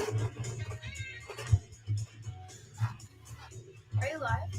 Are you live?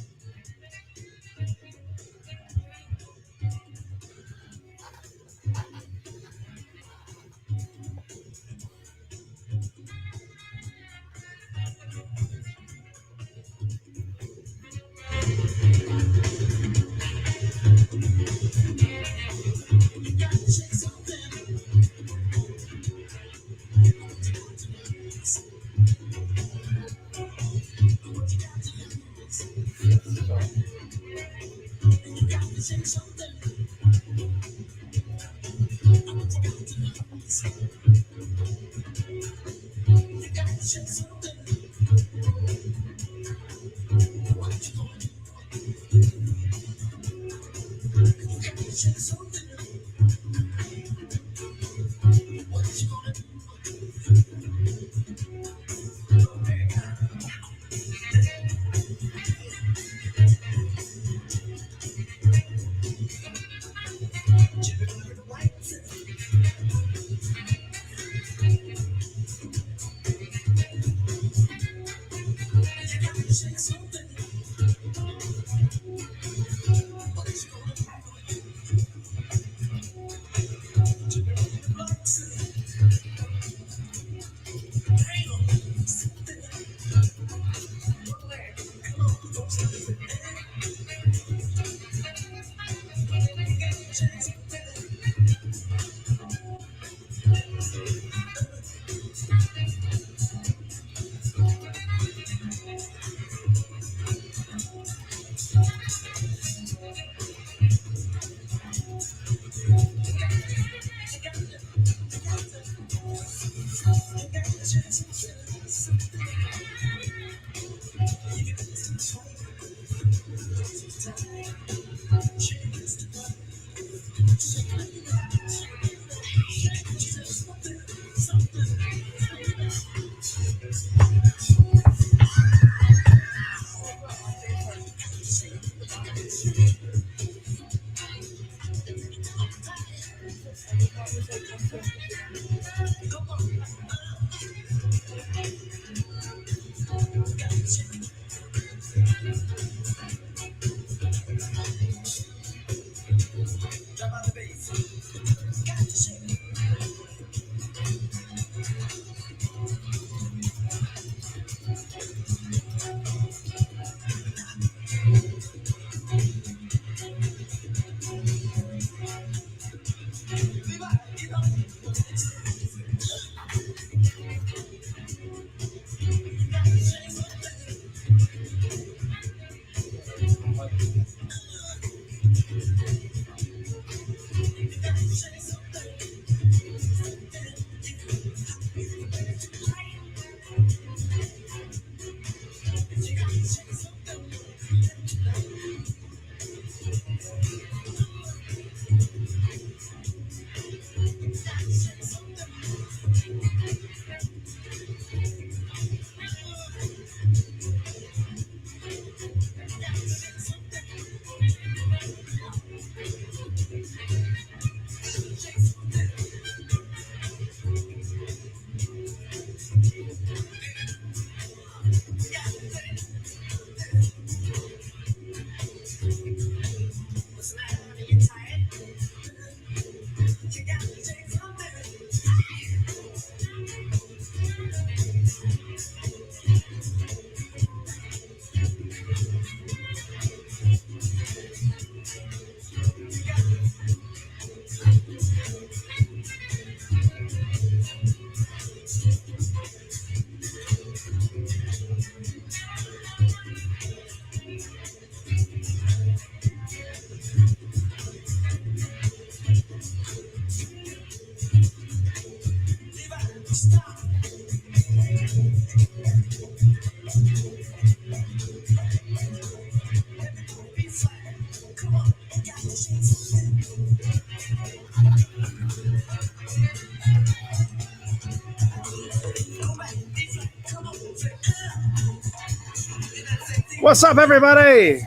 What's up, everybody?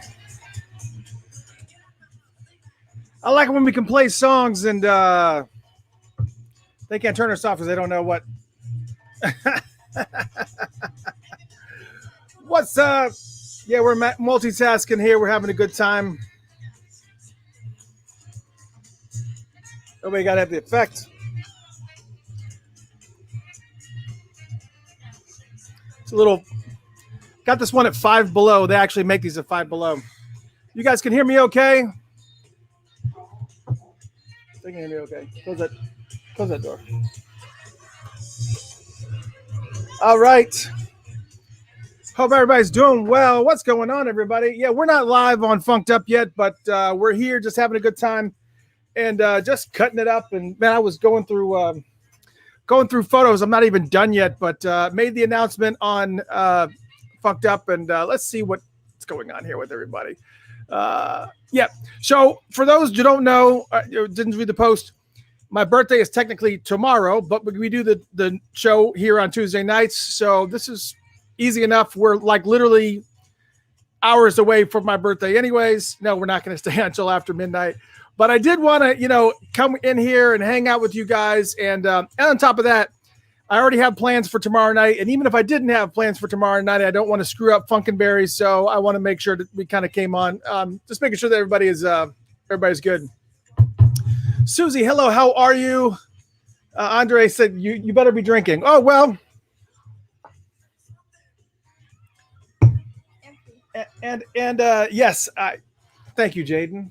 I like it when we can play songs and they can't turn us off because they don't know what What's up? Yeah, we're multitasking here. We're having a good time. Nobody got to have the effect. It's a little. Got this one at Five Below. They actually make these at Five Below. You guys can hear me okay? They can hear me okay. Close that door. All right. Hope everybody's doing well. What's going on, everybody? Yeah, we're not live on Funked Up yet, but we're here just having a good time and just cutting it up. And man, I was going through photos. I'm not even done yet, but made the announcement on Funked Up, and let's see what's going on here with everybody. Yeah. So for those who don't know, didn't read the post, my birthday is technically tomorrow, but we do the show here on Tuesday nights. So this is easy enough. We're like literally hours away from my birthday anyways. No, we're not going to stay until after midnight. But I did want to, come in here and hang out with you guys. And on top of that, I already have plans for tomorrow night. And even if I didn't have plans for tomorrow night, I don't want to screw up Funkenberries. So I want to make sure that we kind of came on, just making sure that everybody's good. Susie, hello. How are you? Andre said, you better be drinking. Oh, well. And yes, thank you, Jaden.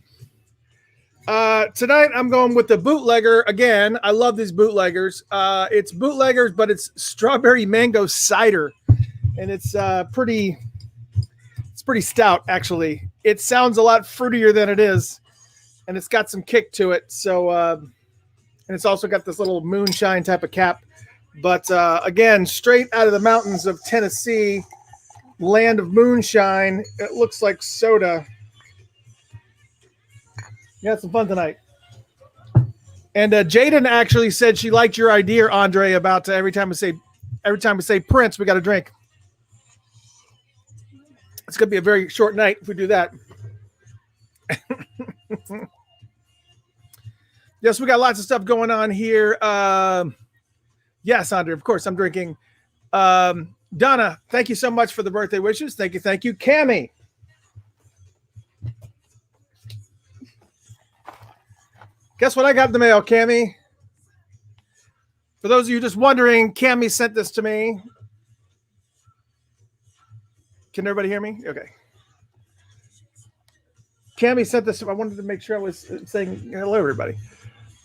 Tonight I'm going with the bootlegger again. I love these bootleggers. It's bootleggers, but it's strawberry mango cider, and it's pretty stout actually. It sounds a lot fruitier than it is, and it's got some kick to it. So, and it's also got this little moonshine type of cap. But again, straight out of the mountains of Tennessee, land of moonshine. It looks like soda. You had some fun tonight. And Jaden actually said she liked your idea, Andre, about every time we say Prince, we got to drink. It's going to be a very short night if we do that. Yes, we got lots of stuff going on here. Yes, Andre, of course, I'm drinking. Donna, thank you so much for the birthday wishes. Thank you. Cammie. Guess what I got in the mail, Cammie? For those of you just wondering, Cammie sent this to me. Can everybody hear me? Okay. Cammie sent this to me. I wanted to make sure I was saying hello, everybody.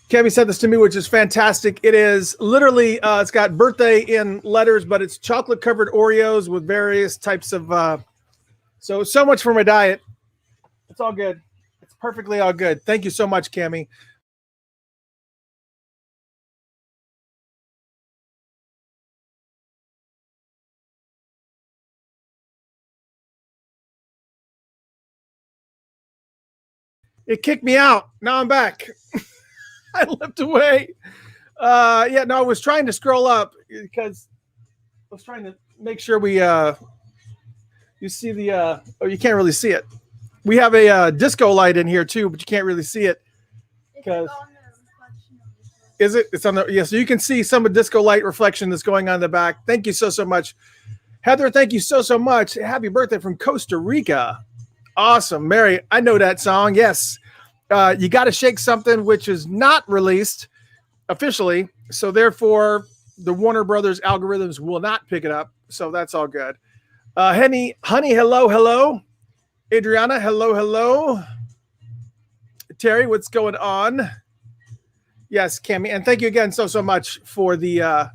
Cammie sent this to me, which is fantastic. It is literally, it's got birthday in letters, but it's chocolate-covered Oreos with various types of, so much for my diet. It's all good. It's perfectly all good. Thank you so much, Cammie. It kicked me out. Now I'm back. I left away. I was trying to scroll up because I was trying to make sure we you see the you can't really see it. We have a disco light in here too, but you can't really see it because is it? It's on the so you can see some of the disco light reflection that's going on in the back. Thank you so much. Heather, thank you so much. Happy birthday from Costa Rica. Awesome. Mary, I know that song. Yes. You Got to Shake Something, which is not released officially. So therefore, the Warner Brothers algorithms will not pick it up. So that's all good. Honey, hello. Adriana, hello. Terry, what's going on? Yes, Cammie. And thank you again so much for the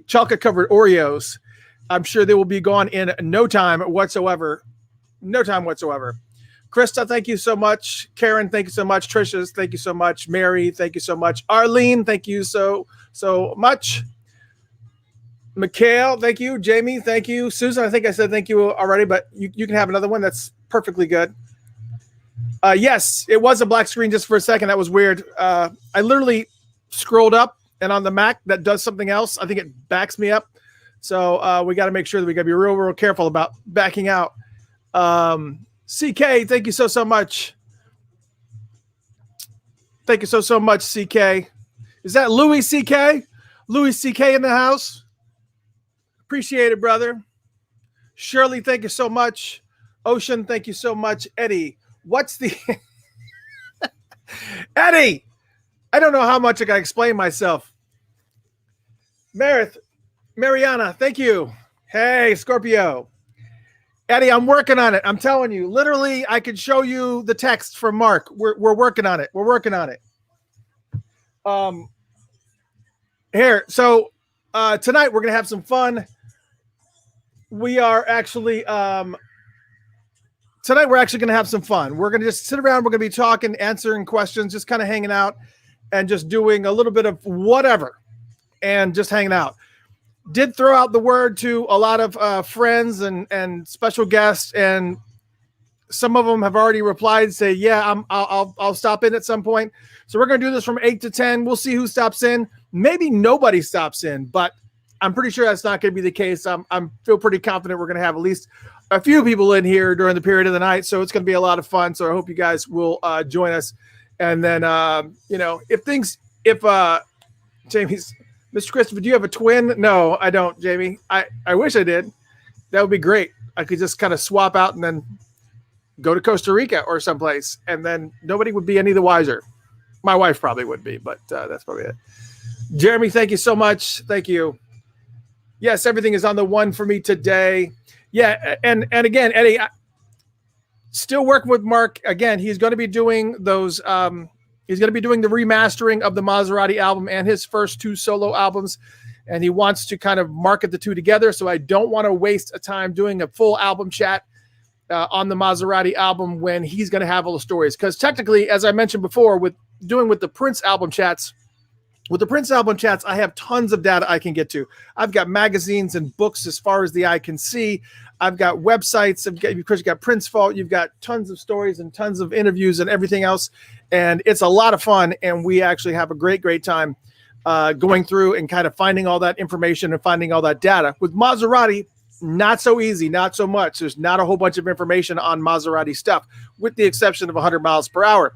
chocolate-covered Oreos. I'm sure they will be gone in no time whatsoever. Krista, thank you so much. Karen, thank you so much. Trisha, thank you so much. Mary, thank you so much. Arlene, thank you so much. Mikhail, thank you. Jamie, thank you. Susan, I think I said thank you already, but you can have another one. That's perfectly good. Yes, it was a black screen just for a second. That was weird. I literally scrolled up, and on the Mac, that does something else. I think it backs me up. So we got to make sure that we got to be real careful about backing out. CK, thank you so much. Thank you so much, CK. Is that Louis CK? Louis CK in the house? Appreciate it, brother. Shirley, thank you so much. Ocean, thank you so much. Eddie, what's the Eddie? I don't know how much I can explain myself. Mariana, thank you. Hey, Scorpio. Eddie, I'm working on it. I'm telling you, literally, I could show you the text from Mark. We're working on it. We're working on it. Here, so tonight we're gonna have some fun. We are actually tonight we're actually gonna have some fun. We're gonna just sit around. We're gonna be talking, answering questions, just kind of hanging out, and just doing a little bit of whatever, and just hanging out. Did throw out the word to a lot of friends and special guests, and some of them have already replied, say, yeah, I'll stop in at some point. So we're going to do this from 8 to 10. We'll see who stops in. Maybe nobody stops in, but I'm pretty sure that's not going to be the case. I'm feel pretty confident we're going to have at least a few people in here during the period of the night. So it's going to be a lot of fun. So I hope you guys will join us. And then, if Jamie's, Mr. Christopher, do you have a twin? No, I don't, Jamie. I wish I did. That would be great. I could just kind of swap out and then go to Costa Rica or someplace, and then nobody would be any the wiser. My wife probably would be, but that's probably it. Jeremy, thank you so much. Thank you. Yes, everything is on the one for me today. Yeah, and again, Eddie, still working with Mark. Again, he's going to be doing those. He's going to be doing the remastering of the Maserati album and his first 2 solo albums, and he wants to kind of market the two together. So I don't want to waste a time doing a full album chat on the Maserati album when he's going to have all the stories. Because technically, as I mentioned before, with the Prince album chats, I have tons of data I can get to. I've got magazines and books as far as the eye can see. I've got websites. You've got Prince Vault. You've got tons of stories and tons of interviews and everything else. And it's a lot of fun. And we actually have a great, great time going through and kind of finding all that information and finding all that data. With Maserati, not so easy, not so much. There's not a whole bunch of information on Maserati stuff, with the exception of 100 miles per hour.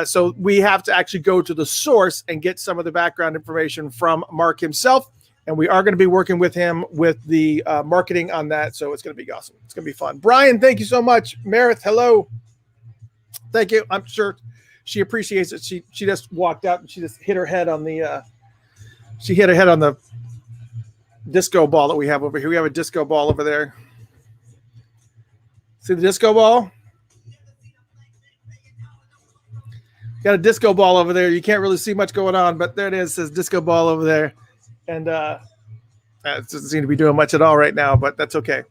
So we have to actually go to the source and get some of the background information from Mark himself. And we are going to be working with him with the marketing on that. So it's going to be awesome. It's going to be fun. Brian, thank you so much. Meredith, hello. Thank you. I'm sure she appreciates it. She just walked out and she just hit her head on the disco ball that we have over here. We have a disco ball over there. See the disco ball? Got a disco ball over there. You can't really see much going on, but there it is. It says disco ball over there. And it doesn't seem to be doing much at all right now, but that's okay.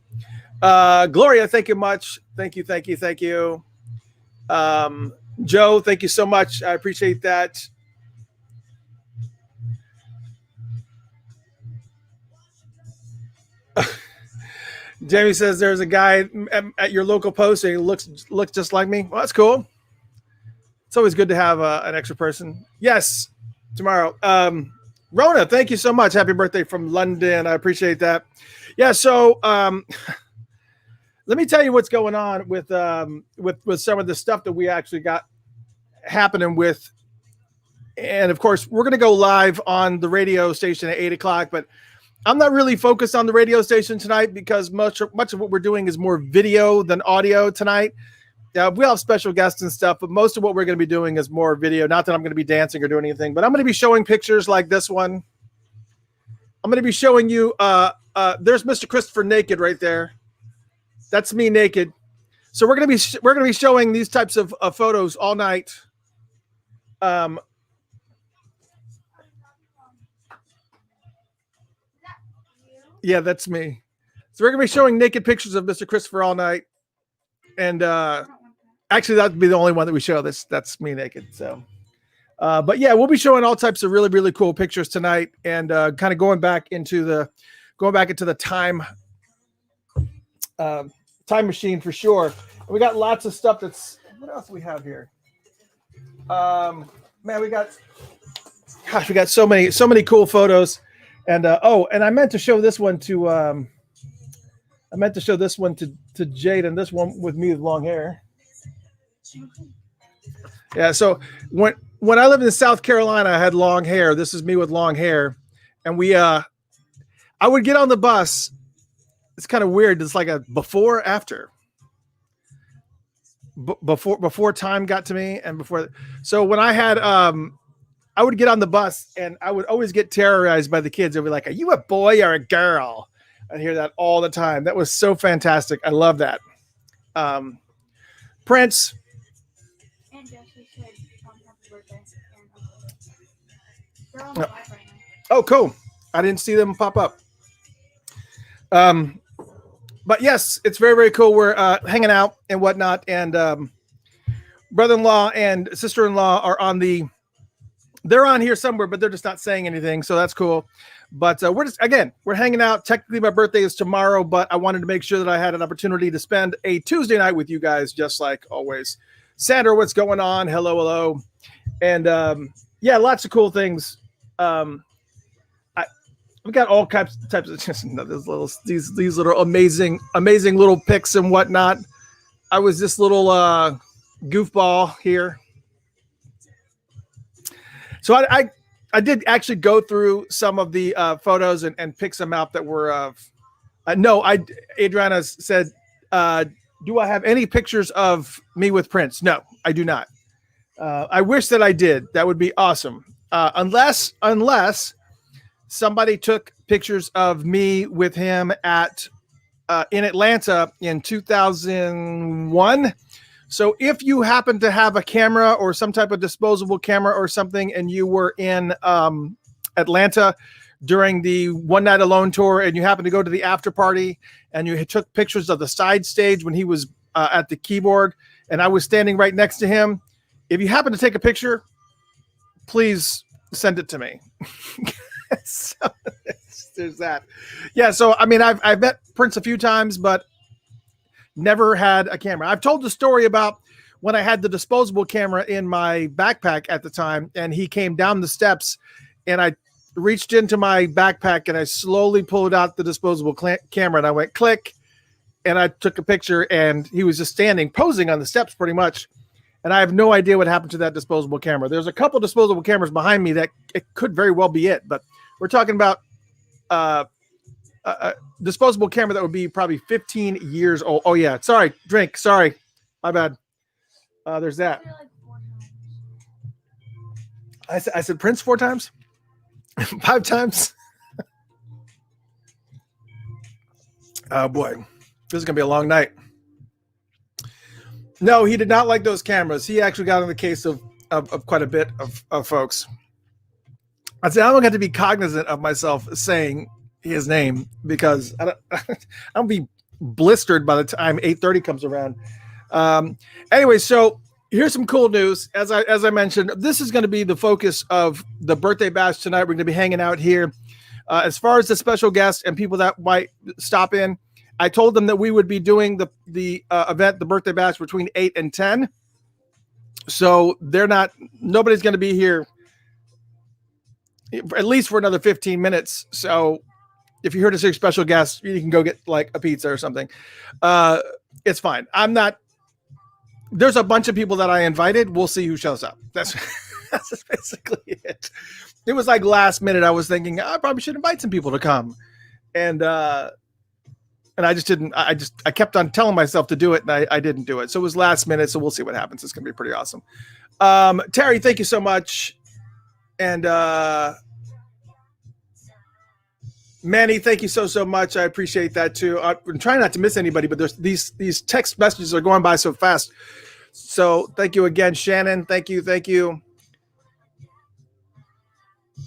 Gloria, thank you much. Thank you. Joe, thank you so much. I appreciate that. Jamie says there's a guy at your local post and he looks just like me. Well, that's cool. It's always good to have an extra person. Yes, tomorrow. Rona, thank you so much. Happy birthday from London. I appreciate that. Yeah, so let me tell you what's going on with some of the stuff that we actually got happening with. And of course, we're going to go live on the radio station at 8 o'clock, but I'm not really focused on the radio station tonight because much of what we're doing is more video than audio tonight. We have special guests and stuff, but most of what we're going to be doing is more video. Not that I'm going to be dancing or doing anything, but I'm going to be showing pictures like this one. I'm going to be showing you. There's Mr. Christopher naked right there. That's me naked. So we're going to be showing these types of photos all night. Yeah, that's me. So we're going to be showing naked pictures of Mr. Christopher all night. And actually, that would be the only one that we show. That's me naked. So, but yeah, we'll be showing all types of really, really cool pictures tonight, and kind of going back into the time machine for sure. And we got lots of stuff. What else do we have here? Man, we got so many cool photos. And and I meant to show this one to Jade, and this one with me with long hair. Yeah, so when I lived in South Carolina, I had long hair. This is me with long hair, and I would get on the bus. It's kind of weird. It's like a before, after. Before time got to me, and before. So when I had, I would get on the bus, and I would always get terrorized by the kids. They'd be like, "Are you a boy or a girl?" I'd hear that all the time. That was so fantastic. I love that. Prince. And Jesse said happy birthday. They're on the live right now. Oh, cool. I didn't see them pop up. But yes, it's very, very cool. We're hanging out and whatnot. And brother-in-law and sister-in-law are on they're on here somewhere, but they're just not saying anything. So that's cool. But we're hanging out. Technically, my birthday is tomorrow, but I wanted to make sure that I had an opportunity to spend a Tuesday night with you guys, just like always. Sandra, what's going on? Hello. And yeah, lots of cool things. We got all types of just these little amazing little pics and whatnot. I was this little goofball here. So I did actually go through some of the photos and pick some out that were of. No, Adriana said, "Do I have any pictures of me with Prince?" No, I do not. I wish that I did. That would be awesome. Unless somebody took pictures of me with him in Atlanta in 2001. So if you happen to have a camera or some type of disposable camera or something, and you were in Atlanta during the One Night Alone tour, and you happen to go to the after party, and you took pictures of the side stage when he was at the keyboard, and I was standing right next to him, if you happen to take a picture, please send it to me. So, there's that. Yeah, so I mean, I've met Prince a few times, but never had a camera. I've told the story about when I had the disposable camera in my backpack at the time, and he came down the steps, and I reached into my backpack and I slowly pulled out the disposable camera, and I went click, and I took a picture, and he was just standing posing on the steps pretty much. And I have no idea what happened to that disposable camera. There's a couple disposable cameras behind me that it could very well be it, but we're talking about a disposable camera that would be probably 15 years old. Oh yeah, sorry, drink. Sorry, my bad. There's that. I said Prince 4 times, 5 times. Oh boy, this is gonna be a long night. No, he did not like those cameras. He actually got in the case of quite a bit of folks. I said, I'm going to have to be cognizant of myself saying his name, because I'll be blistered by the time 8:30 comes around. Anyway, so here's some cool news. As I mentioned, this is going to be the focus of the birthday bash tonight. We're going to be hanging out here. As far as the special guests and people that might stop in, I told them that we would be doing the event, the birthday bash, between 8 and 10. So nobody's going to be here at least for another 15 minutes. So if you're here to see special guests, you can go get like a pizza or something. It's fine. There's a bunch of people that I invited. We'll see who shows up. That's basically it. It was like last minute. I was thinking I probably should invite some people to come. And I just didn't. I kept on telling myself to do it, and I didn't do it. So it was last minute. So we'll see what happens. It's going to be pretty awesome. Terry, thank you so much. And Manny, thank you so much. I appreciate that too. I'm trying not to miss anybody, but there's these text messages are going by so fast. So thank you again, Shannon. Thank you.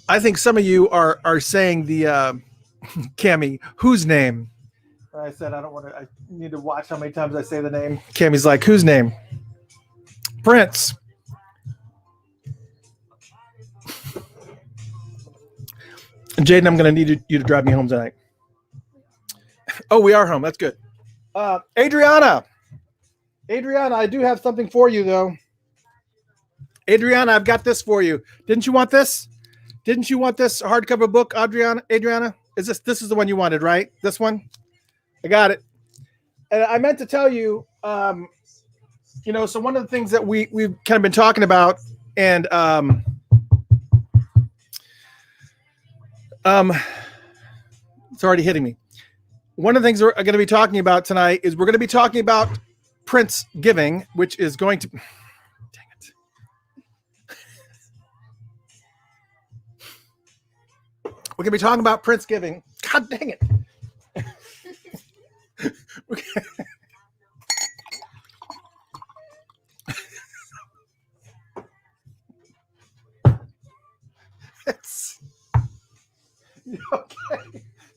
I think some of you are saying the Cammie, whose name? I said I need to watch how many times I say the name. Cammie's like, whose name? Prince. Jaden, I'm going to need you to drive me home tonight. Oh, we are home. That's good. Adriana, I do have something for you, though. Adriana, I've got this for you. Didn't you want this? Didn't you want this hardcover book, Adriana? This is the one you wanted, right? This one? I got it. And I meant to tell you, so one of the things that we've kind of been talking about, and It's already hitting me. One of the things we're going to be talking about tonight is we're going to be talking about Prince Giving, which is going to... Dang it. We're going to be talking about Prince Giving. God dang it. Okay.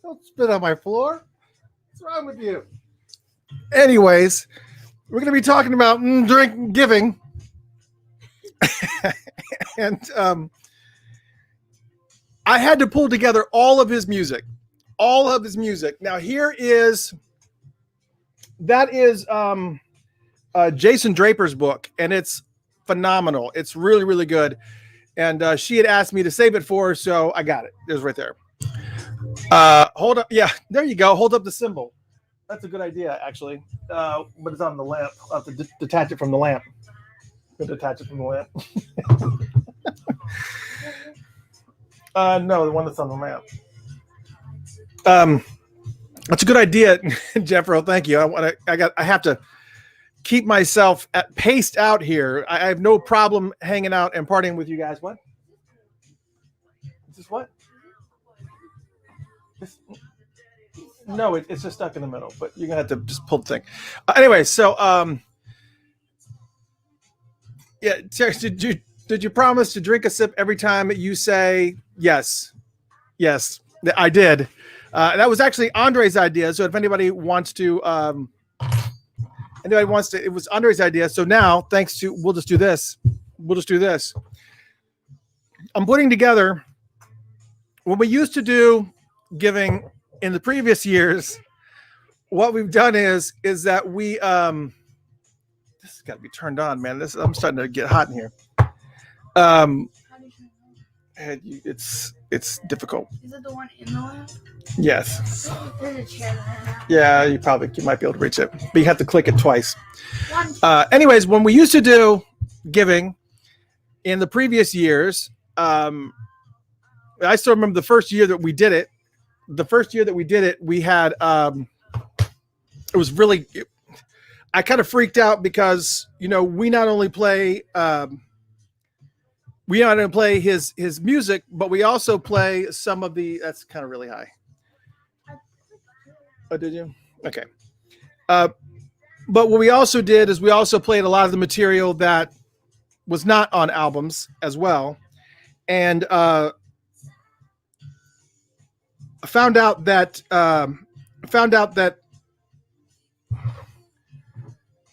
Don't spit on my floor. What's wrong with you? Anyways, we're going to be talking about drink giving. And I had to pull together all of his music. All of his music. Now that is Jason Draper's book, and it's phenomenal. It's really, really good. And she had asked me to save it for her, so I got it. It was right there. Hold up. Yeah, there you go. Hold up the symbol. That's a good idea, actually. But it's on the lamp. I'll have to detach it from the lamp. Detach it from the lamp. No, the one that's on the lamp. That's a good idea, Jeffro. Thank you. I have to keep myself paced out here. I have no problem hanging out and partying with you guys. What? Is this what? No, it's just stuck in the middle, but you're gonna have to just pull the thing. Anyway, so yeah, Terrence, did you promise to drink a sip every time you say yes? Yes, I did. That was actually Andre's idea. So if anybody wants to, it was Andre's idea. So now, we'll just do this. I'm putting together what we used to do giving in the previous years. What we've done is that we this has got to be turned on, man. I'm starting to get hot in here. It's difficult. Is it the one in the lab? Yes. There's a chair there. Yeah, you might be able to reach it, but you have to click it twice. Anyways, when we used to do giving in the previous years, I still remember the first year that we did it. We had it was really. I kind of freaked out because we not only play his music, but we also play some of the. That's kind of really high. Oh, did you? Okay. But what we also did is we also played a lot of the material that was not on albums as well, and found out that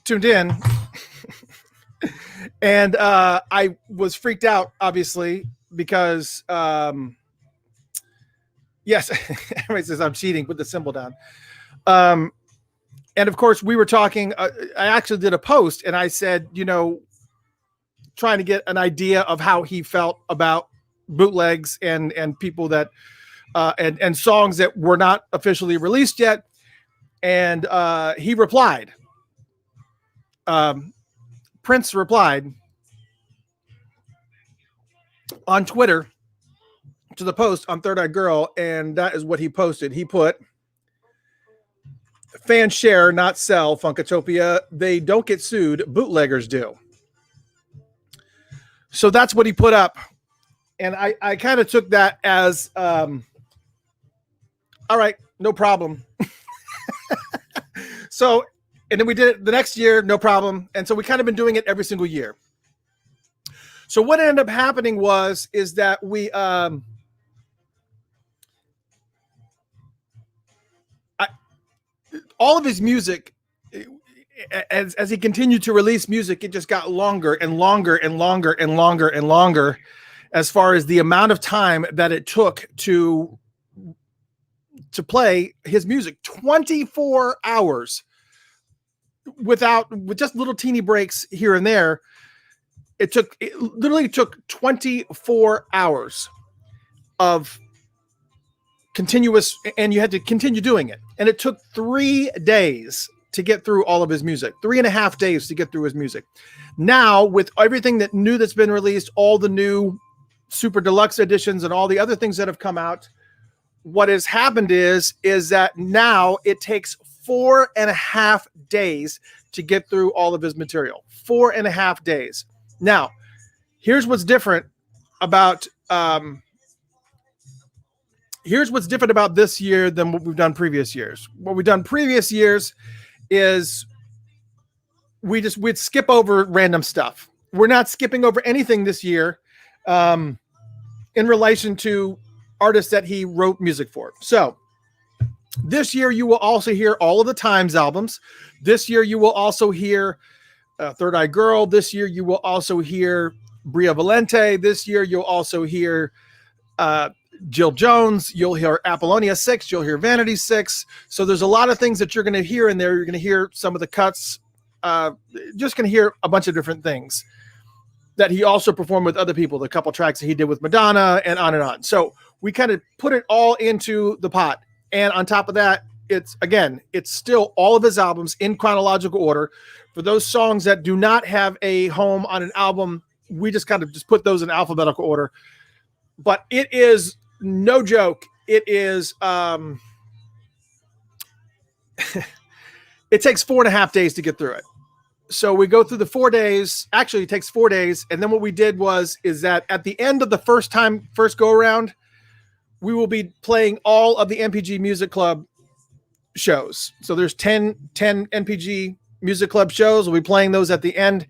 tuned in. And I was freaked out, obviously, because yes, everybody says I'm cheating. Put the symbol down. And of course, we were talking. I actually did a post, and I said, trying to get an idea of how he felt about bootlegs and people that and songs that were not officially released yet. And he replied. Prince replied on Twitter to the post on Third Eye Girl, and that is what he posted. He put, "Fans share, not sell, Funkatopia. They don't get sued. Bootleggers do." So that's what he put up. And I kind of took that as, all right, no problem. So, and then we did it the next year, no problem. And so we kind of been doing it every single year. So what ended up happening is that we, all of his music, as he continued to release music, it just got longer and longer and longer and longer and longer as far as the amount of time that it took to play his music. 24 hours with just little teeny breaks here and there. It literally took 24 hours of continuous, and you had to continue doing it. And it took 3 days to get through all of his music, 3.5 days to get through his music. Now, with everything that's been released, all the new super deluxe editions and all the other things that have come out, what has happened is that now it takes 4.5 days to get through all of his material. 4.5 days. Now, here's what's different about this year than what we've done previous years. What we've done previous years is we'd skip over random stuff. We're not skipping over anything this year in relation to artists that he wrote music for. So this year you will also hear all of the Times albums. This year you will also hear Third Eye Girl. This year you will also hear Bria Valente. This year you'll also hear Jill Jones. You'll hear Apollonia 6. You'll hear Vanity 6. So there's a lot of things that you're going to hear in there. You're going to hear some of the cuts. Just going to hear a bunch of different things that he also performed with other people, the couple tracks that he did with Madonna and on and on. So we kind of put it all into the pot. And on top of that, it's still all of his albums in chronological order. For those songs that do not have a home on an album, we just kind of put those in alphabetical order. But it is no joke. It is, it takes 4.5 days to get through it. So we go through the 4 days. Actually, it takes 4 days. And then what we did is that at the end of the first go around, we will be playing all of the NPG Music Club shows. So there's 10 NPG Music Club shows. We'll be playing those at the end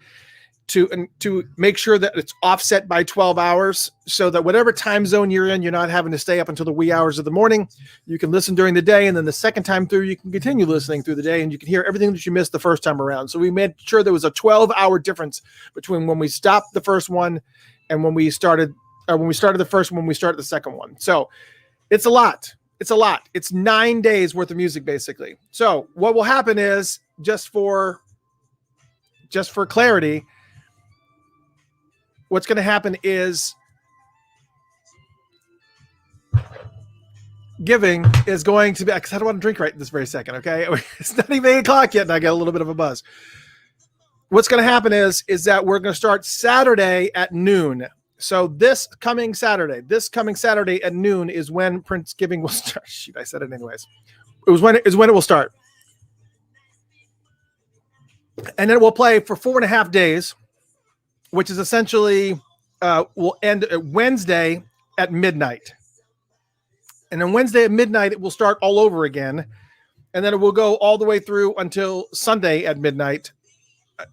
to make sure that it's offset by 12 hours so that whatever time zone you're in, you're not having to stay up until the wee hours of the morning. You can listen during the day, and then the second time through, you can continue listening through the day, and you can hear everything that you missed the first time around. So we made sure there was a 12-hour difference between when we stopped the first one and when we started the first one, when we started the second one. So it's a lot. It's 9 days worth of music, basically. So what will happen is, just for clarity, what's going to happen is giving is going to be, because I don't want to drink right this very second, okay? It's not even 8 o'clock yet, and I got a little bit of a buzz. What's going to happen is that we're going to start Saturday at noon. So this coming Saturday at noon is when Prince Giving will start. Shoot, I said it anyways. It will start. And then we'll play for 4.5 days, which is essentially will end Wednesday at midnight. And then Wednesday at midnight, it will start all over again. And then it will go all the way through until Sunday at midnight.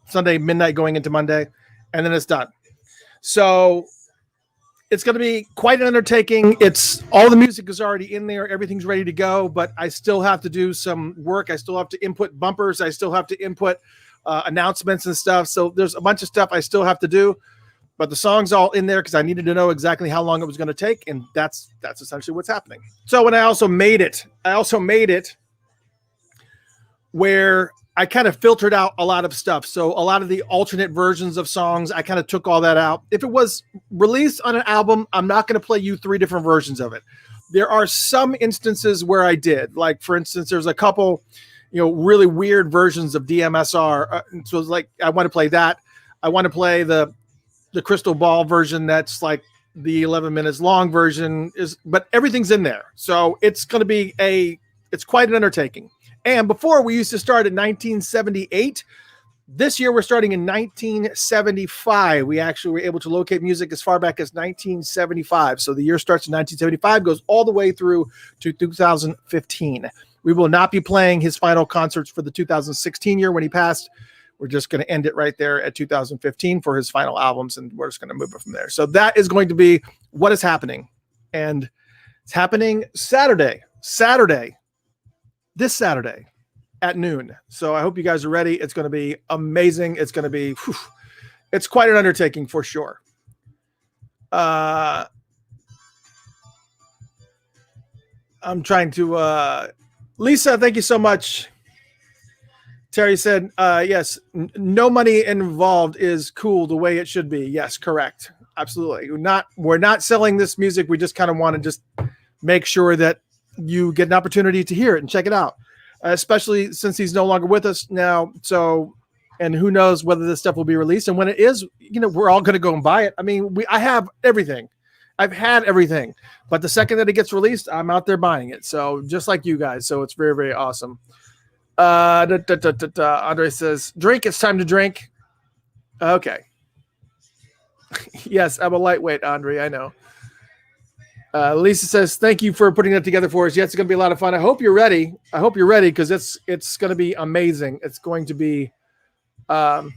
Sunday midnight going into Monday. And then it's done. So it's going to be quite an undertaking. All the music is already in there. Everything's ready to go. But I still have to do some work. I still have to input bumpers. I still have to input announcements and stuff. So there's a bunch of stuff I still have to do. But the song's all in there because I needed to know exactly how long it was going to take. And that's essentially what's happening. So when I also made it where I kind of filtered out a lot of stuff. So a lot of the alternate versions of songs, I kind of took all that out. If it was released on an album, I'm not going to play you 3 different versions of it. There are some instances where I did. Like, for instance, there's a couple, really weird versions of DMSR. So it's like, I want to play that. I want to play the Crystal Ball version that's like the 11 minutes long version but everything's in there. So it's going to be it's quite an undertaking. And before, we used to start in 1978. This year we're starting in 1975. We actually were able to locate music as far back as 1975. So the year starts in 1975, goes all the way through to 2015. We will not be playing his final concerts for the 2016 year when he passed. We're just going to end it right there at 2015 for his final albums, and we're just going to move it from there. So that is going to be what is happening. And it's happening this Saturday at noon. So I hope you guys are ready. It's going to be amazing. It's going to be, it's quite an undertaking for sure. I'm trying to, Lisa, thank you so much. Terry said, yes, no money involved is cool the way it should be. Yes, correct. Absolutely. We're not selling this music. We just kind of want to just make sure that you get an opportunity to hear it and check it out, especially since he's no longer with us now. So, and who knows whether this stuff will be released, and when it is, we're all going to go and buy it. I mean, I have everything. I've had everything, but the second that it gets released, I'm out there buying it. So just like you guys. So it's very, very awesome. Andre says, drink. It's time to drink. Okay. Yes, I'm a lightweight, Andre. I know. Lisa says, thank you for putting that together for us. Yeah, it's going to be a lot of fun. I hope you're ready. Because it's going to be amazing. It's going to be. Andre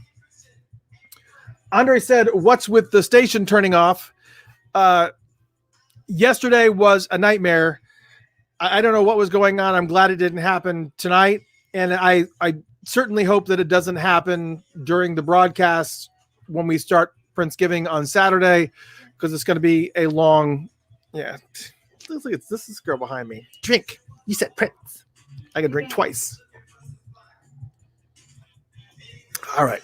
said, what's with the station turning off? Yesterday was a nightmare. I don't know what was going on. I'm glad it didn't happen tonight. And I certainly hope that it doesn't happen during the broadcast when we start Friendsgiving on Saturday, because it's going to be a long, yeah. This is this girl behind me. Drink. You said Prince. I can drink twice. All right.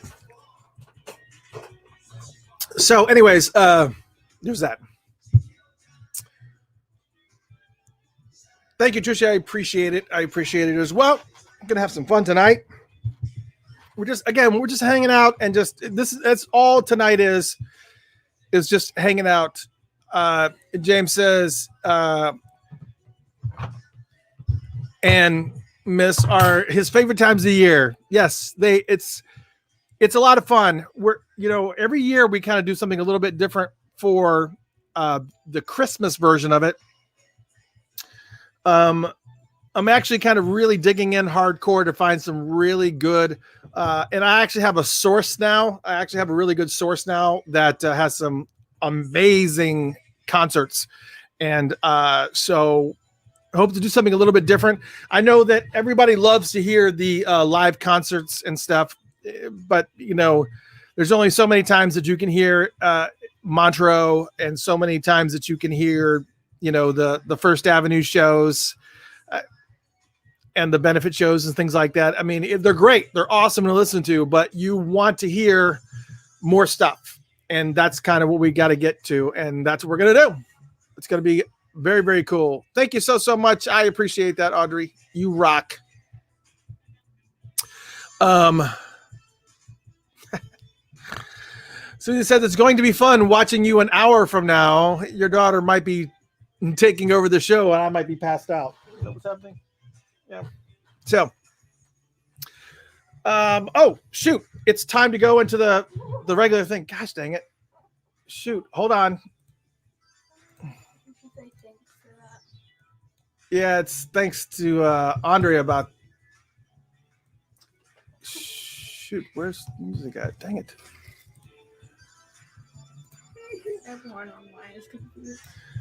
So anyways, there's that. Thank you, Trisha. I appreciate it. I appreciate it as well. I'm going to have some fun tonight. We're just hanging out, and that's all tonight is just hanging out. James says, and miss are his favorite times of the year. Yes, it's a lot of fun. Every year we kind of do something a little bit different for the Christmas version of it. I'm actually kind of really digging in hardcore to find some really good, and I actually have a source now. I actually have a really good source now that has some amazing concerts. And so I hope to do something a little bit different. I know that everybody loves to hear the live concerts and stuff, but there's only so many times that you can hear Montreux, and so many times that you can hear, the First Avenue shows and the benefit shows and things like that. I mean, they're great. They're awesome to listen to, but you want to hear more stuff. And that's kind of what we got to get to. And that's what we're going to do. It's going to be very, very cool. Thank you so much. I appreciate that, Audrey. You rock. Susie said it's going to be fun watching you an hour from now. Your daughter might be taking over the show and I might be passed out. Is that what's happening? Yeah. So, oh shoot! It's time to go into the regular thing. Gosh dang it! Shoot, hold on. Yeah, it's thanks to Andre about. Shoot, where's the music at? Dang it! Everyone online is confused.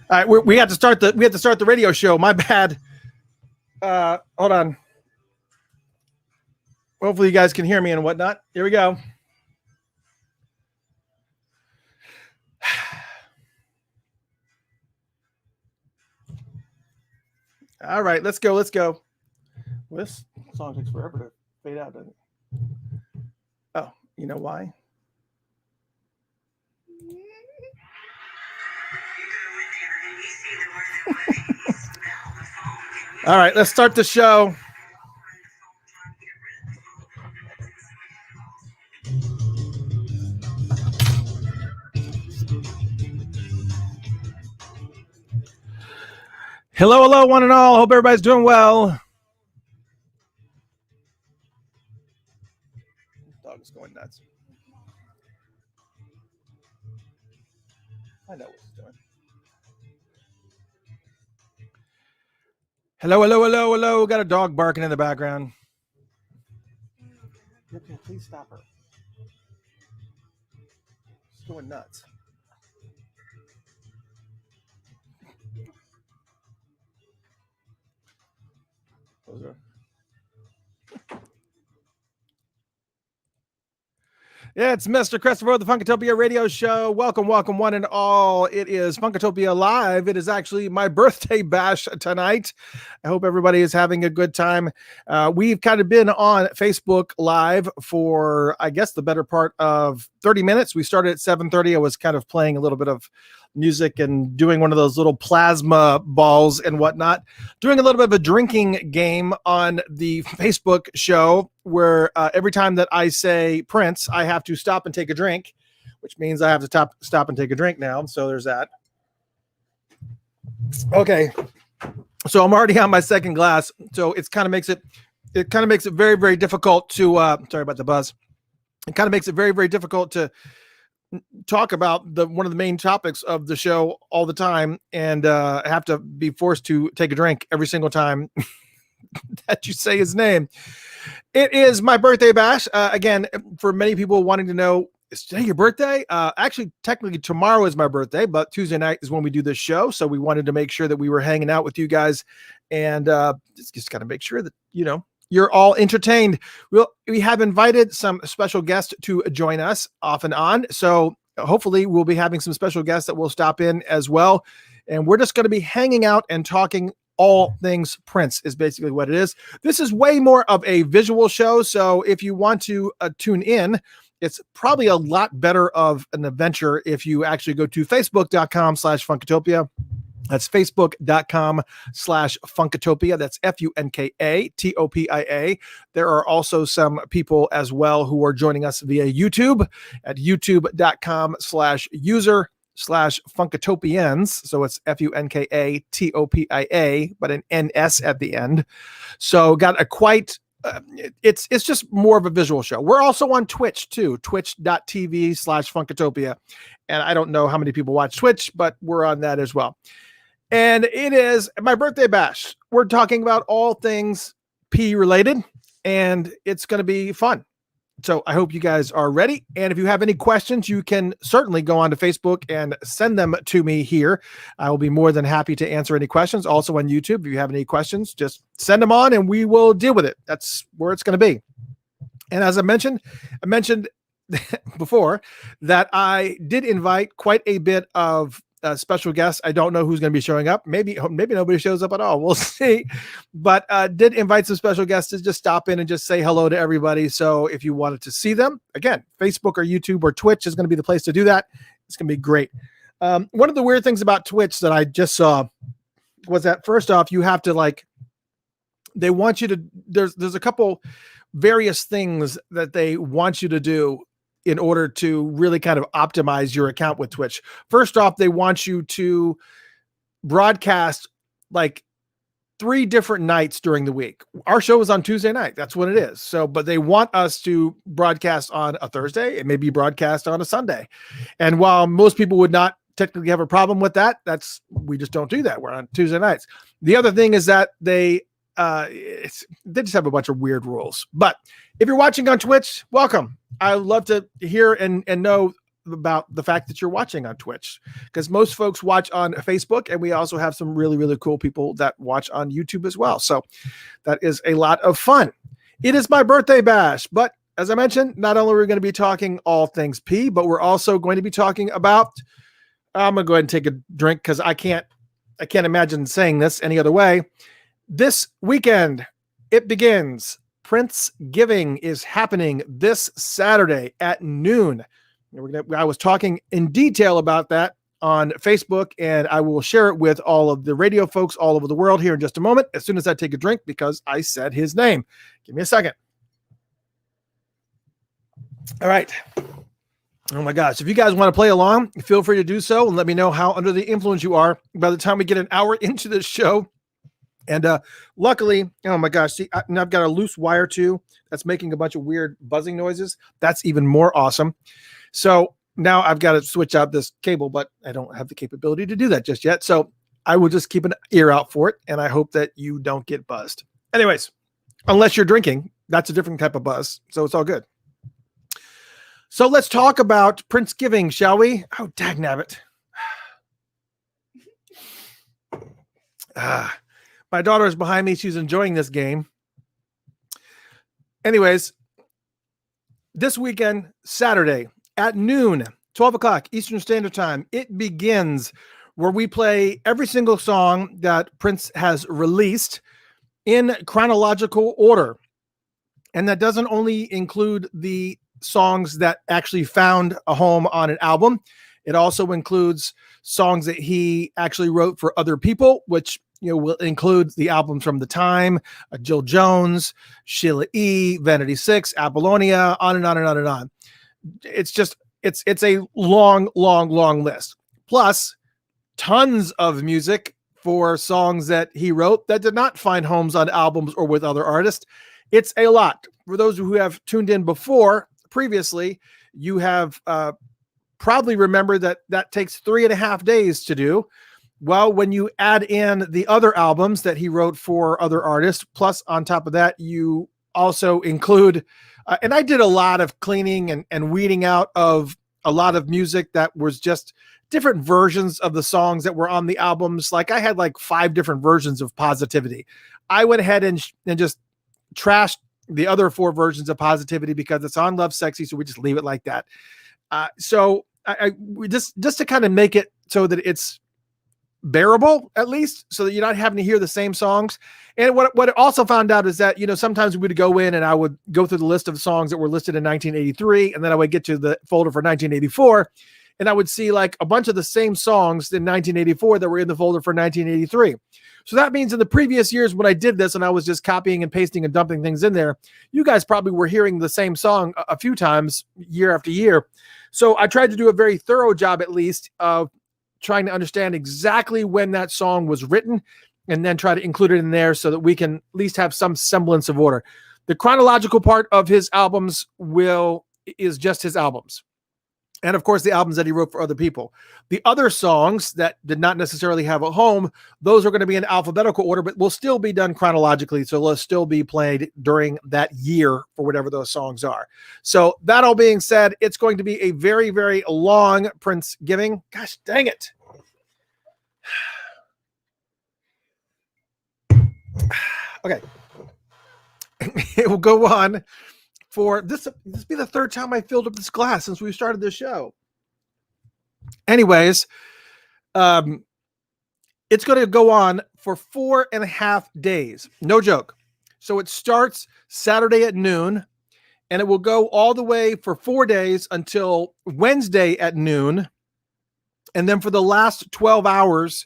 All right, we had to start the radio show. My bad. Hold on. Hopefully you guys can hear me and whatnot. Here we go. All right, let's go. Well, this song takes forever to fade out, doesn't it? Oh, you know why? All right, let's start the show. Hello, one and all. Hope everybody's doing well. This dog is going nuts. I know what he's doing. Hello. Got a dog barking in the background. Okay, please stop her. She's going nuts. Yeah, it's Mr. Christopher, the Funkatopia Radio Show. Welcome, one and all. It is Funkatopia Live. It is actually my birthday bash tonight. I hope everybody is having a good time. We've kind of been on Facebook Live for, I guess, the better part of 30 minutes. We started at 7:30. I was kind of playing a little bit of music and doing one of those little plasma balls and whatnot, doing a little bit of a drinking game on the Facebook show where every time that I say Prince, I have to stop and take a drink, which means I have to stop and take a drink now. So there's that. Okay. So I'm already on my second glass. So it kind of makes it very, very difficult to, sorry about the buzz. It kind of makes it very, very difficult to talk about one of the main topics of the show all the time, and have to be forced to take a drink every single time that you say his name. It is my birthday bash. Again, for many people wanting to know, is today your birthday? Actually, technically tomorrow is my birthday, but Tuesday night is when we do this show. So we wanted to make sure that we were hanging out with you guys, and just got to make sure that, you're all entertained. We have invited some special guests to join us off and on. So hopefully we'll be having some special guests that will stop in as well. And we're just going to be hanging out and talking all things Prince is basically what it is. This is way more of a visual show. So if you want to tune in, it's probably a lot better of an adventure if you actually go to facebook.com/Funkatopia. That's facebook.com/Funkatopia. That's Funkatopia. There are also some people as well who are joining us via YouTube at youtube.com/user/Funkatopians. So it's Funkatopia, but an NS at the end. So got a quite, it's just more of a visual show. We're also on Twitch too, twitch.tv/Funkatopia. And I don't know how many people watch Twitch, but we're on that as well. And it is my birthday bash. We're talking about all things P related, and it's going to be fun. So I hope you guys are ready. And if you have any questions, you can certainly go on to Facebook and send them to me here. I will be more than happy to answer any questions. Also on YouTube, if you have any questions, just send them on and we will deal with it. That's where it's going to be. And as I mentioned before that I did invite quite a bit of special guests. I don't know who's going to be showing up. Maybe nobody shows up at all. We'll see. But did invite some special guests to just stop in and just say hello to everybody. So if you wanted to see them, again, Facebook or YouTube or Twitch is going to be the place to do that. It's going to be great. One of the weird things about Twitch that I just saw was that first off, you have to they want you to, there's a couple various things that they want you to do in order to really kind of optimize your account with Twitch. First off, they want you to broadcast 3 different nights during the week. Our show is on Tuesday night. That's what it is. So, but they want us to broadcast on a Thursday. It may be broadcast on a Sunday. And while most people would not technically have a problem with that, we just don't do that. We're on Tuesday nights. The other thing is that they just have a bunch of weird rules. But if you're watching on Twitch, welcome. I would love to hear and know about the fact that you're watching on Twitch, because most folks watch on Facebook, and we also have some really, really cool people that watch on YouTube as well. So that is a lot of fun. It is my birthday bash, but as I mentioned, not only are we going to be talking all things P, but we're also going to be talking about, I'm going to go ahead and take a drink because I can't imagine saying this any other way. This weekend, it begins. Prince-giving is happening this Saturday at noon. I was talking in detail about that on Facebook, and I will share it with all of the radio folks all over the world here in just a moment, as soon as I take a drink, because I said his name. Give me a second. All right. Oh my gosh. If you guys want to play along, feel free to do so and let me know how under the influence you are by the time we get an hour into this show. And luckily, oh my gosh, see, I've got a loose wire too that's making a bunch of weird buzzing noises. That's even more awesome. So now I've got to switch out this cable, but I don't have the capability to do that just yet. So I will just keep an ear out for it, and I hope that you don't get buzzed. Anyways, unless you're drinking, that's a different type of buzz. So it's all good. So let's talk about Prince-giving, shall we? Oh, dagnabbit. My daughter is behind me. She's enjoying this game. Anyways, this weekend, Saturday at noon, 12 o'clock Eastern Standard Time, it begins, where we play every single song that Prince has released in chronological order. And that doesn't only include the songs that actually found a home on an album. It also includes songs that he actually wrote for other people, which will include the albums from The Time, Jill Jones, Sheila E., Vanity 6, Apollonia, on and on and on and on. It's just, it's a long, long, long list. Plus, tons of music for songs that he wrote that did not find homes on albums or with other artists. It's a lot. For those who have tuned in previously, you have probably remembered that takes 3.5 days to do. Well, when you add in the other albums that he wrote for other artists, plus on top of that, you also include, and I did a lot of cleaning and weeding out of a lot of music that was just different versions of the songs that were on the albums. Like I had like 5 different versions of Positivity. I went ahead and just trashed the other 4 versions of Positivity because it's on Lovesexy. So we just leave it like that. So we just to kind of make it so that it's bearable, at least, so that you're not having to hear the same songs. And what I also found out is that, sometimes we would go in and I would go through the list of songs that were listed in 1983, and then I would get to the folder for 1984, and I would see like a bunch of the same songs in 1984 that were in the folder for 1983. So that means in the previous years when I did this and I was just copying and pasting and dumping things in there, you guys probably were hearing the same song a few times year after year. So I tried to do a very thorough job, at least, of trying to understand exactly when that song was written and then try to include it in there so that we can at least have some semblance of order. The chronological part of his albums is just his albums. And of course, the albums that he wrote for other people. The other songs that did not necessarily have a home, those are going to be in alphabetical order, but will still be done chronologically. So they'll still be played during that year for whatever those songs are. So that all being said, it's going to be a very, very long Prince giving. Gosh, dang it. Okay. It will go on for this be the 3rd time I filled up this glass since we started this show. Anyways, it's going to go on for 4.5 days. No joke. So it starts Saturday at noon, and it will go all the way for 4 days until Wednesday at noon. And then for the last 12 hours,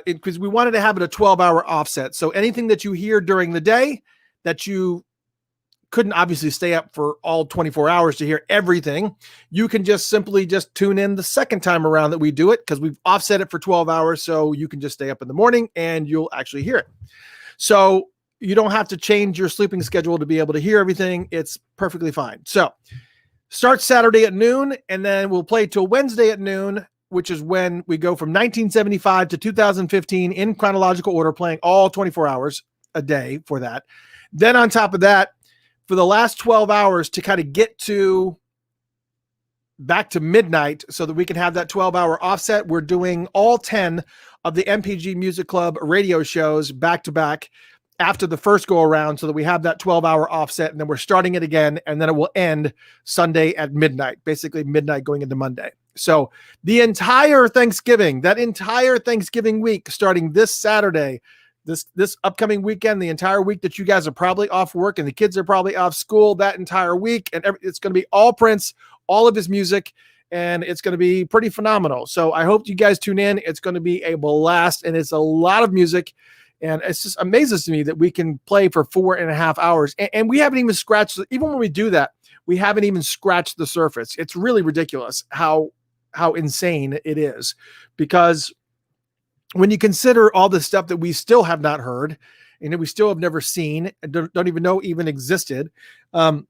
because we wanted to have it a 12-hour offset. So anything that you hear during the day that you couldn't obviously stay up for all 24 hours to hear everything, you can just simply tune in the second time around that we do it, because we've offset it for 12 hours. So you can just stay up in the morning and you'll actually hear it. So you don't have to change your sleeping schedule to be able to hear everything. It's perfectly fine. So start Saturday at noon, and then we'll play till Wednesday at noon, which is when we go from 1975 to 2015 in chronological order, playing all 24 hours a day for that. Then on top of that, for the last 12 hours to kind of get back to midnight so that we can have that 12-hour offset, we're doing all 10 of the MPG Music Club radio shows back to back after the first go around, so that we have that 12-hour offset, and then we're starting it again, and then it will end Sunday at midnight, basically midnight going into Monday. So the entire Thanksgiving week, starting this Saturday, this upcoming weekend, the entire week that you guys are probably off work and the kids are probably off school, that entire week, and it's going to be all Prince, all of his music, and it's going to be pretty phenomenal. So I hope you guys tune in. It's going to be a blast, and it's a lot of music, and it's just amazes to me that we can play for 4.5 hours, and we haven't even scratched, even when we do that, we haven't even scratched the surface. It's really ridiculous how insane it is, because when you consider all the stuff that we still have not heard and that we still have never seen and don't even know even existed. For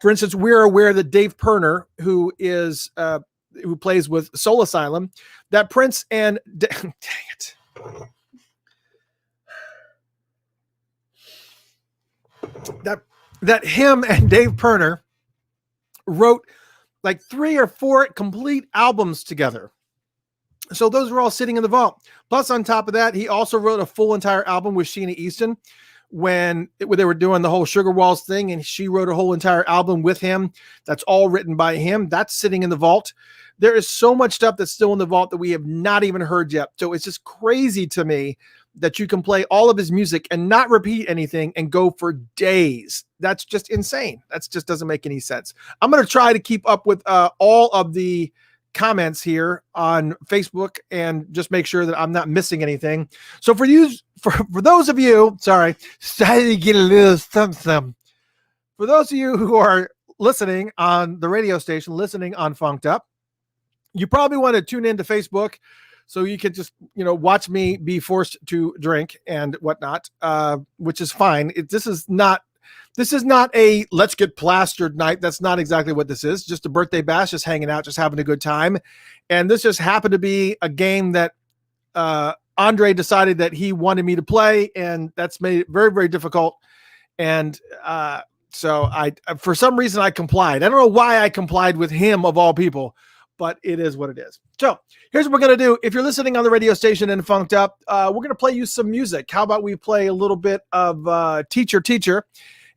instance, we're aware that Dave Pirner, who plays with Soul Asylum, that Prince and dang it. That him and Dave Pirner wrote like 3 or 4 complete albums together. So those were all sitting in the vault. Plus, on top of that, he also wrote a full entire album with Sheena Easton when they were doing the whole Sugar Walls thing, and she wrote a whole entire album with him. That's all written by him. That's sitting in the vault. There is so much stuff that's still in the vault that we have not even heard yet. So it's just crazy to me that you can play all of his music and not repeat anything and go for days. That's just insane. That just doesn't make any sense. I'm going to try to keep up with all of the comments here on Facebook and just make sure that I'm not missing anything. So for those of you, sorry, starting to get a little something. For those of you who are listening on the radio station, listening on Funked Up, you probably want to tune into Facebook So you could just, watch me be forced to drink and whatnot, which is fine. This is not a let's get plastered night. That's not exactly what this is. Just a birthday bash, just hanging out, just having a good time. And this just happened to be a game that Andre decided that he wanted me to play, and that's made it very, very difficult. And so for some reason, I complied. I don't know why I complied with him of all people, but it is what it is. So here's what we're going to do. If you're listening on the radio station and Funked Up, we're going to play you some music. How about we play a little bit of Teacher, Teacher?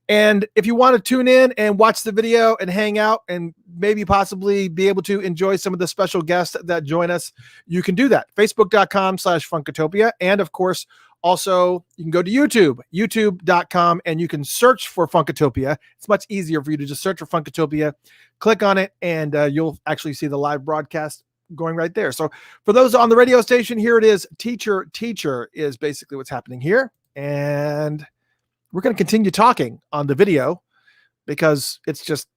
And if you want to tune in and watch the video and hang out and maybe possibly be able to enjoy some of the special guests that join us, you can do that. Facebook.com/Funkatopia. And of course, also you can go to YouTube, youtube.com, and you can search for Funkatopia. It's much easier for you to just search for Funkatopia, click on it, and you'll actually see the live broadcast going right there. So for those on the radio station, here it is. Teacher, Teacher is basically what's happening here. And we're going to continue talking on the video because it's just,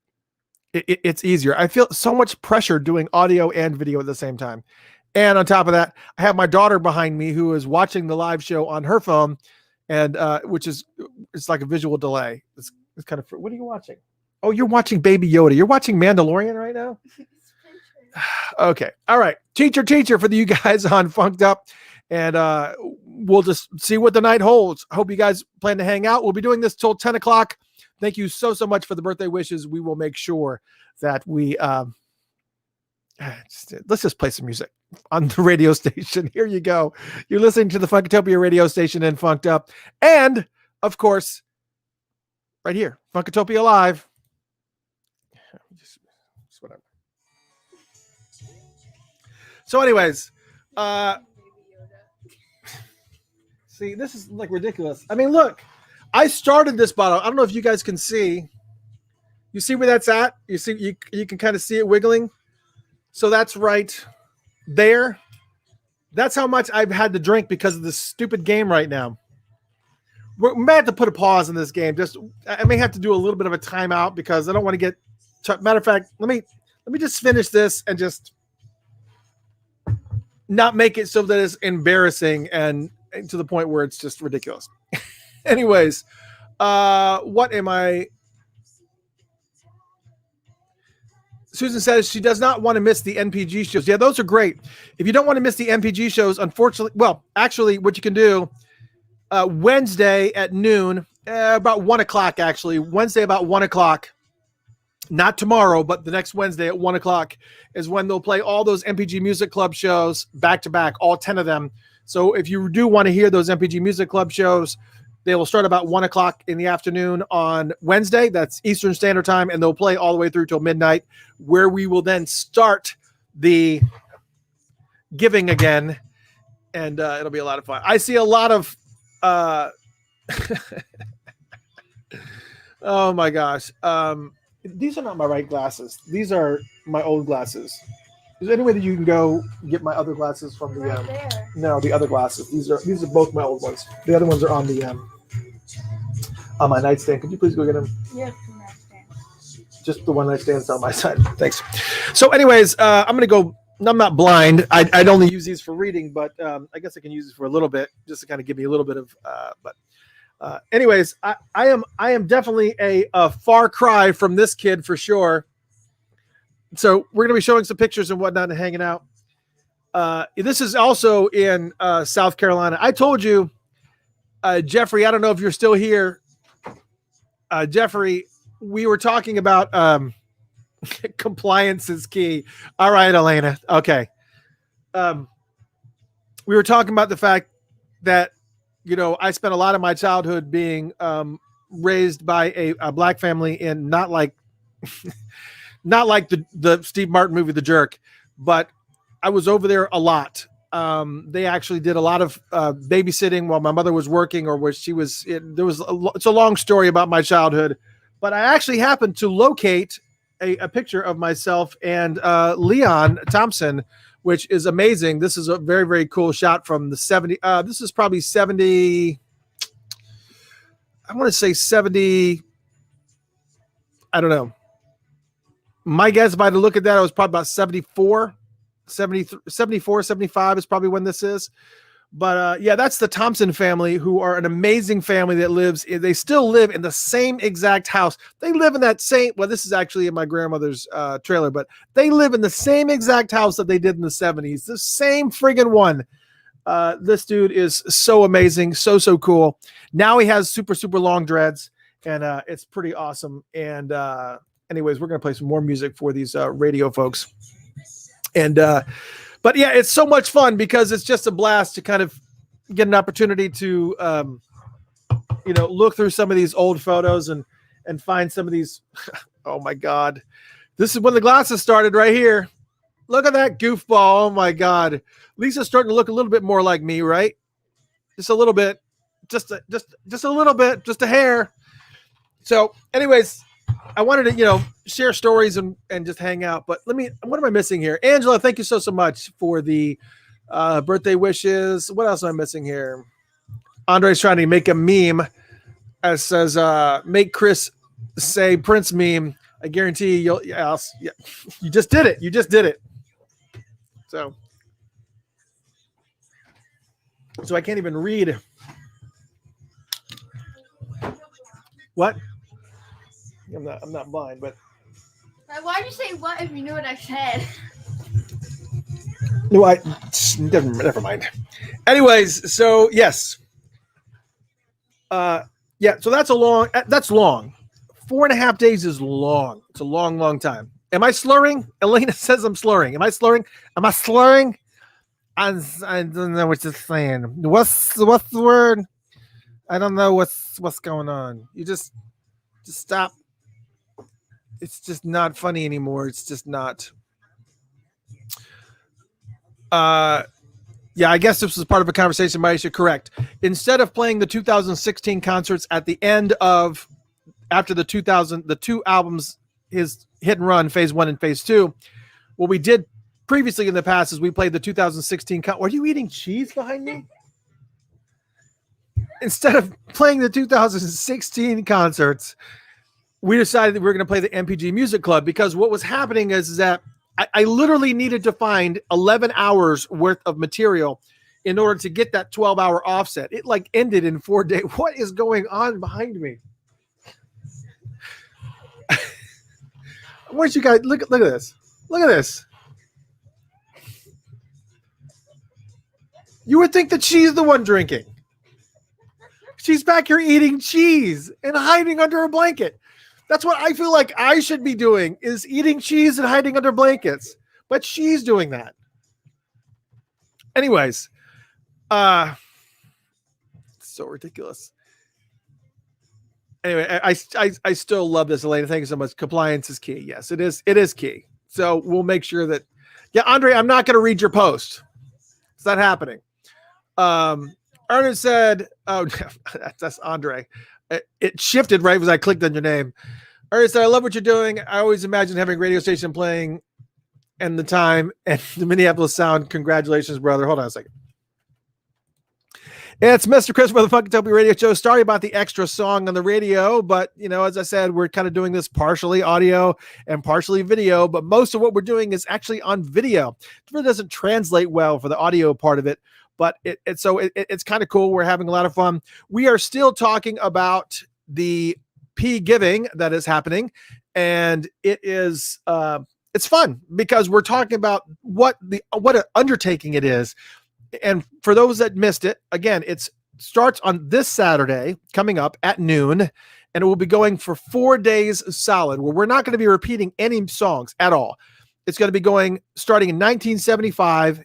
it's easier. I feel so much pressure doing audio and video at the same time. And on top of that, I have my daughter behind me who is watching the live show on her phone, and it's like a visual delay. It's kind of, what are you watching? Oh, you're watching Baby Yoda. You're watching Mandalorian right now? Okay. All right. Teacher, Teacher for you guys on Funked Up. And we'll just see what the night holds. I hope you guys plan to hang out. We'll be doing this till 10 o'clock. Thank you so much for the birthday wishes. We will make sure that we let's just play some music on the radio station. Here you go. You're listening to the Funkatopia radio station and Funked Up. And of course, right here, Funkatopia Live. Just whatever. So anyways, see, this is like ridiculous. I mean, look, I started this bottle. I don't know if you guys can see. You see where that's at? You see, you can kind of see it wiggling. So that's right there. That's how much I've had to drink because of this stupid game right now. We may have to put a pause in this game. I may have to do a little bit of a timeout because I don't want to get. Matter of fact, let me just finish this and just not make it so that it's embarrassing and to the point where it's just ridiculous. Anyways, what am I? Susan says she does not want to miss the NPG shows. Yeah, those are great. If you don't want to miss the NPG shows, unfortunately, well, actually, what you can do Wednesday at noon, about 1 o'clock, actually, Wednesday about 1 o'clock, not tomorrow, but the next Wednesday at 1 o'clock is when they'll play all those MPG Music Club shows back to back, all 10 of them. So if you do want to hear those MPG Music Club shows, they will start about 1 o'clock in the afternoon on Wednesday. That's Eastern Standard Time, and they'll play all the way through till midnight, where we will then start the giving again, and it'll be a lot of fun. I see a lot of oh my gosh. These are not my right glasses. These are my old glasses. Is there any way that you can go get my other glasses from the Right there. No, the other glasses. These are both my old ones. The other ones are on the on my nightstand. Could you please go get them? You have 2 nightstands. Just the one nightstand's on my side. Thanks. So anyways, I'm gonna go. I'm not blind. I'd only use these for reading, but I guess I can use it for a little bit, just to kind of give me a little bit of anyways, I am definitely a far cry from this kid for sure. So we're going to be showing some pictures and whatnot and hanging out. This is also in South Carolina. I told you, Jeffrey, I don't know if you're still here. Jeffrey, we were talking about compliance is key. All right, Elena. Okay. We were talking about the fact that, I spent a lot of my childhood being raised by a black family in not like the Steve Martin movie, The Jerk, but I was over there a lot. They actually did a lot of babysitting while my mother was working or where she was. It's a long story about my childhood, but I actually happened to locate a picture of myself and Leon Thompson, which is amazing. This is a very, very cool shot from the 70. This is probably 70. I want to say 70. I don't know. My guess by the look at that, it was probably about 74. 74, 75 is probably when this is. But yeah, that's the Thompson family, who are an amazing family that they still live in the same exact house. They live in that same, well, this is actually in my grandmother's trailer, but they live in the same exact house that they did in the 70s. The same friggin' one. This dude is so amazing. So cool. Now he has super long dreads, and it's pretty awesome. And anyways, we're going to play some more music for these radio folks. And, but yeah, it's so much fun because it's just a blast to kind of get an opportunity to, look through some of these old photos and find some of these. Oh my God. This is when the glasses started right here. Look at that goofball. Oh my God. Lisa's starting to look a little bit more like me, right? Just a little bit, just a little bit, just a hair. So anyways, I wanted to, share stories and just hang out, but what am I missing here? Angela, thank you so much for the birthday wishes. What else am I missing here? Andre's trying to make a meme that says, make Chris say Prince meme. I guarantee you just did it. You just did it. So I can't even read. What? I'm not blind, but why'd you say what if you knew what I said? No, never mind. Anyways, so yes. Yeah, so that's long. 4.5 days is long. It's a long time. Am I slurring? Elena says I'm slurring. Am I slurring? Am I slurring? I don't know what you're saying. What's the word? I don't know what's going on. You just stop. It's just not funny anymore. It's just not. Yeah, I guess this was part of a conversation. Maisha, correct. Instead of playing the 2016 concerts at the end of, after the 2 albums, his hit and run, phase 1 and phase 2, what we did previously in the past is we played the 2016. Are you eating cheese behind me? Instead of playing the 2016 concerts, we decided that we were going to play the MPG Music Club, because what was happening is that I literally needed to find 11 hours worth of material in order to get that 12-hour offset. It ended in 4 days. What is going on behind me? I want you guys look at this. Look at this. You would think that she's the one drinking. She's back here eating cheese and hiding under a blanket. That's what I feel like I should be doing, is eating cheese and hiding under blankets. But she's doing that. Anyways, so ridiculous. Anyway, I still love this, Elena. Thank you so much. Compliance is key. Yes, it is. It is key. So we'll make sure that. Yeah, Andre, I'm not going to read your post. It's not happening. Ernest said, "Oh, that's Andre." It shifted right as I clicked on your name. Ernest said, "I love what you're doing. I always imagine having a radio station playing and the time and the Minneapolis sound. Congratulations, brother." Hold on a second. It's Mr. Chris for the Funkatopia Radio Show. Sorry about the extra song on the radio, but as I said, we're kind of doing this partially audio and partially video, but most of what we're doing is actually on video. It really doesn't translate well for the audio part of it, but it's kind of cool. We're having a lot of fun. We are still talking about the P giving that is happening, and it is it's fun because we're talking about what an undertaking it is. And for those that missed it, again, it starts on this Saturday coming up at noon, and it will be going for 4 days solid, where we're not going to be repeating any songs at all. It's going to be going starting in 1975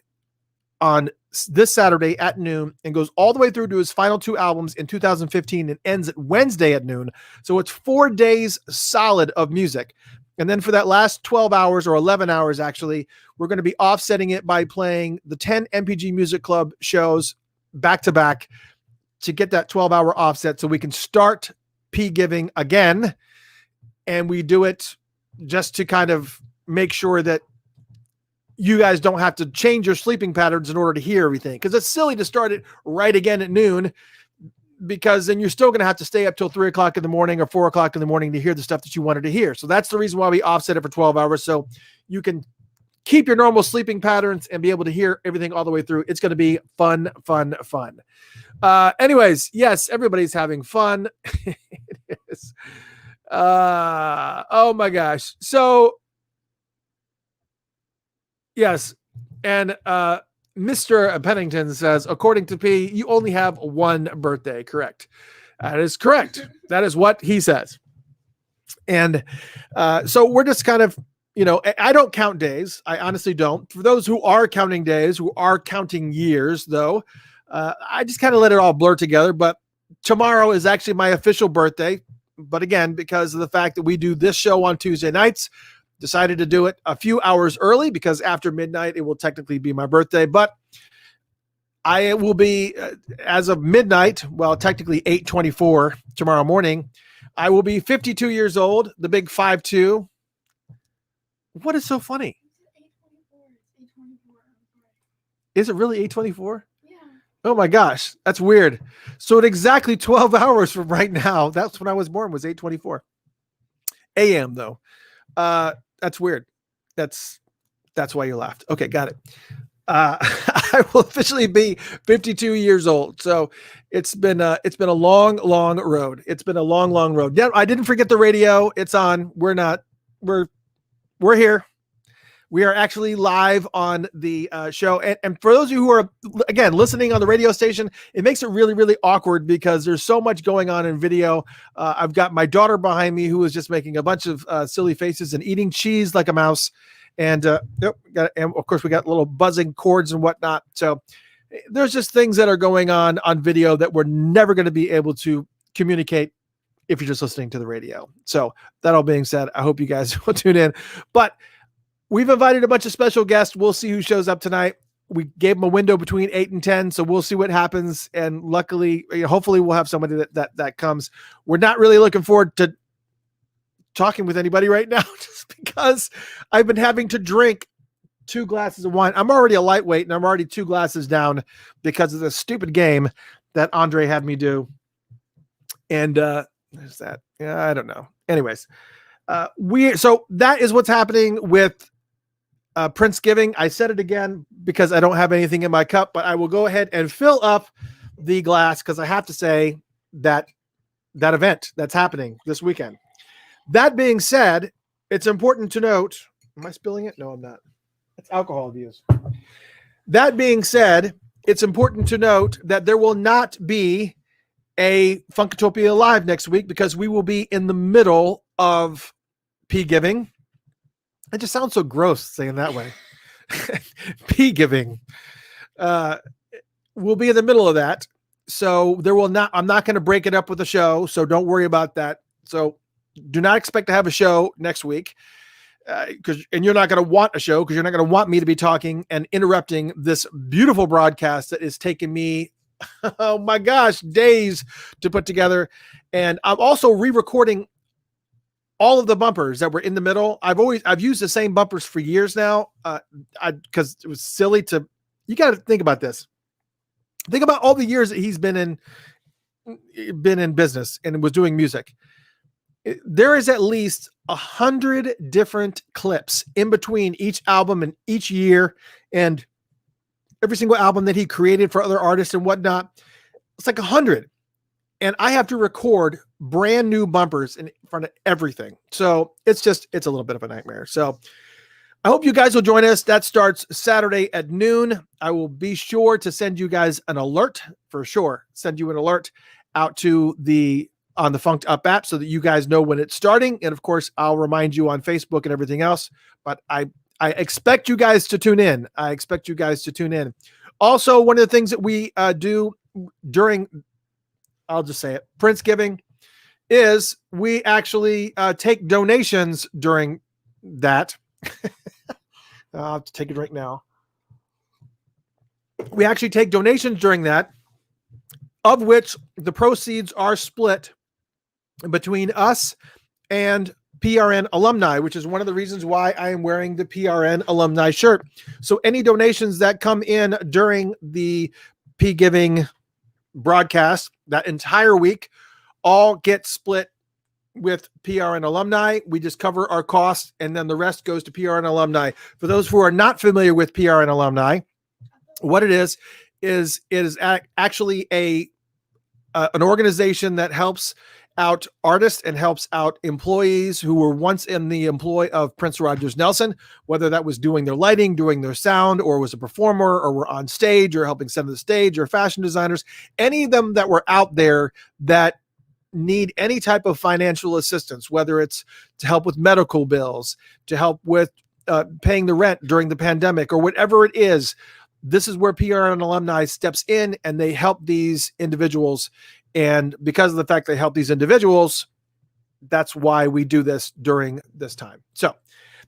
on this Saturday at noon and goes all the way through to his final 2 albums in 2015 and ends at Wednesday at noon. So it's 4 days solid of music. And then for that last 12 hours or 11 hours, actually, we're going to be offsetting it by playing the 10 MPG Music Club shows back to back to get that 12-hour offset so we can start P giving again. And we do it just to kind of make sure that you guys don't have to change your sleeping patterns in order to hear everything. Because it's silly to start it right again at noon, because then you're still going to have to stay up till 3 o'clock in the morning or 4 o'clock in the morning to hear the stuff that you wanted to hear. So that's the reason why we offset it for 12 hours. So you can keep your normal sleeping patterns and be able to hear everything all the way through. It's going to be fun. Anyways, yes, everybody's having fun. It is. Oh my gosh. So yes. And Mr. Pennington says, according to P, you only have one birthday. Correct. That is correct. That is what he says. And so we're just kind of, I don't count days. I honestly don't. For those who are counting days, who are counting years, though, I just kind of let it all blur together. But tomorrow is actually my official birthday. But again, because of the fact that we do this show on Tuesday nights, decided to do it a few hours early because after midnight, it will technically be my birthday. But I will be, as of midnight, well, technically 8:24 tomorrow morning, I will be 52 years old, the big 5'2". What is so funny? Is it really 8:24? Yeah. Oh my gosh, that's weird. So at exactly 12 hours from right now, that's when I was born, was 8:24 a.m. though. That's weird. That's why you laughed. Okay, got it. I will officially be 52 years old. So it's been a long road. It's been a long road. Yeah, I didn't forget the radio. It's on. We're here. We are actually live on the show. And for those of you who are, again, listening on the radio station, it makes it really awkward because there's so much going on in video. I've got my daughter behind me who is just making a bunch of silly faces and eating cheese like a mouse. And, and of course, we got little buzzing cords and whatnot. So there's just things that are going on video that we're never going to be able to communicate if you're just listening to the radio. So that all being said, I hope you guys will tune in. But we've invited a bunch of special guests. We'll see who shows up tonight. We gave them a window between 8 and 10, so we'll see what happens. And luckily, hopefully we'll have somebody that comes. We're not really looking forward to talking with anybody right now just because I've been having to drink 2 glasses of wine. I'm already a lightweight and I'm already 2 glasses down because of the stupid game that Andre had me do. And there's that. Yeah, I don't know. Anyways, so that is what's happening with Prince-giving. I said it again because I don't have anything in my cup, but I will go ahead and fill up the glass because I have to say that event that's happening this weekend. That being said, it's important to note, am I spilling it? No, I'm not. It's alcohol abuse. That being said, it's important to note that there will not be a Funkatopia Live next week because we will be in the middle of P-giving. It just sounds so gross saying that way. P-giving. We'll be in the middle of that. So I'm not going to break it up with a show. So don't worry about that. So do not expect to have a show next week. And you're not going to want a show because you're not going to want me to be talking and interrupting this beautiful broadcast that is taking me, oh my gosh, days to put together. And I'm also re-recording all of the bumpers that were in the middle. I've used the same bumpers for years now. Because it was silly you got to think about this. Think about all the years that he's been in business and was doing music. There is at least 100 different clips in between each album and each year, and every single album that he created for other artists and whatnot. It's like 100. And I have to record brand new bumpers in front of everything. So it's a little bit of a nightmare. So I hope you guys will join us. That starts Saturday at noon. I will be sure to send you guys an alert for sure. Send you an alert out on the Funked Up app so that you guys know when it's starting. And of course, I'll remind you on Facebook and everything else. But I expect you guys to tune in. Also, one of the things that we do during, I'll just say it, Prince-giving, is we actually take donations during that. I'll have to take a drink now. We actually take donations during that, of which the proceeds are split between us and PRN alumni, which is one of the reasons why I am wearing the PRN alumni shirt. So any donations that come in during the P-giving broadcast that entire week all get split with PRN alumni. We just cover our costs, and then the rest goes to PRN alumni. For those who are not familiar with PRN alumni, what it is actually an organization that helps out artists and helps out employees who were once in the employ of Prince Rogers Nelson, whether that was doing their lighting, doing their sound, or was a performer, or were on stage, or helping set the stage, or fashion designers, any of them that were out there that need any type of financial assistance, whether it's to help with medical bills, to help with paying the rent during the pandemic, or whatever it is. This is where PRN alumni steps in and they help these individuals. And because of the fact they help these individuals, that's why we do this during this time. So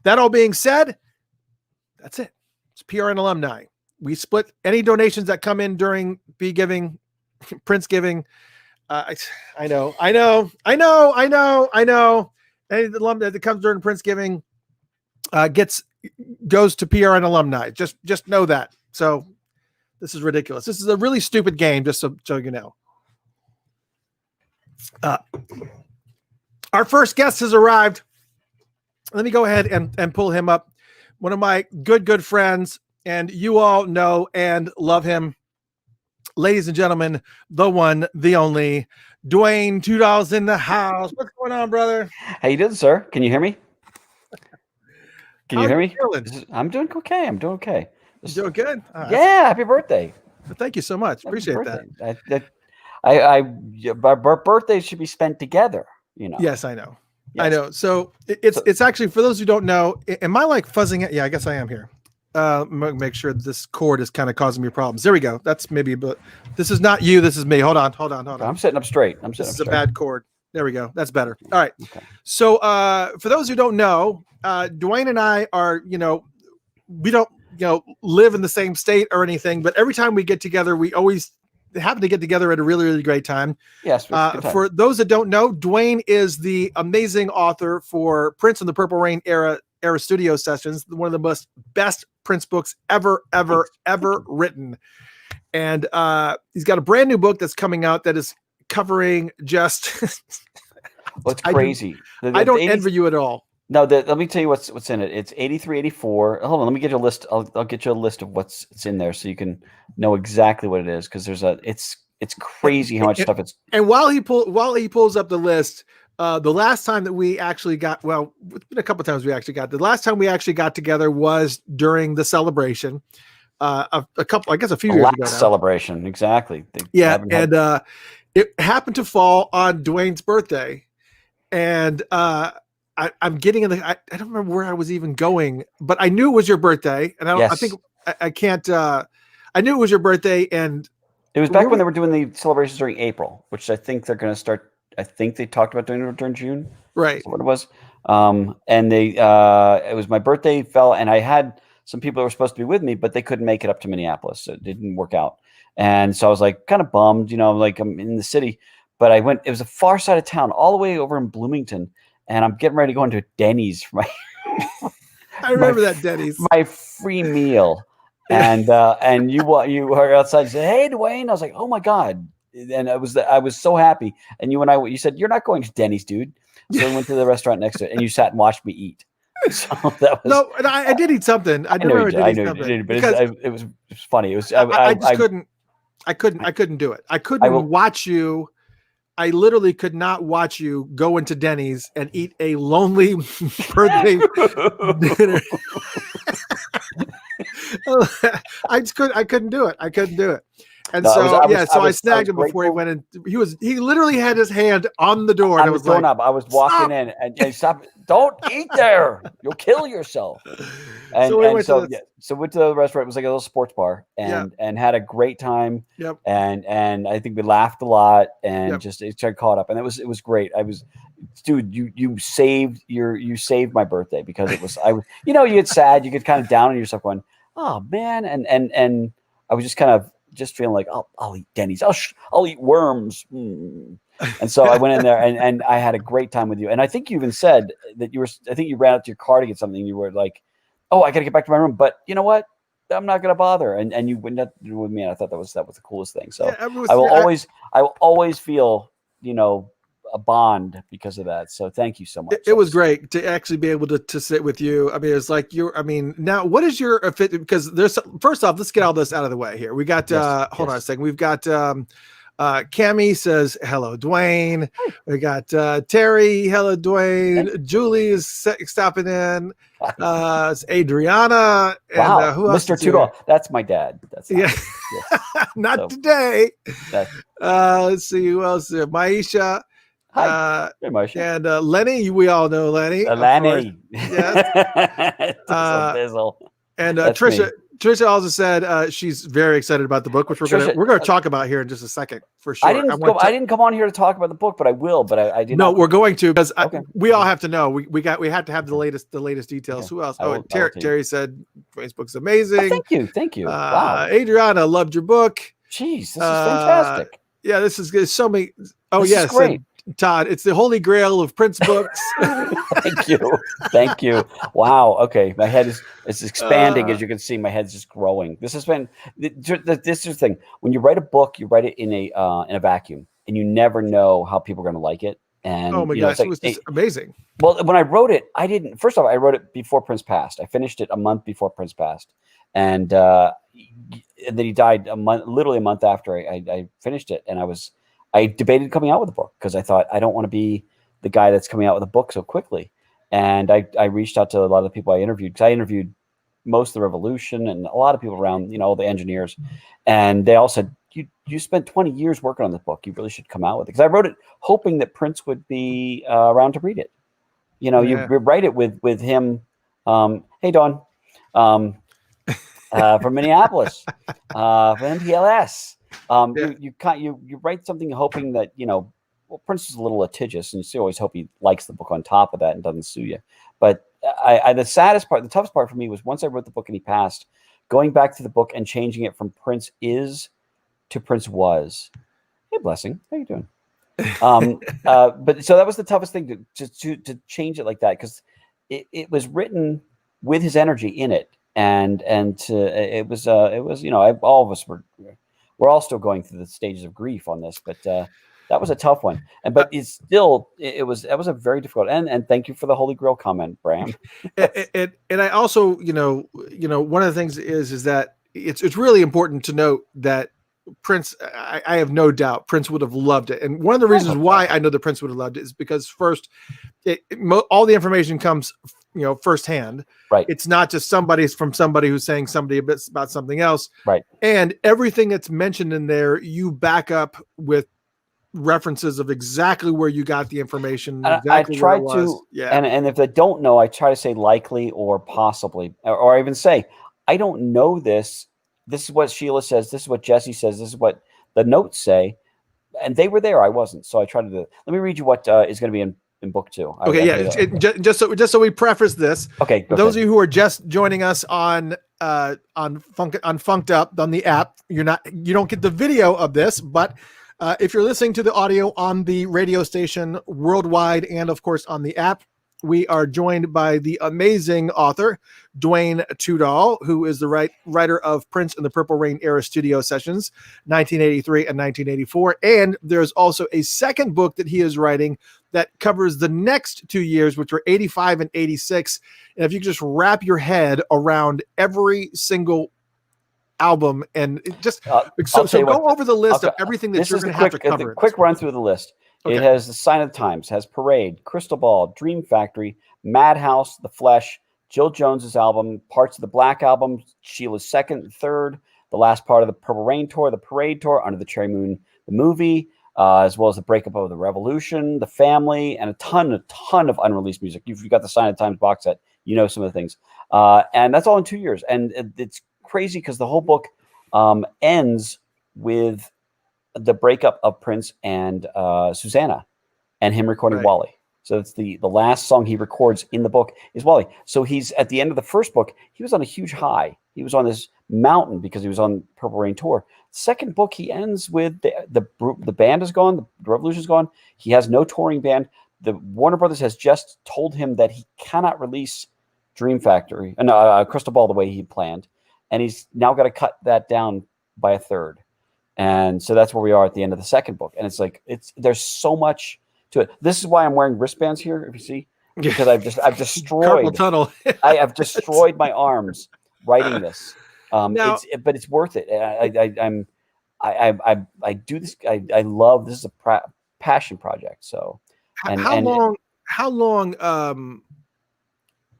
that all being said, that's it. It's PRN alumni. We split any donations that come in during Be Giving, Prince Giving. I know. Any alumni that comes during Prince Giving goes to PRN alumni. Just know that. So this is ridiculous. This is a really stupid game, just so you know. Our first guest has arrived. Let me go ahead and pull him up. One of my good friends, and you all know and love him. Ladies and gentlemen, the one, the only, Dwayne $2 in the house. What's going on, brother? How you doing, sir? Can you hear me? Can you hear me? Feeling? I'm doing okay. I'm doing okay. You doing good? Yeah, happy birthday. Thank you so much. Appreciate that. Our birthdays should be spent together, you know. Yes, I know. Yes. I know. So it's actually, for those who don't know, am I like fuzzing it? Yeah, I guess I am here. Make sure this cord is kind of causing me problems. There we go. That's maybe, but this is not you. This is me. Hold on. I'm sitting up straight. This is a bad cord. There we go. That's better. All right. Okay. So for those who don't know, Dwayne and I are, we don't, live in the same state or anything, but every time we get together, we always happen to get together at a really, really great time. Yes. For those that don't know, Dwayne is the amazing author for Prince and the Purple Rain era studio sessions, one of the best Prince books ever written. And he's got a brand new book that's coming out that is covering just well, it's crazy. I don't envy you at all. No, let me tell you what's in it. It's 83, 84. Hold on, let me get you a list. I'll get you a list of what's in there so you can know exactly what it is, because it's crazy how much stuff it's. And while he pulls up the list, the last time that we actually got, well, it's been a couple times we actually got. The last time we actually got together was during the celebration, a few years ago now. Celebration, exactly. And it happened to fall on Dwayne's birthday, and I'm getting in the. I don't remember where I was even going, but I knew it was your birthday, and I think I can't. I knew it was your birthday, and it was back when they were doing the celebrations during April, which I think they're going to start. I think they talked about doing it during June. Right. That's what it was. And it was my birthday fell, and I had some people that were supposed to be with me, but they couldn't make it up to Minneapolis. So it didn't work out. And so I was like kind of bummed, like I'm in the city, but I went, it was a far side of town, all the way over in Bloomington. And I'm getting ready to go into Denny's for my, I remember that Denny's, my free meal. And you were outside and said, "Hey, Dwayne." I was like, "Oh my God." And I was so happy. And you said, "You're not going to Denny's, dude." So we went to the restaurant next to it, and you sat and watched me eat. So that was no. I did eat something. I know you did, but it was funny. It was. I couldn't do it. I couldn't watch you. I literally could not watch you go into Denny's and eat a lonely birthday dinner. I couldn't do it. And I snagged him before he went in. He literally had his hand on the door. I was walking in and stop. Don't eat there. You'll kill yourself. And so went to the restaurant. It was like a little sports bar, and had a great time. Yep. And I think we laughed a lot, and just caught up. And it was great. Dude, you saved my birthday, because you get sad, you get kind of down on yourself going, oh man. And I was just kind of feeling like, I'll eat Denny's. I'll eat worms. And so I went in there and I had a great time with you. And I think you even said that I think you ran out to your car to get something. You were like, oh, I got to get back to my room. But you know what? I'm not going to bother. And you went with me. And I thought that was the coolest thing. So I will always feel, a bond because of that. So thank you so much. It was great to actually be able to sit with you. I mean, it's like now what is your because there's first off, let's get all this out of the way here. We got hold on a second. We've got Cami says hello, Dwayne. We got Terry, hello, Dwayne. Julie is stopping in. It's Adriana. Wow, and who else? Mr. Tudor. That's my dad. That's not, yeah. Not today. Let's see who else. Maisha. Hi. Hey, Maisha. And Lenny, we all know Lenny. Lenny. Yes. And Trisha. Trisha also said she's very excited about the book, which we're gonna talk about here in just a second for sure. I didn't come on here to talk about the book, but I will. But I did. No, we're going to because we all have to know. We have to have the latest details. Okay. Who else? Terry said Facebook's amazing. Oh, thank you. Wow. Adriana loved your book. Jeez, this is fantastic. Yeah, this is so many. Oh this yes, is great. Todd, it's the holy grail of Prince books. Thank you. Wow. Okay, my head is expanding as you can see. My head's just growing. This has been this is the thing. When you write a book, you write it in a vacuum, and you never know how people are going to like it. And oh my gosh, it was just amazing. Well, when I wrote it, I didn't. First off, I wrote it before Prince passed. I finished it a month before Prince passed, and then he died literally a month after I finished it, and I debated coming out with a book because I thought I don't want to be the guy that's coming out with a book so quickly. And I reached out to a lot of the people I interviewed because I interviewed most of the Revolution and a lot of people around, all the engineers. And they all said, you spent 20 years working on this book. You really should come out with it. Because I wrote it hoping that Prince would be around to read it. You write it with him. Hey, Don, from Minneapolis, from MPLS. You write something hoping that Prince is a little litigious, and you always hope he likes the book on top of that and doesn't sue you. But the toughest part for me was once I wrote the book and he passed, going back to the book and changing it from Prince is to Prince was. Hey, Blessing, how you doing? But so that was the toughest thing to change it like that because it was written with his energy in it, and it was all of us we're all still going through the stages of grief on this, but that was a tough one. But that was a very difficult. And thank you for the Holy Grail comment, Bram. and I also, one of the things is that it's really important to note that Prince, I have no doubt Prince would have loved it. And one of the reasons why I know that Prince would have loved it is because first, all the information comes, firsthand. Right. It's not just somebody who's saying somebody a bit about something else. Right. And everything that's mentioned in there, you back up with references of exactly where you got the information. Exactly I try to, and if they don't know, I try to say likely or possibly, or even say, I don't know this. This is what Sheila says. This is what Jesse says. This is what the notes say. And they were there. I wasn't. So I tried to do it. Let me read you what is going to be in book 2. Okay. Just so we preface this. Okay. Those of you who are just joining us on Funked Up on the app, you don't get the video of this, but if you're listening to the audio on the radio station worldwide and of course on the app, we are joined by the amazing author, Dwayne Tudor, who is the writer of Prince and the Purple Rain Era Studio Sessions, 1983 and 1984. And there's also a second book that he is writing that covers the next 2 years, which were 85 and 86. And if you could just wrap your head around every single album and just so go over the list of everything that you're going to have to cover. Quick run through the list. Okay. It has the Sign of the Times, has Parade, Crystal Ball, Dream Factory, Madhouse, The Flesh, Jill Jones's album, parts of the Black Album, Sheila's second and third, the last part of the Purple Rain tour, the Parade tour, Under the Cherry Moon, the movie, as well as the breakup of the Revolution, the Family, and a ton of unreleased music. You've got the Sign of the Times box set, some of the things, and that's all in 2 years. And it's crazy because the whole book ends with the breakup of Prince and Susanna and him recording Wally. So it's the last song he records in the book is Wally. So he's at the end of the first book, he was on a huge high. He was on this mountain because he was on Purple Rain tour. Second book, he ends with the band is gone. The Revolution's gone. He has no touring band. The Warner Brothers has just told him that he cannot release Dream Factory and Crystal Ball the way he planned. And he's now got to cut that down by a third. And so that's where we are at the end of the second book. And it's like, there's so much to it. This is why I'm wearing wristbands here. If you see, because I've Carpal destroyed. tunnel. I have destroyed my arms writing this. Now- But it's worth it. I do this. I love this is a passion project. So, How long?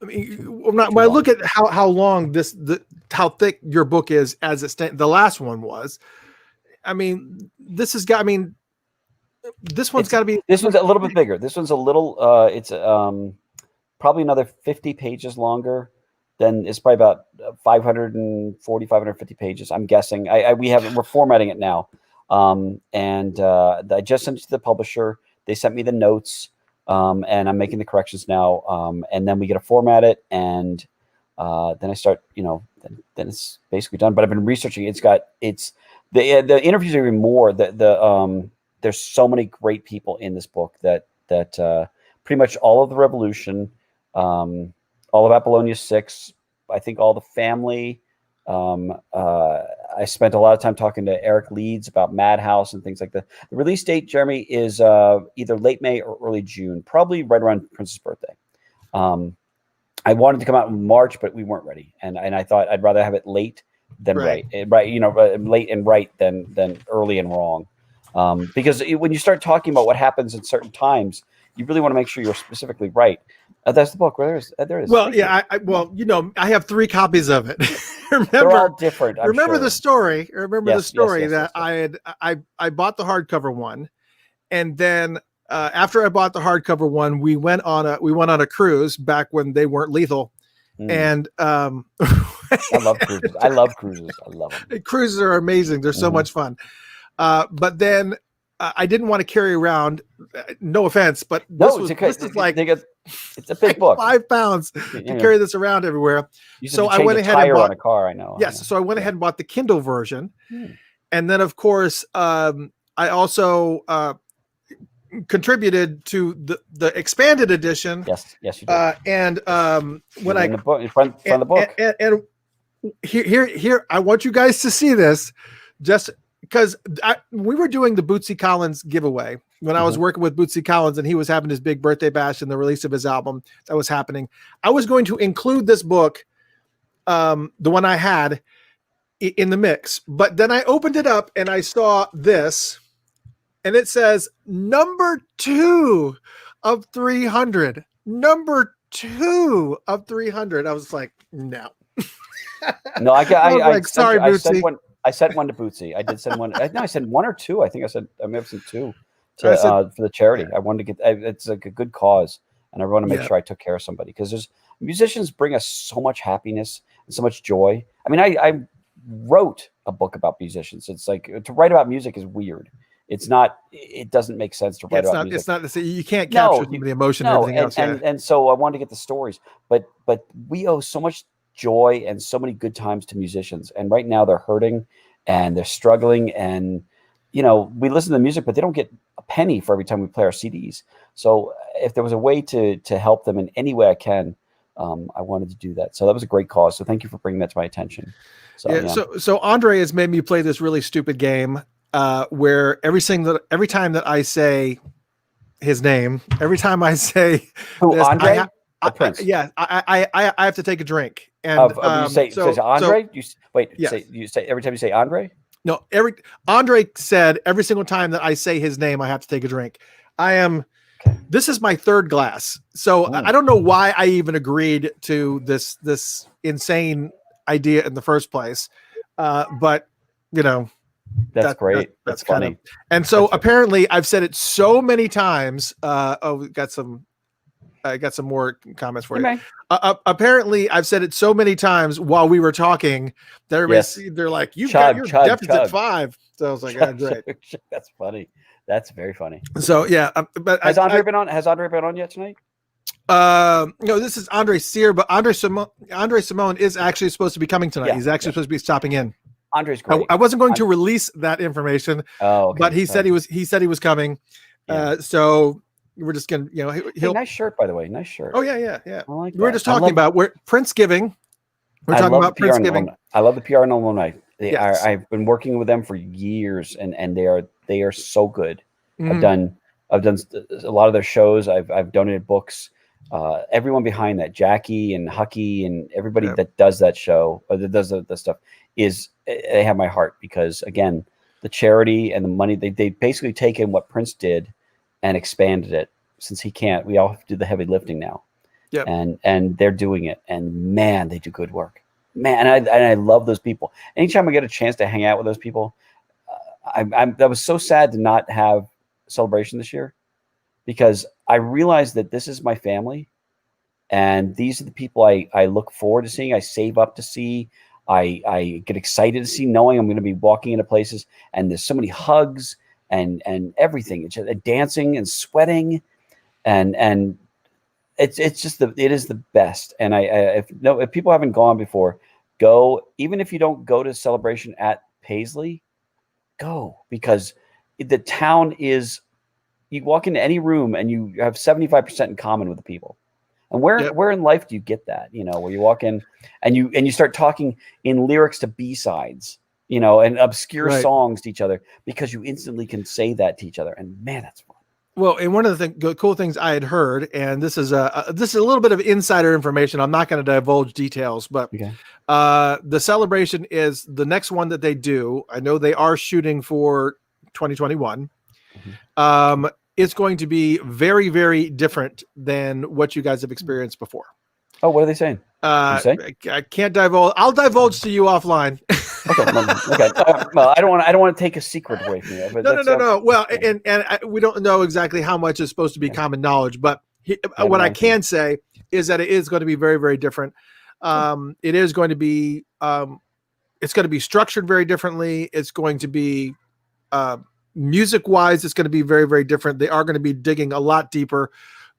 I mean, when I look at how long how thick your book is as it stands, the last one was. I mean, this has got. I mean, this one's got to be. This one's a little bit bigger. This one's a little. It's probably another 50 pages longer. Then it's probably about 540, 550 pages. I'm guessing. We're formatting it now, and I just sent it to the publisher. They sent me the notes. And I'm making the corrections now. And then we get to format it, and then I start, then it's basically done. But I've been researching. It's the interviews are even more. There's so many great people in this book that pretty much all of the Revolution, all of Apollonia 6, I think all the family. I spent a lot of time talking to Eric Leeds about Madhouse and things like that. The release date, Jeremy, is either late May or early June, probably right around Prince's birthday. I wanted to come out in March, but we weren't ready, and I thought I'd rather have it late than right. Late and right than early and wrong, because when you start talking about what happens in certain times, you really want to make sure you're specifically right. That's the book. There is. Well, yeah. I have 3 copies of it. They're all different. Remember the story. Remember the story that yes. I bought the hardcover one, and then after I bought the hardcover one, we went on a cruise back when they weren't lethal, and I love cruises. I love them. Cruises are amazing. They're so much fun. But then I didn't want to carry around. No offense, but this is like it's a big book. 5 pounds to carry this around everywhere. So I went ahead and bought on a car. I know. Yes, so I went ahead and bought the Kindle version, and then of course I also contributed to the expanded edition. Yes, you did. And when in the book, in front of the book, and here, I want you guys to see this, just because we were doing the Bootsy Collins giveaway when I was working with Bootsy Collins, and he was having his big birthday bash and the release of his album that was happening. I was going to include this book, the one I had, in the mix, but then I opened it up and I saw this, and it says number 2 of 300. Number 2 of 300. I was like, no. No, sorry, Bootsy. I sent one to Bootsy. I did send one. I sent 1 or 2. I think I may have sent 2 for the charity. I wanted to get. It's like a good cause, and I want to make sure I took care of somebody, because musicians bring us so much happiness and so much joy. I mean, I wrote a book about musicians. It's like, to write about music is weird. It's not. It doesn't make sense to write about music. It's not. You can't capture the emotion and everything else. And so I wanted to get the stories, but we owe so much joy and so many good times to musicians, and right now they're hurting and they're struggling, and we listen to the music, but they don't get a penny for every time we play our CDs. So if there was a way to help them in any way I can, I wanted to do that. So that was a great cause. So thank you for bringing that to my attention. So Andre has made me play this really stupid game where every time that I say his name, every time I say Andre, Prince. I have to take a drink. And you say Andre. You say every time you say Andre. No, Andre said every single time that I say his name, I have to take a drink. This is my 3rd glass, so I don't know why I even agreed to this insane idea in the first place. But that's great. That's funny. And so apparently, I've said it so many times. I got some more comments for you. Apparently, I've said it so many times while we were talking that they're like, "You've got your deficit 5." So I was like, "Great." That's funny. That's very funny. So yeah, but has Andre been on? Has Andre been on yet tonight? No, this is Andre Sear, but Andre Simone is actually supposed to be coming tonight. He's actually supposed to be stopping in. Andre's great. I wasn't going to release that information, but he said he was coming. So we're just gonna, nice shirt, by the way. Nice shirt. Oh yeah. I like we're just talking about Prince Giving. We're talking about Prince Giving. I love the PR and alumni. I've been working with them for years, and they are so good. I've done I've done a lot of their shows. I've donated books. Everyone behind that, Jackie and Hucky and everybody that does that show, or that does the stuff, they have my heart, because again, the charity and the money, they basically taken what Prince did and expanded it. Since he can't, we all have to do the heavy lifting now. Yep. And they're doing it, and man, they do good work. Man, and I love those people. Anytime I get a chance to hang out with those people, I was so sad to not have Celebration this year, because I realized that this is my family, and these are the people I look forward to seeing. I save up to see. I get excited to see, knowing I'm going to be walking into places, and there's so many hugs and everything. It's just dancing and sweating, and it's just it is the best. And if people haven't gone before, go. Even if you don't go to Celebration at Paisley, go, because the town is. You walk into any room and you have 75% in common with the people. And where in life do you get that? You know, where you walk in and you start talking in lyrics to B-sides, you know, and obscure songs to each other, because you instantly can say that to each other. And man, that's fun. Well, and one of the cool things I had heard, and this is a little bit of insider information. I'm not going to divulge details, but the Celebration is the next one that they do. I know they are shooting for 2021. Mm-hmm. It's going to be very, very different than what you guys have experienced before. Oh, what are they saying? I can't divulge. I'll divulge to you offline. Okay. Well, I don't want to take a secret away from you. But no. Well, and we don't know exactly how much is supposed to be common knowledge, but what I can say is that it is going to be very, very different. It is going to be. It's going to be structured very differently. It's going to be. Music wise, it's going to be very, very different. They are going to be digging a lot deeper.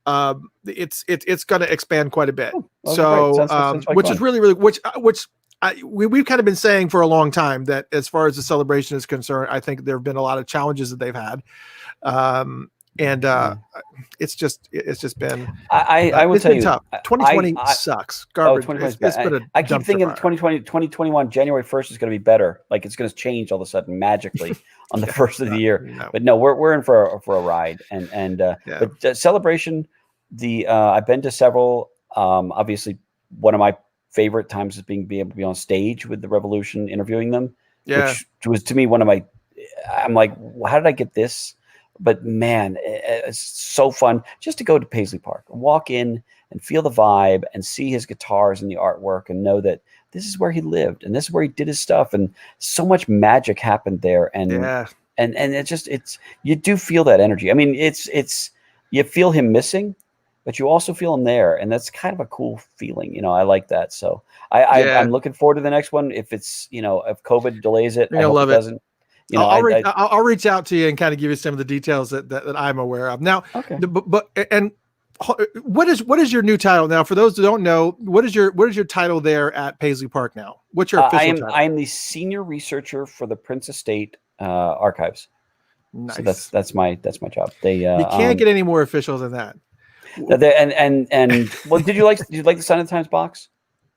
It's going to expand quite a bit. Oh, so, sounds which fun. is really, really, we've kind of been saying for a long time that as far as the Celebration is concerned, I think there have been a lot of challenges that they've had. It's just been. I will tell you, tough. 2020 sucks. Garbage. 2020 I keep thinking 2021 January 1st is going to be better. Like it's going to change all of a sudden magically on the first of the year. No. But no, we're in for a ride. But Celebration, I've been to several. Obviously, one of my favorite times is being able to be on stage with the Revolution, interviewing them. Yeah. Which was to me one of my. I'm like, how did I get this? But man, it's so fun just to go to Paisley Park and walk in and feel the vibe and see his guitars and the artwork and know that this is where he lived and this is where he did his stuff. And so much magic happened there. And it's you do feel that energy. I mean, it's you feel him missing, but you also feel him there. And that's kind of a cool feeling. You know, I like that. So I'm looking forward to the next one. If it's, you know, if COVID delays it, I hope it doesn't. You know, I'll reach out to you and kind of give you some of the details that I'm aware of now. Okay. But what is your new title now? For those who don't know, what is your title there at Paisley Park now? What's your official title? I am the senior researcher for the Prince Estate Archives. Nice. So that's my job. You can't get any more official than that. And well, did you like the Sign of the Times box?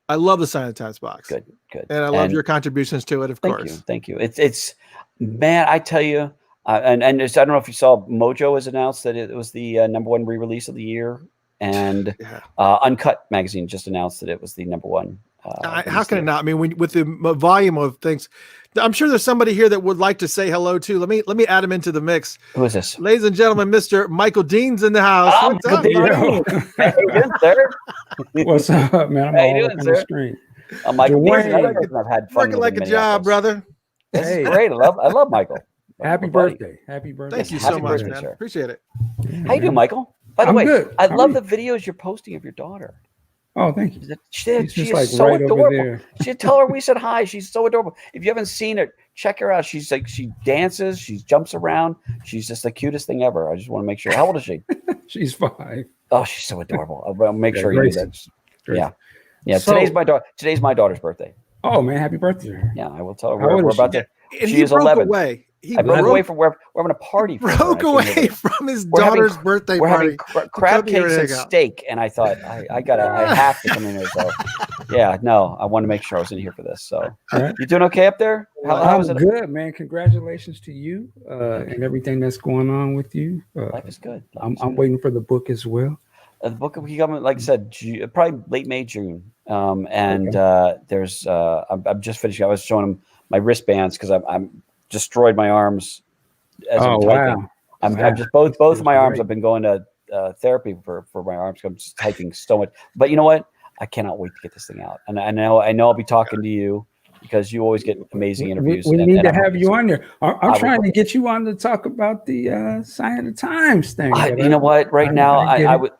I love the Sign of the Times box. Good. And I love your contributions to it, of course. Thank you. It's man, I tell you, and I don't know if you saw, Mojo has announced that it was the #1 re-release of the year, and Uncut magazine just announced that it was the #1. How can it not? I mean, with the volume of things, I'm sure there's somebody here that would like to say hello too. Let me add him into the mix. Who is this? Ladies and gentlemen, Mr. Michael Dean's in the house. What's up, Hey, how you doing, sir? What's up, man? I'm How you all doing, up on sir? the street. Michael Dwayne. Dean's another person I've had fun Working with like in a many job, episodes. brother. This is great. I love Michael. Happy My buddy. birthday. Happy birthday. Thank you Happy so much, birthday, man. sir. Appreciate it. How you doing, Michael? By the I'm way, good. I How love are the videos you're posting of your daughter. Oh, thank you. She She's is just like so right over adorable. there. She tell her we said hi. She's so adorable. If you haven't seen it, check her out. She's like, she dances, she jumps around. She's just the cutest thing ever. I just want to make sure. How old is she? She's 5. Oh, she's so adorable. I'll make sure you do that. Gracie. Yeah. So- Today's my daughter's birthday. Oh man, happy birthday. Yeah, I will tell her. How old We're is about she? to. And She he is broke 11. away. he I broke broke away from we're having a party. For her, and I broke came away over. from his We're having daughter's cr- birthday We're party. having crab come here cakes and and hang out. steak, and I thought I have to come in here. So, yeah, no, I want to make sure I was in here for this. So, Right. you doing okay up there? How is I'm it? good, man. Congratulations to you and everything that's going on with you. Life is good. I'm waiting for the book as well. The book will be coming, like I said, probably late May, June. There's I'm just finishing. I was showing him my wristbands because I'm destroyed my arms as I'm typing. Wow. I'm just both of my arms. Great. I've been going to therapy for my arms. I'm just typing so much. But you know what? I cannot wait to get this thing out. And I know I'll be talking to you because you always get amazing interviews. We and need to I hope have you on there. I'm would trying love to get you on to talk about the Sign of the Times thing. you know what? Right now, I get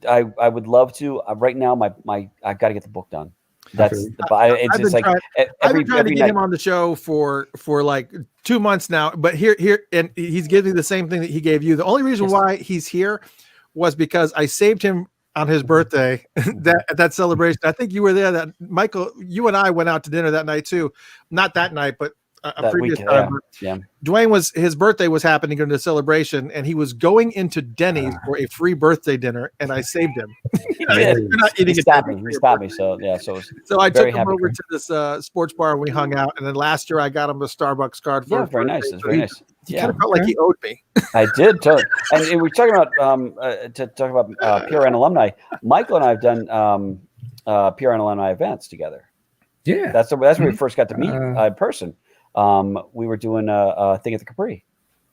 I would love to. Right now, my I've got to get the book done. That's it's just like I've been trying to every get night. him on the show for like 2 months now, but here and he's giving the same thing that he gave you. The only reason why he's here was because I saved him on his birthday that celebration. I think you were there. That Michael, you and I went out to dinner that night too. Not that night, but a previous time. Yeah. Dwayne his birthday was happening during the celebration, and he was going into Denny's for a free birthday dinner, and I saved him. He stopped me. So yeah. So I very took him happy over for to this sports bar and we hung out. And then last year I got him a Starbucks card for yeah, his very birthday. nice. It's So very nice. He kind of felt like he owed me. I did totally. And we're talking about to talk about PRN alumni. Michael and I have done PRN alumni events together. Yeah. That's where we first got to meet in person. We were doing a thing at the Capri.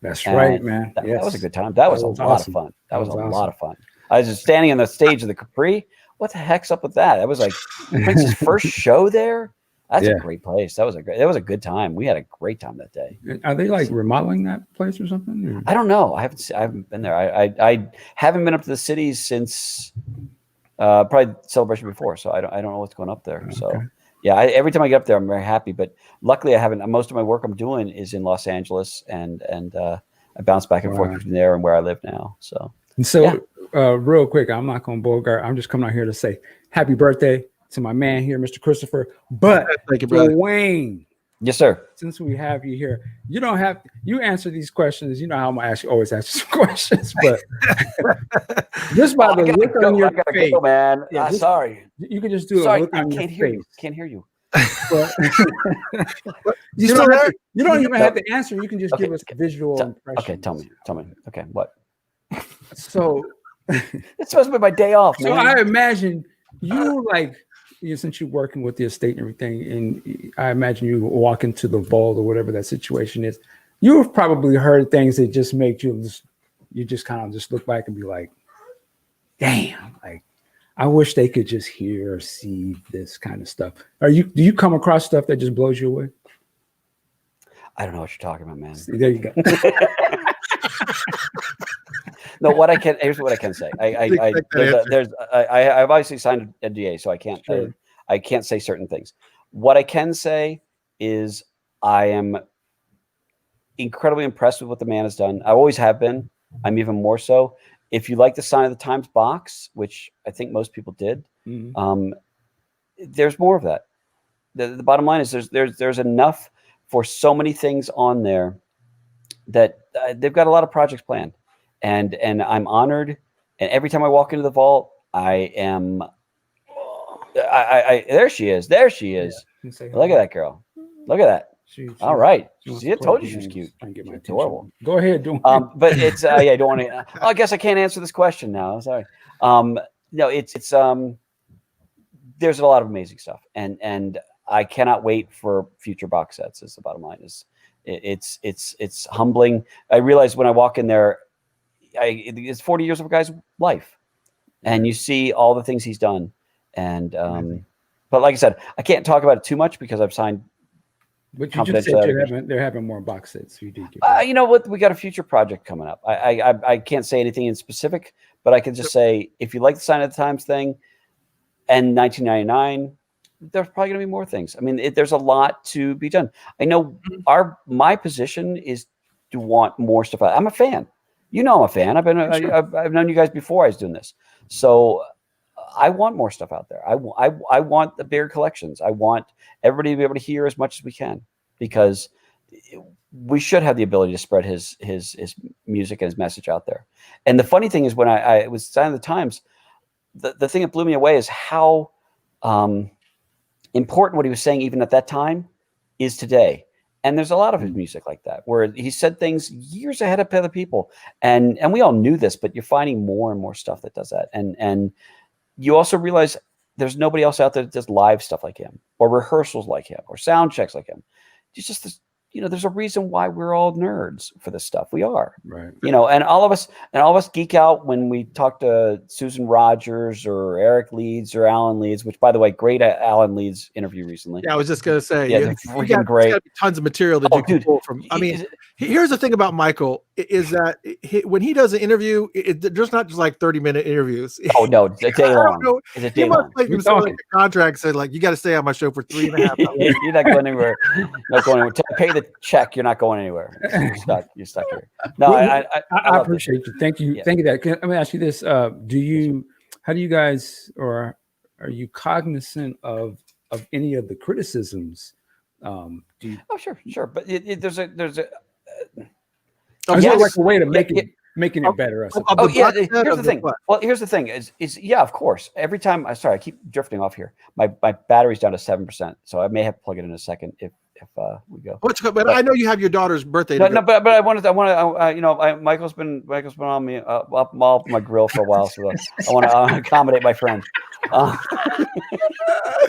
That's And right, man. That Yes. was a good time. That was a lot awesome. of fun. That was a awesome. lot of fun. I was just standing on the stage of the Capri. What the heck's up with that? That was like Prince's first show there. That's a great place. That was a good time. We had a great time that day. Are they like remodeling that place or something? Or? I don't know. I haven't been there. I haven't been up to the cities since probably Celebration before. So I don't know what's going up there. So yeah, every time I get up there, I'm very happy. But luckily, I haven't. Most of my work I'm doing is in Los Angeles, and I bounce back and forth between there and where I live now. So real quick, I'm not going to bogart. I'm just coming out here to say happy birthday to my man here, Mr. Christopher. But Thank you, brother. Dwayne, yes, sir. since we have you here, you answer these questions. You know how I'm gonna always ask you some questions, but just by the look on your face, man. Yeah, Sorry. you can just do a Sorry, look I on can't your hear face. you. Can't hear you. But You still there? you don't even have to answer. You can just give us visual impressions. Okay, tell me. Okay, what? So, It's supposed to be my day off, so man. I imagine you since you're working with the estate and everything, and I imagine you walk into the vault or whatever that situation is. You've probably heard things that just make you just kind of just look back and be like, damn, like I wish they could just hear or see this kind of stuff. Do you come across stuff that just blows you away? I don't know what you're talking about, man. See, there you go. No, here's what I can say. I've obviously signed an NDA, so I can't I can't say certain things. What I can say is I am incredibly impressed with what the man has done. I always have been. I'm even more so. If you like the Sign of the Times box, which I think most people did, there's more of that. The bottom line is there's enough for so many things on there that they've got a lot of projects planned, and I'm honored. And every time I walk into the vault, I am. There she is. There she is. Yeah. Look at that girl. Look at that. All right. See, I told you she was cute. She's adorable. Go ahead, do but it's I don't want to. I guess I can't answer this question now. Sorry. No, it's there's a lot of amazing stuff, and I cannot wait for future box sets. Is the bottom line. It's humbling. I realize when I walk in there, it's 40 years of a guy's life, and you see all the things he's done, and but like I said, I can't talk about it too much because I've signed. But you just said they're having more box sets. You did. You know what? We got a future project coming up. I can't say anything in specific, but I can just say if you like the Sign of the Times thing and 1999, there's probably going to be more things. I mean, there's a lot to be done. I know my position is to want more stuff. I'm a fan. You know, I'm a fan. I've known you guys before I was doing this, so I want more stuff out there. I want the bigger collections. I want everybody to be able to hear as much as we can, because we should have the ability to spread his music and his message out there. And the funny thing is, when I was signing the Times, the thing that blew me away is how important what he was saying, even at that time, is today. And there's a lot of his music like that, where he said things years ahead of other people. And we all knew this, but you're finding more and more stuff that does that. And you also realize there's nobody else out there that does live stuff like him, or rehearsals like him, or sound checks like him. It's just this, there's a reason why we're all nerds for this stuff. We are, right? And all of us geek out when we talk to Susan Rogers or Eric Leeds or Alan Leeds, which, by the way, great Alan Leeds interview recently. Yeah, I was just gonna say, yeah, you great. Got tons of material that you can pull from. I mean, here's the thing about Michael is that when he does an interview, there's not just like 30-minute interviews. Oh no, it's a day long. It's a day long. Like a contract said, like, you got to stay on my show for 3.5 hours. You're not going anywhere. Not going anywhere. Pay the check. You're not going anywhere. You're stuck here. No, I appreciate you. Thank you. Yeah. Thank you. Let me ask you this: how do you guys, or are you cognizant of any of the criticisms? Oh, sure. But there's a. Is there like a way to making it better? Here's the thing. Well, here's the thing: is yeah, of course. Every time, I keep drifting off here. My battery's down to 7%, so I may have to plug it in a second if we go. But I know you have your daughter's birthday. No, but I want to. Michael's been on me up my grill for a while, so I want to accommodate my friend.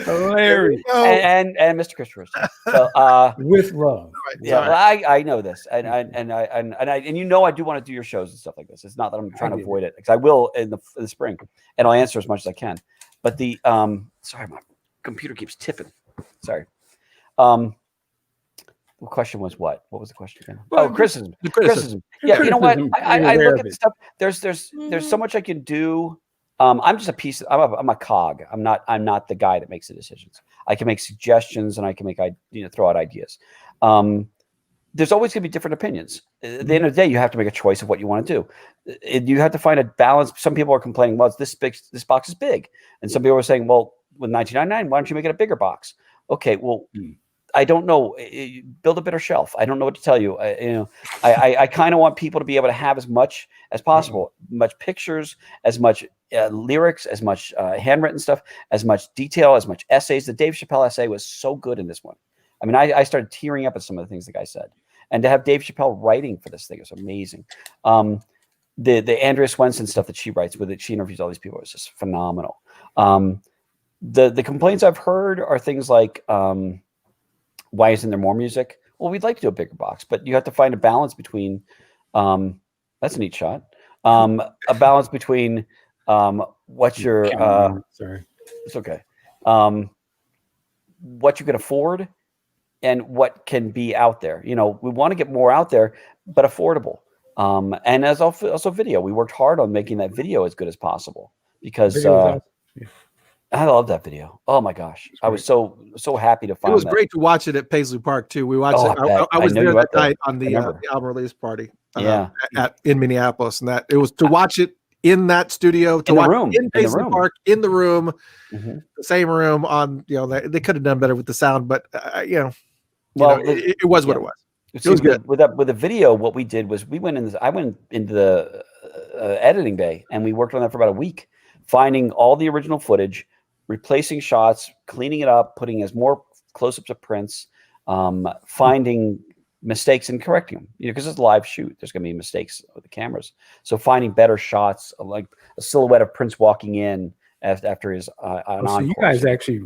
Hilarious. And Mr. Christopher. So with love. Yeah, I know this, and I do want to do your shows and stuff like this. It's not that I'm trying to avoid it, because I will in the spring, and I'll answer as much as I can. But sorry, my computer keeps tipping. Sorry. The question was what? What was the question again? Well, criticism. Yeah, you know what? I look at the stuff. There's so much I can do. I'm just a piece. I'm a cog. I'm not the guy that makes the decisions. I can make suggestions, and I can throw out ideas. There's always going to be different opinions. At the end of the day, you have to make a choice of what you want to do. You have to find a balance. Some people are complaining, well, this box is big, and some people are saying, well, with $19.99, why don't you make it a bigger box? Okay, well. I don't know. Build a better shelf. I don't know what to tell you. I kind of want people to be able to have as much as possible, much pictures, as much lyrics, as much handwritten stuff, as much detail, as much essays. The Dave Chappelle essay was so good in this one. I mean, I started tearing up at some of the things the guy said, and to have Dave Chappelle writing for this thing is amazing. The Andrea Swenson stuff that she writes with it, she interviews all these people, is just phenomenal. The complaints I've heard are things like. Why isn't there more music? Well, we'd like to do a bigger box, but you have to find a balance between. That's a neat shot. A balance between what your. Sorry, it's okay. What you can afford, and what can be out there. We want to get more out there, but affordable. And as also video, we worked hard on making that video as good as possible, because. I love that video. Oh my gosh, I was so happy to find. It was great to watch it at Paisley Park too. We watched it. I was there that night on the album release party. In Minneapolis, and that it was to watch it in that studio, to watch it in Paisley Park, in the room, the same room. On they could have done better with the sound, but it was what it was. It was good. With the video, what we did was I went into the editing bay, and we worked on that for about a week, finding all the original footage. Replacing shots, cleaning it up, putting as more close-ups of Prince, finding mistakes and correcting them. Because it's a live shoot, there's going to be mistakes with the cameras. So finding better shots, like a silhouette of Prince walking in after his so you guys actually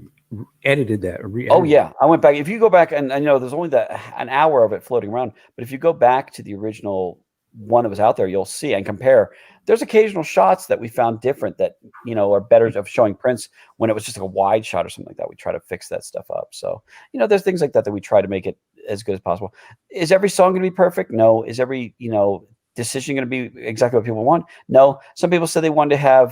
edited that? Oh yeah, I went back. If you go back, and there's only an hour of it floating around, but if you go back to the original one that was out there, you'll see and compare. There's occasional shots that we found different that are better of showing Prince when it was just like a wide shot or something like that. We try to fix that stuff up. So there's things like that we try to make it as good as possible. Is every song going to be perfect? No. Is every decision going to be exactly what people want? No. Some people said they wanted to have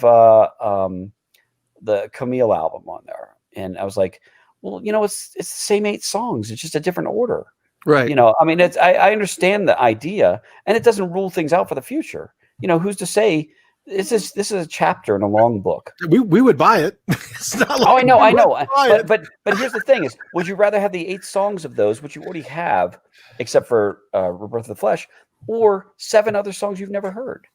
the Camille album on there, and I was like, well, it's the same 8 songs. It's just a different order. Right. I mean, I understand the idea, and it doesn't rule things out for the future. Who's to say this is a chapter in a long book. We would buy it. It's not like Oh, I know. we would buy it. But here's the thing: is would you rather have the 8 songs of those, which you already have, except for Rebirth of the Flesh, or 7 other songs you've never heard?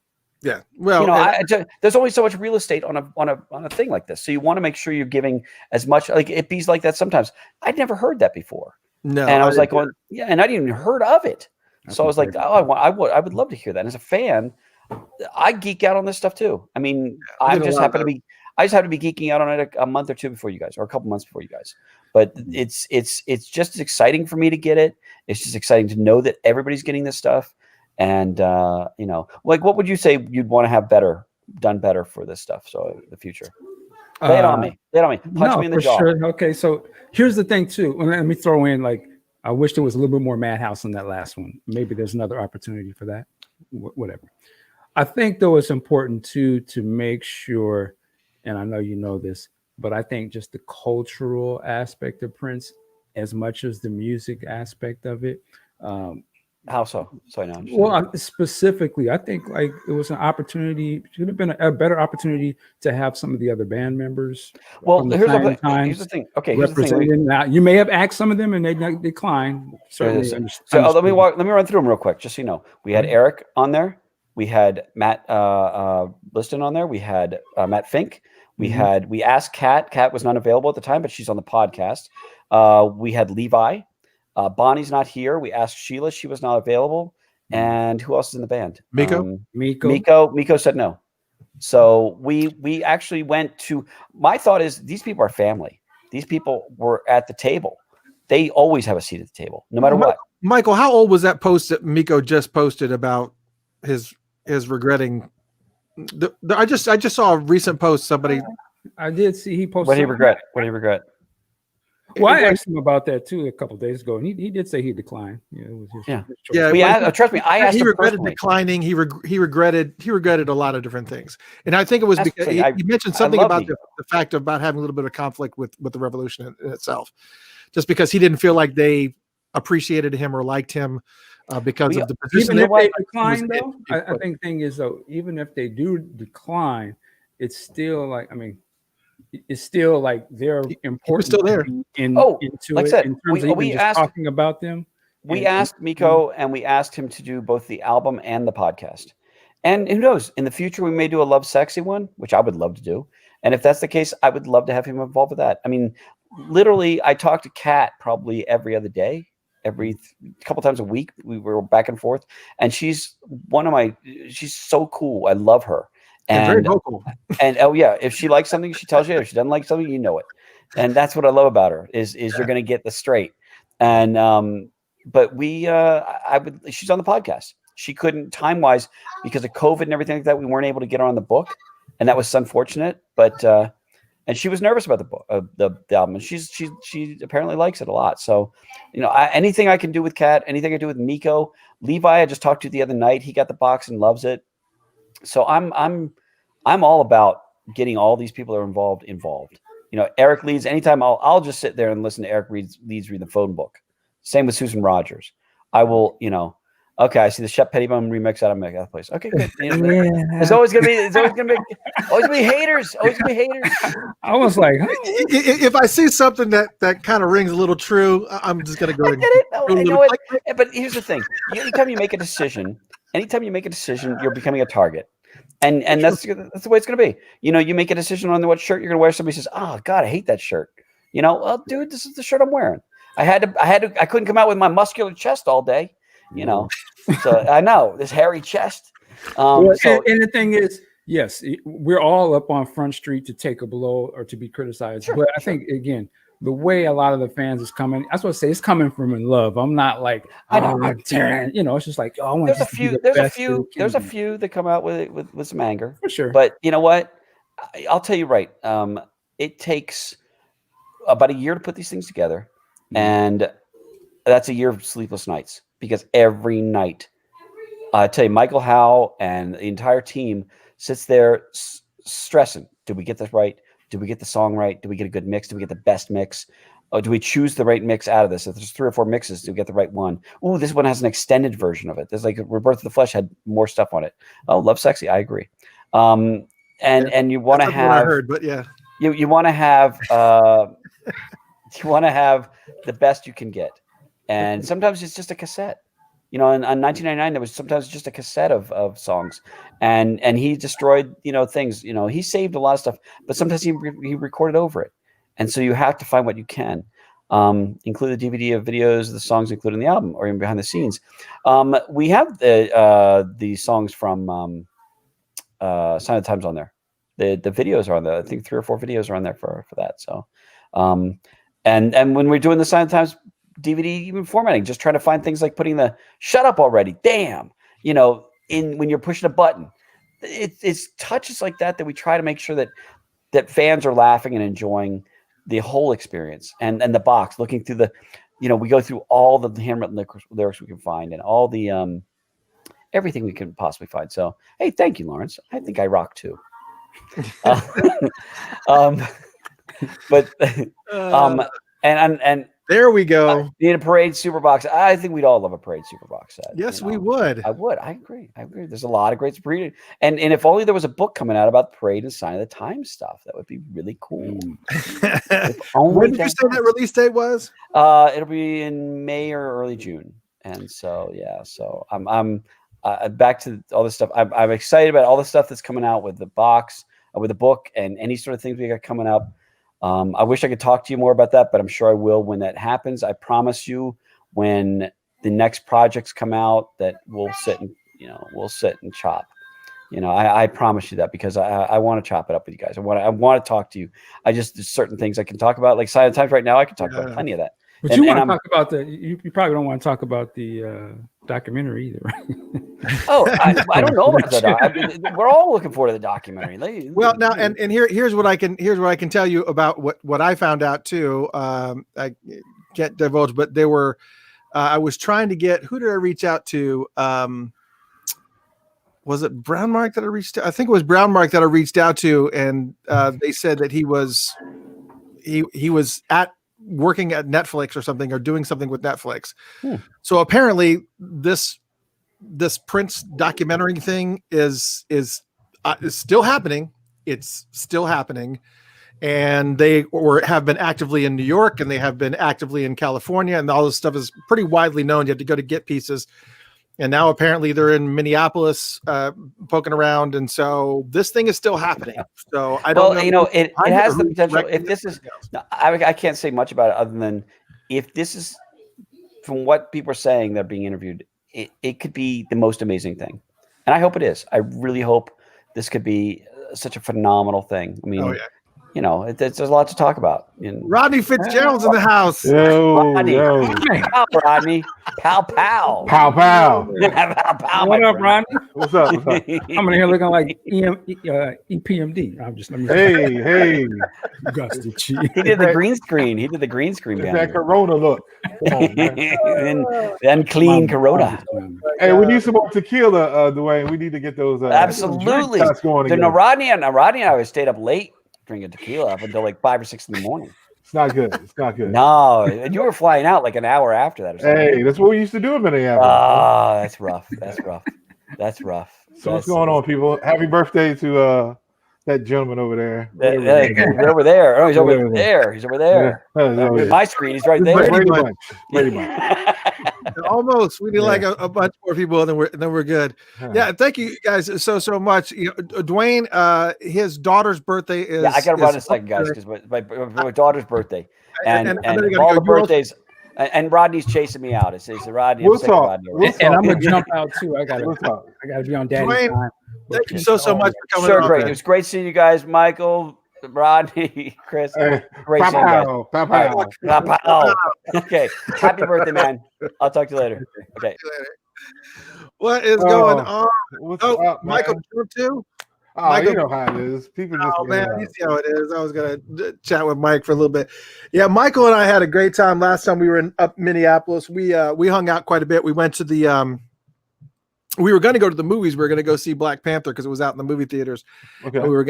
Yeah. Well, You know, there's only so much real estate on a thing like this, so you want to make sure you're giving as much. Like it bees like that sometimes. I'd never heard that before, no, and I was like, going, yeah, and I didn't even heard of it. So I was like, oh, I would love to hear that. And as a fan, I geek out on this stuff too. I mean, I just happen to be geeking out on it a month or two before you guys, or a couple months before you guys. But it's just as exciting for me to get it. It's just exciting to know that everybody's getting this stuff. And you know, like, what would you say you'd want to have done better for this stuff? So in the future, lay it on me. Punch me in the jaw. Sure. Okay, so here's the thing too. Let me throw in, like, I wish there was a little bit more Madhouse in that last one. Maybe there's another opportunity for that. Whatever. I think though it's important too to make sure, and I know you know this, but I think just the cultural aspect of Prince, as much as the music aspect of it. How so? So I know. Well, specifically, I think like it was an opportunity. Should have been a better opportunity to have some of the other band members. Well, here's the thing. Okay, here's the thing. Now, you may have asked some of them and they declined. So let me run through them real quick, just so you know. We had Eric on there. We had Matt Liston on there. We had Matt Fink. We asked Kat. Kat was not available at the time, but she's on the podcast. We had Levi. Bonnie's not here. We asked Sheila. She was not available. And who else is in the band? Miko. Miko said no. So we actually went to. My thought is these people are family. These people were at the table. They always have a seat at the table, no matter what. Michael, how old was that post that Miko just posted about his regretting? I just saw a recent post. Somebody. I did see he posted. What do you regret? What do you regret? Well, I asked him about that too a couple of days ago, and he did say he declined. Yeah, it was his choice. Trust me, I asked he him regretted personally. Declining. He regretted a lot of different things, and I think it was because he mentioned something about the fact about having a little bit of conflict with the Revolution in itself, just because he didn't feel like they appreciated him or liked him because of the position. Even if they decline, though, I think the thing is though, even if they do decline, it's still like, I mean, it's still like they're important. Still there. Into like it, in terms of even just talking about them. We asked Miko, and we asked him to do both the album and the podcast. And who knows? In the future, we may do a Love Sexy one, which I would love to do. And if that's the case, I would love to have him involved with that. I mean, literally, I talk to Kat probably every other day, every couple times a week. We were back and forth, and she's she's so cool. I love her. And very vocal. And oh yeah, if she likes something, she tells you. If she doesn't like something, you know it. And that's what I love about her is you're going to get the straight. And but she's on the podcast. She couldn't time wise because of COVID and everything like that. We weren't able to get her on the book, and that was unfortunate. But and she was nervous about the book, the album. And she apparently likes it a lot. So, you know, anything I can do with Kat, anything I do with Miko, Levi, I just talked to the other night. He got the box and loves it. So I'm all about getting all these people that are involved. You know, Eric Leeds. Anytime I'll just sit there and listen to Eric Leeds read the phone book. Same with Susan Rogers. I will, you know. Okay, I see the Shep Pettibone remix out of that place. Okay, good. You know, There's always gonna be haters. Always gonna be haters. I was like, if I see something that kind of rings a little true, I'm just gonna go. I get it. You know what? But here's the thing: anytime you make a decision, you're becoming a target. And that's the way it's going to be. You know, you make a decision on what shirt you're going to wear. Somebody says, "Oh God, I hate that shirt." You know, well, dude, this is the shirt I'm wearing. I couldn't come out with my muscular chest all day. You know, so I know this hairy chest. And the thing is, yes, we're all up on Front Street to take a blow or to be criticized. Sure, but I think again, the way a lot of the fans is coming, that's what I say. It's coming from in love. I'm not like, I'm tearing. You know, it's just like, oh, I want there's a few that come out with some anger for sure. But you know what? I'll tell you right. It takes about a year to put these things together, and that's a year of sleepless nights because every night, I tell you, Michael Howe and the entire team sits there stressing. Did we get this right? Did we get the song right? Did we get a good mix? Did we get the best mix? Do we choose the right mix out of this? If there's 3 or 4 mixes, do we get the right one? Ooh, this one has an extended version of it. There's like Rebirth of the Flesh had more stuff on it. Oh, Love Sexy. I agree. And you want to That's not what I have heard, but yeah. you want to have the best you can get, and sometimes it's just a cassette. You know, on 1999 there was sometimes just a cassette of songs, and he destroyed things. You know, he saved a lot of stuff, but sometimes he recorded over it, and so you have to find what you can. Include the DVD of videos of the songs included in the album or even behind the scenes. We have the songs from Sign of the Times on there. The videos are on there. I think 3 or 4 videos are on there for that. So, and when we're doing the Sign of the Times DVD even formatting, just trying to find things like putting the "shut up already," damn, in when you're pushing a button. It's touches like that we try to make sure that fans are laughing and enjoying the whole experience, and the box, looking through the, we go through all the handwritten lyrics we can find, and all the everything we can possibly find. So, hey, thank you, Lawrence. I think I rock too. But and there we go. Need a Parade Superbox. I think we'd all love a Parade Superbox set. Yes, we would. I would. I agree. There's a lot of great Parade, and if only there was a book coming out about the Parade and Sign of the Times stuff, that would be really cool. When did you say that release date was? It'll be in May or early June, and so yeah. So I'm back to all this stuff. I'm excited about all the stuff that's coming out with the box, with the book, and any sort of things we got coming up. I wish I could talk to you more about that, but I'm sure I will when that happens. I promise you, when the next projects come out, that we'll sit and chop. I promise you that, because I want to chop it up with you guys. I want to talk to you. There's certain things I can talk about, like Silent Times right now. I can talk about plenty of that. But you want to talk about you probably don't want to talk about the documentary either, right? Oh, I don't know about that. We're all looking forward to the documentary. Well, now and here's what I can tell you about what I found out too. I can't divulge, but there were I was trying to get, who did I reach out to? Was it Brown Mark that I reached out? I think it was Brown Mark that I reached out to, and they said that he was working at Netflix or something, or doing something with Netflix. So apparently this Prince documentary thing is still happening. It's still happening. And they have been actively in New York, and they have been actively in California, and all this stuff is pretty widely known. You have to go to get pieces. And now apparently they're in Minneapolis poking around. And so this thing is still happening. So I don't know. It has the potential. If this is, I can't say much about it other than, if this is, from what people are saying, they're being interviewed, it could be the most amazing thing. And I hope it is. I really hope this could be such a phenomenal thing. I mean, there's a lot to talk about. Rodney Fitzgerald's in the house. Rodney. Pow, Rodney. Pow, pow. Pow, pow. Pow, pow. What up, Rodney? What's up? I'm in here looking like EPMD. I'm just, Hey. Gusty cheek. He did the green screen. It's that Corona look. Come on, man. the unclean Corona. Hey, we need some more tequila, Dwayne. We need to get those. Absolutely. Rodney and I stayed up late drinking tequila up until like 5 or 6 in the morning. It's not good. No, and you were flying out like an hour after that or something. Hey, that's what we used to do in Minneapolis. That's rough. So what's going on, people? Happy birthday to that gentleman over there. He's over there. Oh, he's over there. He's over there. Yeah. My screen, he's right there. Pretty much. Almost. We need like a bunch more people, and then we're good. Yeah, thank you guys so much. Dwayne, his daughter's birthday is. Yeah, I gotta run a second, guys, because my daughter's birthday, and all the birthdays. And Rodney's chasing me out. It says Rodney. We'll talk. And I'm gonna jump out too. I gotta be on Daddy's time. Thank you so much for coming. Sure, great. It was great seeing you guys, Michael, Rodney, Chris. Great seeing you guys. Okay. Happy birthday, man. I'll talk to you later. Okay. What is going on? What's up, Michael, too? Oh, Michael, you know how it is. People just. Oh man, you see how it is. I was gonna chat with Mike for a little bit. Yeah, Michael and I had a great time last time we were in Minneapolis. We hung out quite a bit. We went to the we were going to go to the movies. We were going to go see Black Panther because it was out in the movie theaters. Okay. We were.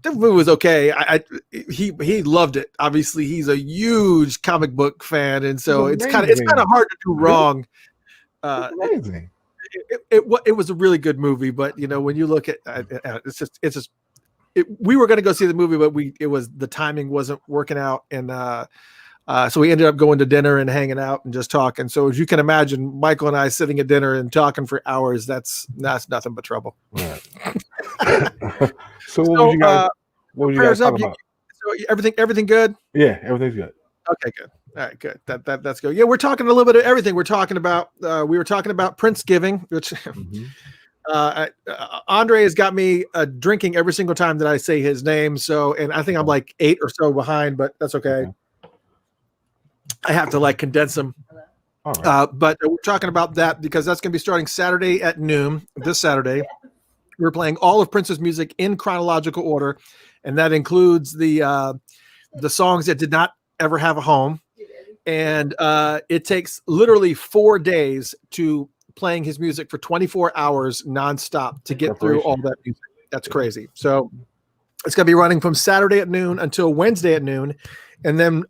The movie was okay. He loved it. Obviously, he's a huge comic book fan, and so it's kind of hard to do wrong. Amazing. it was a really good movie, but when you look at we were going to go see the movie, but the timing wasn't working out, and so we ended up going to dinner and hanging out and just talking. So as you can imagine, Michael and I sitting at dinner and talking for hours, that's nothing but trouble. Right. So what would you guys talk about? So everything good? Yeah, everything's good. Okay, good. All right, good. That's good. Yeah, we're talking a little bit of everything. We're talking about we were talking about Prince-giving, which Andre has got me drinking every single time that I say his name. So, and I think I'm like 8 or so behind, but that's okay. I have to condense them. All right. But we're talking about that because that's going to be starting Saturday at noon. This Saturday, we're playing all of Prince's music in chronological order, and that includes the songs that did not ever have a home. And it takes literally 4 days to playing his music for 24 hours nonstop to get through all that music. That's crazy. So it's going to be running from Saturday at noon until Wednesday at noon. And then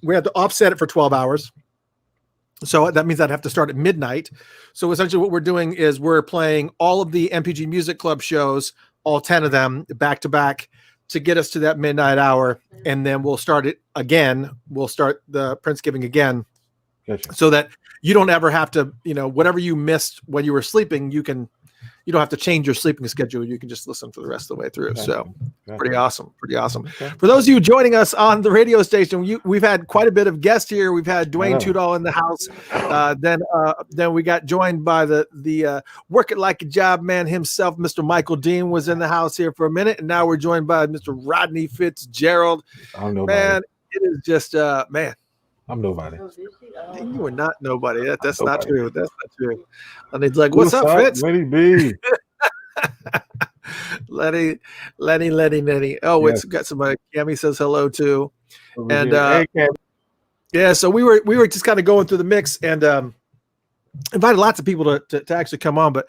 we have to offset it for 12 hours. So that means I'd have to start at midnight. So essentially what we're doing is we're playing all of the MPG Music Club shows, all 10 of them back to back to get us to that midnight hour. And then we'll start it again. We'll start the Prince-giving again. Gotcha. So that you don't ever have to, whatever you missed when you were sleeping, you don't have to change your sleeping schedule. You can just listen for the rest of the way through. So pretty awesome. Okay. For those of you joining us on the radio station, we've had quite a bit of guests here. We've had Dwayne Tudall in the house. Then we got joined by the work it like a job man himself. Mr. Michael Dean was in the house here for a minute. And now we're joined by Mr. Rodney Fitzgerald. I'm nobody. Man, it is just, man. I'm nobody. You are not nobody. That's not true. That's not true. And he's like, "What's up, Fitz?" Lenny B. Lenny. Oh, Yes. it's got somebody. Cammy says hello too. And Hey, Cam. yeah, so we were just kind of going through the mix and invited lots of people to actually come on, but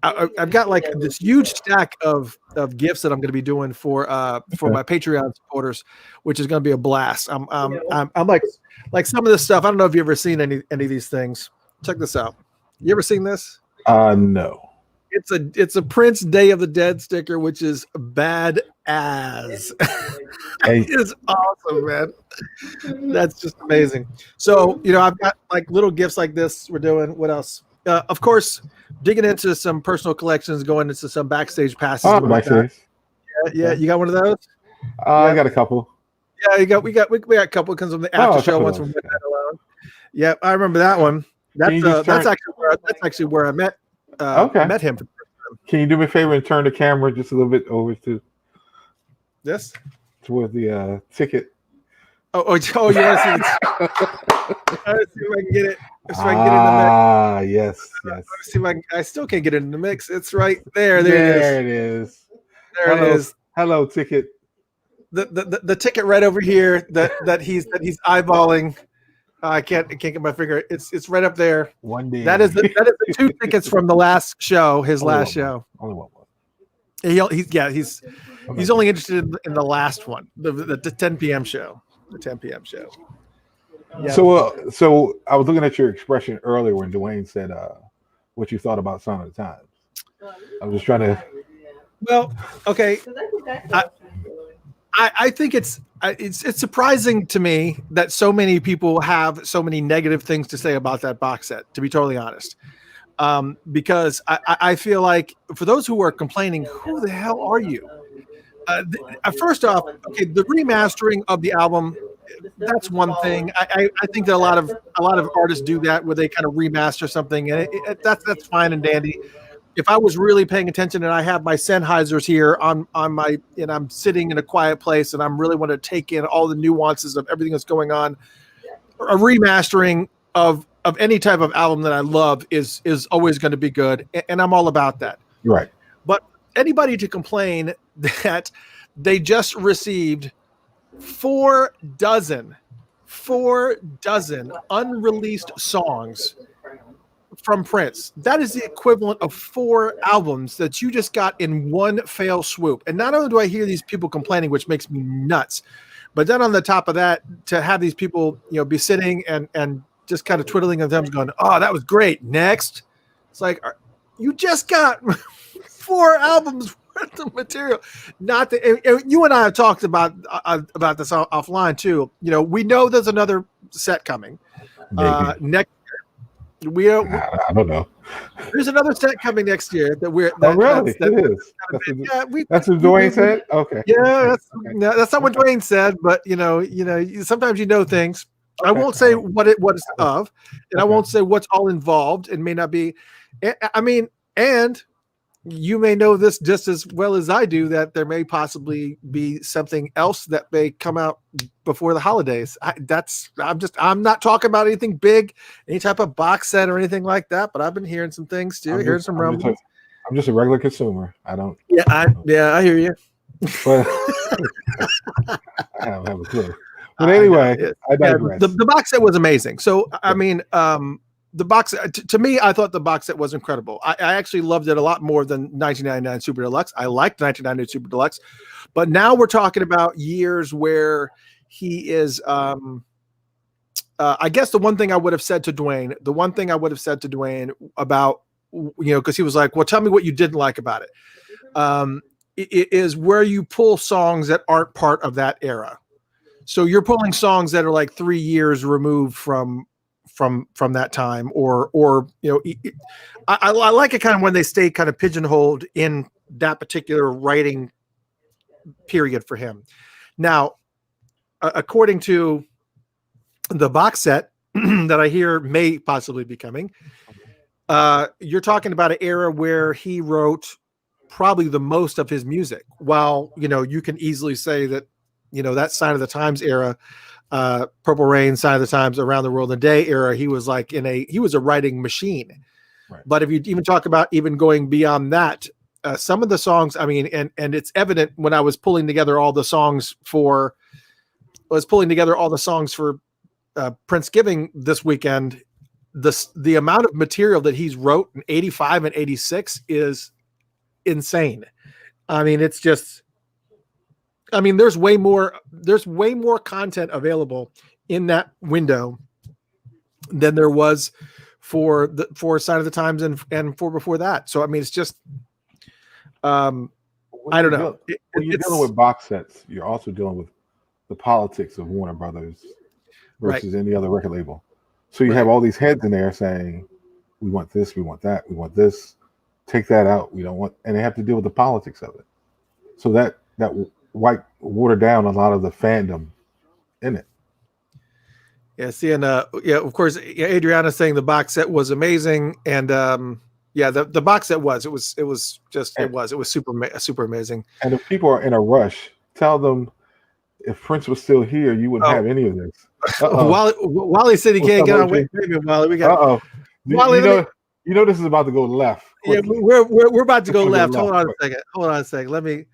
I've got this huge stack of gifts that I'm going to be doing for my Patreon supporters, which is going to be a blast. I'm like some of this stuff. I don't know if you've ever seen any of these things. Check this out. You ever seen this? No. It's a Prince Day of the Dead sticker, which is bad as. Hey. It's awesome, man. That's just amazing. So I've got little gifts like this. We're doing what else? Of course, digging into some personal collections, going into some backstage passes. Oh, backstage. Yeah, you got one of those? I got a couple. Yeah, we got a couple. It comes from the after show ones from Midnight Alone. Yeah, I remember that one. That's actually where I met him. Can you do me a favor and turn the camera just a little bit over to this towards the ticket? You want to see it? Let's see if I can get it. If I can get it in the mix. Yes. Let me see if I still can't get it in the mix. It's right there. There it is. There it is. Hello, ticket. The ticket right over here that he's eyeballing. I can't get my finger. It's right up there. One day. That is the 2 tickets from the last show. His last show. Only one. He's only interested in the last one, the 10 p.m. show. The 10 p.m. show. Yeah. So I was looking at your expression earlier when Dwayne said what you thought about Sign of the Times. I was just trying to. Well, okay. I think it's surprising to me that so many people have so many negative things to say about that box set, to be totally honest. Because I feel like for those who are complaining, who the hell are you? First off, okay, the remastering of the album, that's one thing. I think that a lot of artists do that where they kind of remaster something, and that's fine and dandy. If I was really paying attention and I have my Sennheisers here on my, and I'm sitting in a quiet place and I'm really want to take in all the nuances of everything that's going on, a remastering of any type of album that I love is always going to be good, and I'm all about that. Right. But anybody to complain that they just received 4 dozen unreleased songs from Prince. That is the equivalent of 4 albums that you just got in one fell swoop. And not only do I hear these people complaining, which makes me nuts, but then on the top of that, to have these people, be sitting and just kind of twiddling their thumbs, going, "Oh, that was great." Next, it's like you just got 4 albums worth of material. Not that you and I have talked about this offline too. You know, we know there's another set coming next year. I don't know. There's another set coming next year that we're. Really? It is. That's what Dwayne said. Okay. Yeah, that's not what Dwayne said, but you know, sometimes you know things. I won't say what it's of, and I won't say what's all involved. It may not be. I mean, and you may know this just as well as I do, that there may possibly be something else that may come out before the holidays. I'm not talking about anything big, any type of box set or anything like that, but I've been hearing some things too. Hearing some rumblings. I'm just a regular consumer. I don't. Yeah, I hear you. But I don't have a clue. But anyway, I digress. The box set was amazing. So I mean, the box to me, I thought the box set was incredible. I actually loved it a lot more than 1999 Super Deluxe. I liked 1999 Super Deluxe, but now we're talking about years where he is. I guess the one thing I would have said to Dwayne about, you know, because he was like, "Well, tell me what you didn't like about it." It is where you pull songs that aren't part of that era. So you're pulling songs that are like 3 years removed from that time, or you know, I like it kind of when they stay kind of pigeonholed in that particular writing period for him. Now, according to the box set that I hear may possibly be coming, you're talking about an era where he wrote probably the most of his music. While, you know, you can easily say that, you know, that Sign of the Times era, Purple Rain, Sign of the Times, Around the World in a Day era, he was like he was a writing machine. Right. But if you even talk about even going beyond that, some of the songs, I mean, and it's evident when I was pulling together all the songs for Prince-giving this weekend, the amount of material that he's wrote in 85 and 86 is insane. I mean, it's just, I mean, there's way more content available in that window than there was for Sign of the Times and for before that. So I mean, it's just I don't know. When you're dealing with box sets, you're also dealing with the politics of Warner Brothers versus any other record label. So you have all these heads in there saying, "We want this, we want that, we want this. Take that out. We don't want," and they have to deal with the politics of it. So that watered down a lot of the fandom in it. Yeah, see, and of course, Adriana saying the box set was amazing, and the box set was super amazing. And if people are in a rush, tell them if Prince was still here, you wouldn't have any of this. Wally said he can't get on. Wait a minute, Wally. We got. Wally, you know this is about to go left. Quickly. Yeah, we're about to go left. Hold on a second. Let me.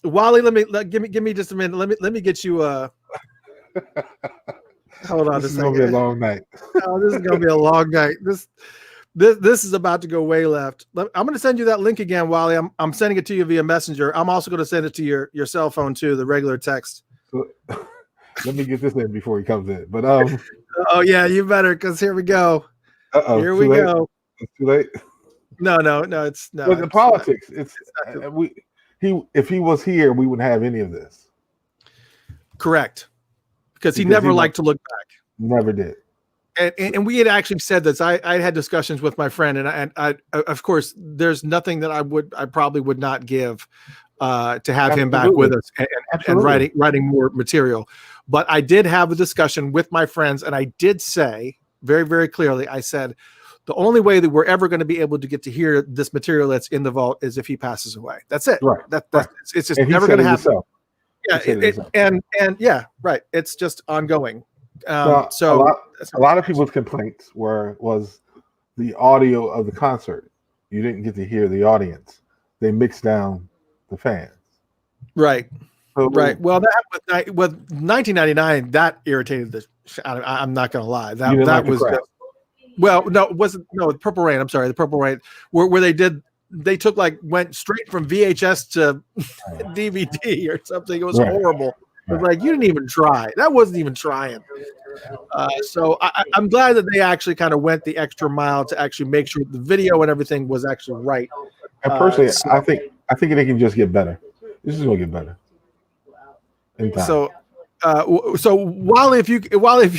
Wally, give me just a minute. Let me get you. Hold on a second. This is gonna be a long night. Oh, this is gonna be a long night. This is about to go way left. I'm going to send you that link again, Wally. I'm sending it to you via Messenger. I'm also going to send it to your cell phone too, the regular text. Let me get this in before he comes in. But oh yeah, you better, because here we go. Here we go. It's too late. No, it's no. But the politics, if he was here, we wouldn't have any of this. Correct. Because he never liked to look back. Never did. And we had actually said this. I had discussions with my friend, and I of course, there's nothing that I probably would not give to have him back with us and writing more material. But I did have a discussion with my friends, and I did say very, very clearly, I said, the only way that we're ever going to be able to get to hear this material that's in the vault is if he passes away. That's it. Right. It's just never going to happen. Yeah, right. It's just ongoing. So a lot of people's complaints was the audio of the concert. You didn't get to hear the audience. They mixed down the fans. Right. So, right. Well, that with 1999, that irritated the. I'm not going to lie. That was. No, it wasn't. No, Purple Rain. I'm sorry, the Purple Rain, where they went straight from VHS to DVD or something. It was horrible. It was like, you didn't even try. That wasn't even trying. So I'm glad that they actually kind of went the extra mile to actually make sure the video and everything was actually right. And personally, I think they can just get better. This is gonna get better. In time. So, Wally, if you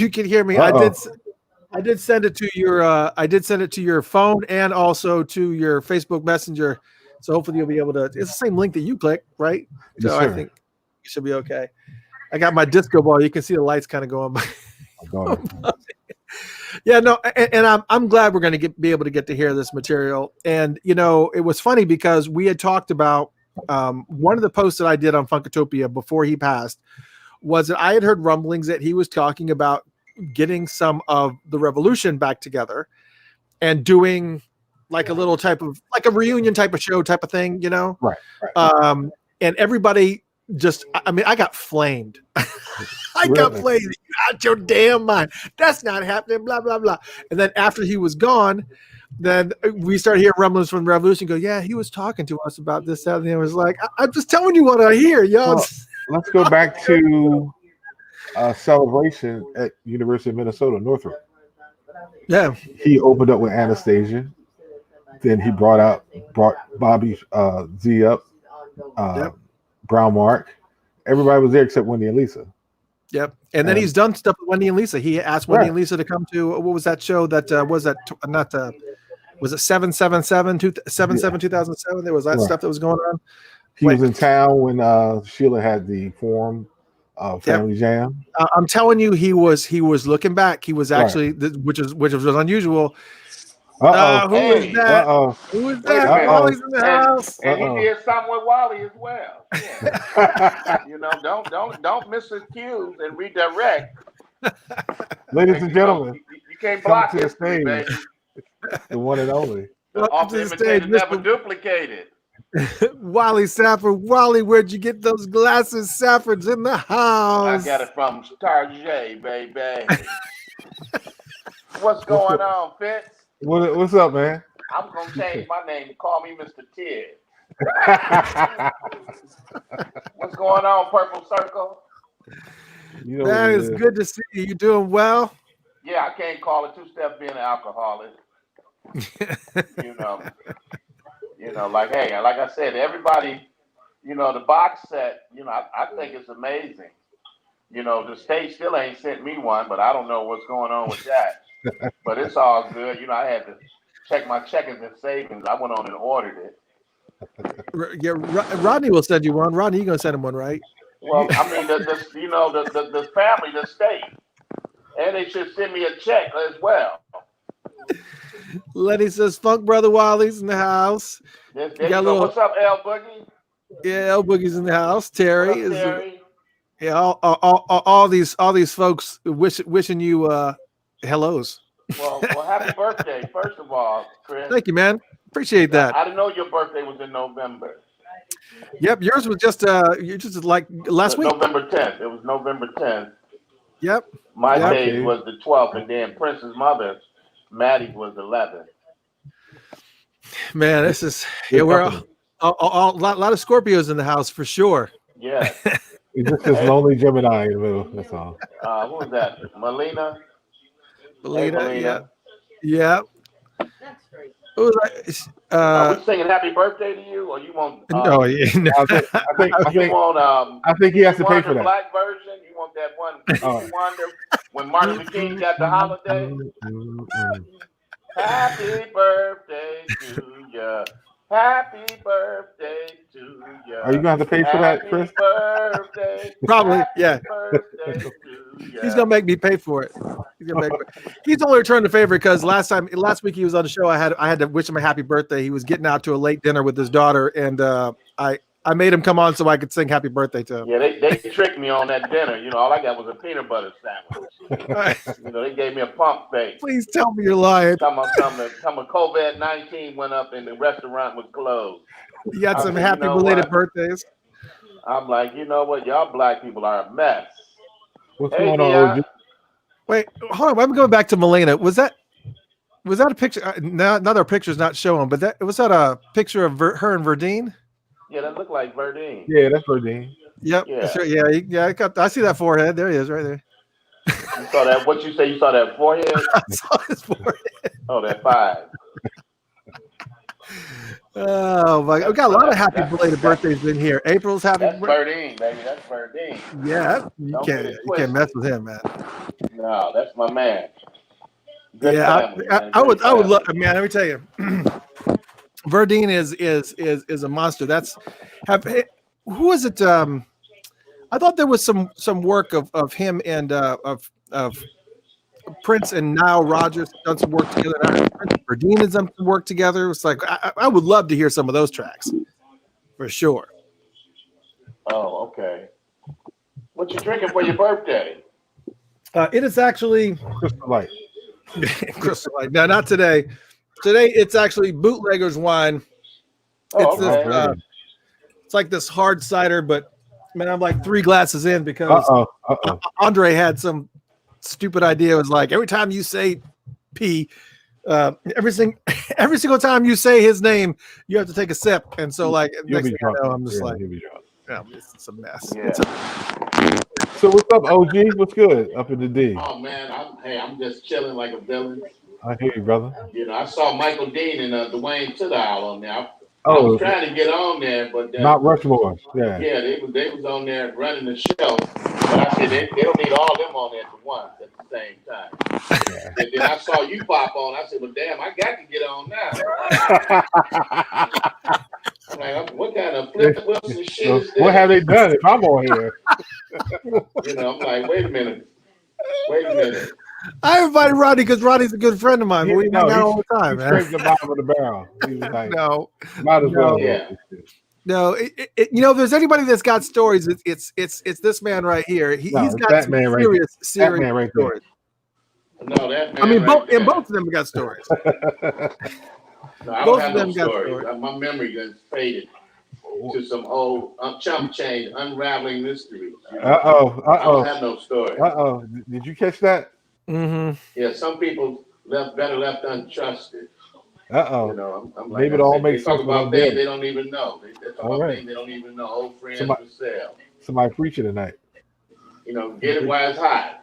can hear me, I did send it to your phone and also to your Facebook Messenger. So hopefully you'll be able to. It's the same link that you click, right? Yes, So sir. I think you should be okay. I got my disco ball. You can see the lights kind of going by. Yeah, no, and I'm glad we're going to be able to get to hear this material. And it was funny because we had talked about one of the posts that I did on Funkatopia before he passed was that I had heard rumblings that he was talking about getting some of the Revolution back together and doing like a little type of like a reunion type of show type of thing, Right. And everybody just, I mean, I got flamed. I got flamed. You're out your damn mind. That's not happening, blah, blah, blah. And then after he was gone, then we started hearing rumblings from the Revolution go, yeah, he was talking to us about this, that, and it was like, I'm just telling you what I hear, y'all. Well, let's go back to Celebration at University of Minnesota, Northrop. Yeah. He opened up with Anastasia. Then he brought Bobby Z up, Brown Mark. Everybody was there except Wendy and Lisa. Yep. And then he's done stuff with Wendy and Lisa. He asked Wendy and Lisa to come to, what was that show that was it 777 2007? There was that stuff that was going on. He was in town when Sheila had the forum Family Jam. I'm telling you, he was looking back. He was actually, which was unusual. Who is that? Who is that? Wally's in the house. And he did something with Wally as well. Yeah. Don't misaccuse and redirect. Ladies and gentlemen, you can't block to the history, stage. baby. The one and only. The oft-imitated, never duplicated. Wally Safford. Wally, where'd you get those glasses? Safford's in the house. I got it from Tarjay, baby. What's going on, Fitz? What's up, man? I'm going to change my name to call me Mr. Ted. What's going on, Purple Circle? Man, it's good to see you. You doing well? Yeah, I can't call it two-step being an alcoholic. Like, hey, like I said, everybody, the box set, I think it's amazing. The state still ain't sent me one, but I don't know what's going on with that. But it's all good. I had to check my checkings and savings. I went on and ordered it. Yeah, Rodney will send you one. Rodney, you're gonna send him one, right? Well, I mean, the family, the state, and they should send me a check as well. Lenny says, "Funk Brother Wally's in the house." There you go. What's up, L Boogie? Yeah, L Boogie's in the house. Terry is. Terry? Yeah, all these folks wishing you hellos. Well, happy birthday, first of all, Chris. Thank you, man. Appreciate that. I didn't know your birthday was in November. Yep, yours was just like last week. November 10th. It was November 10th. Yep. My day was the 12th, and then Prince's mother, Maddie, was the 11th. Man, this is we're a lot of Scorpios in the house for sure. Yeah. It's just this lonely Gemini in the middle. That's all. Who was that? Melina. Yeah. Who was that? Are we singing "Happy Birthday" to you, or you want? No, yeah. No. I think he has to pay for that. Black version. You want that one? Wonder when Martin Luther King got the holiday. Happy birthday to you. Happy birthday to you. Are you gonna have to pay for that, Chris? Birthday. Probably, yeah. Birthday to you. He's gonna make me pay for it. He's only returned the favor because last week he was on the show. I had to wish him a happy birthday. He was getting out to a late dinner with his daughter, and I made him come on so I could sing happy birthday to him. Yeah, they tricked me on that dinner. All I got was a peanut butter sandwich. They gave me a pump fake. Please tell me you're lying. Come on, COVID-19 went up and the restaurant was closed. You got some happy belated birthdays. I'm like, you know what? Y'all black people are a mess. What's going on? Wait, hold on. I'm going back to Melina. Was that a picture? Another picture's not showing, but was that a picture of her and Verdine? Yeah, that looked like Verdine. Yeah, that's Verdine. Yep. Yeah. Sure. Yeah. I see that forehead. There he is, right there. You saw that? What you say? You saw that forehead? I saw his forehead. Oh, that 5. Oh my! We got a lot of happy belated birthdays in here. April's happy That's birthday. Birdine, baby. That's Birdine. Yeah, you Don't get can't it you can't twisted. mess with him, man. No, that's my man. Good Yeah, family, I man. would Good I would family. love, man. Let me tell you, Verdine is a monster. That's who is it? I thought there was some work of him and of Prince and Nile Rodgers done some work together. And Prince and Verdine has done some work together. It's like I would love to hear some of those tracks for sure. Oh, okay. What you drinking for your birthday? It is actually Crystal Light. Crystal Light. No, not today. Today it's actually bootlegger's wine. Oh, It's okay. this, it's like this hard cider, but man, I'm like 3 glasses in because Andre had some stupid idea. It was like every time you say P, every single time you say his name, you have to take a sip. And so, like, You'll next be thing I drunk. know, I'm just Yeah, like, you'll be drunk. it's a mess. Yeah. So what's up, OG? What's good up in the D? Oh man, I'm just chilling like a villain. I hear you, brother. You know, I saw Michael Dean and Dwayne Tidal on there. I Oh, was trying to get on there, but Mount Rushmore. Yeah. yeah, they was on there running the show. But I said they don't need all them on there at once at the same time. And then I saw you pop on. I said, well, damn, I got to get on now. I'm like, what kind of Flip Wilson shit is this? What have they done if I'm on here? You know, I'm like, wait a minute. I invited Rodney because Rodney's a good friend of mine. But we hang out all the time, He man. scraped the bottom of the barrel. He was like, No, might as well. Yeah. no. You know, if there's anybody that's got stories, it's this man right here. He's got that some man right serious That man right there. stories. No, that man I mean, right there. both of them got stories. No, I both don't have of them no got stories. stories. My memory just faded to some old chump change, unraveling mysteries. You know? I don't have no story. Did you catch that? Mm-hmm. Yeah, some people better left untrusted. You know, I'm like, Maybe it all makes they talk sense when about I'm things dead. they don't even know. They talk All about right. things they don't even know. Old friends Somebody- for sale. Somebody preaching tonight. You know, get it while it's hot.